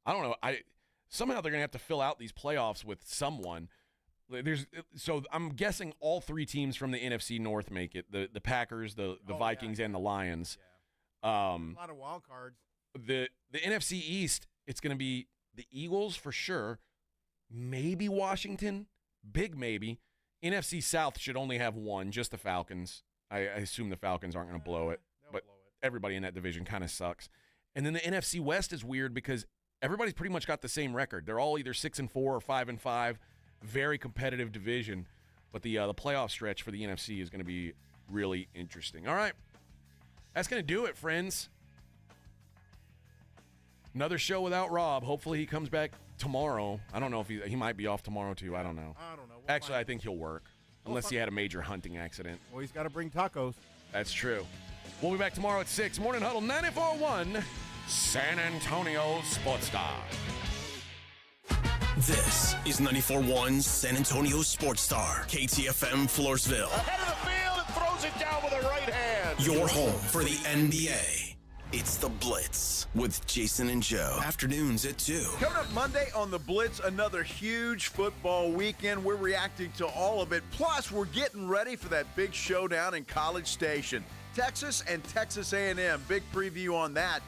I don't know. Somehow they're going to have to fill out these playoffs with someone. So I'm guessing all 3 teams from the NFC North make it. The Packers, the Vikings, and the Lions. Yeah. A lot of wild cards. The NFC East, it's going to be the Eagles for sure. Maybe Washington. Big maybe. NFC South should only have one, just the Falcons. I assume the Falcons aren't going to blow it, but everybody in that division kind of sucks. And then the NFC West is weird because everybody's pretty much got the same record. They're all either 6-4 or 5-5. Very competitive division, but the playoff stretch for the NFC is going to be really interesting. All right, that's going to do it, friends. Another show without Rob. Hopefully he comes back tomorrow. I don't know if he might be off tomorrow too. I don't know. Actually, I think he'll work unless he had a major hunting accident. Well, he's got to bring tacos. That's true. We'll be back tomorrow at 6. Morning Huddle 94.1 San Antonio Sports Star. This is 94.1 San Antonio Sports Star, KTFM Floresville. Ahead of the field and throws it down with a right hand. Your home for the NBA. It's The Blitz with Jason and Joe. Afternoons at 2. Coming up Monday on The Blitz, another huge football weekend. We're reacting to all of it. Plus, we're getting ready for that big showdown in College Station. Texas and Texas A&M. Big preview on that.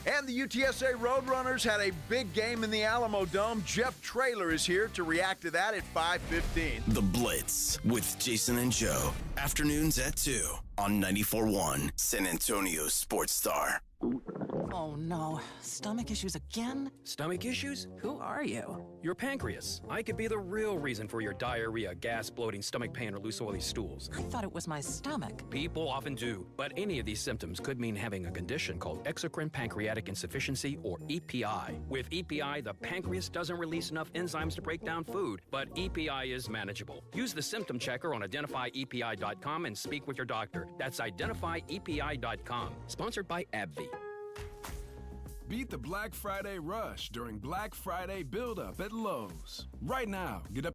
And the UTSA Roadrunners had a big game in the Alamo Dome. Jeff Traylor is here to react to that at 5:15. The Blitz with Jason and Joe. Afternoons at 2 on 94.1 San Antonio Sports Star. Oh no, stomach issues again? Stomach issues? Who are you? Your pancreas. I could be the real reason for your diarrhea, gas, bloating, stomach pain, or loose oily stools. I thought it was my stomach. People often do, but any of these symptoms could mean having a condition called exocrine pancreatic insufficiency, or EPI. With EPI, the pancreas doesn't release enough enzymes to break down food, but EPI is manageable. Use the symptom checker on identifyepi.com and speak with your doctor. That's identifyepi.com. Sponsored by AbbVie. Beat the Black Friday rush during Black Friday build-up at Lowe's. Right now, get up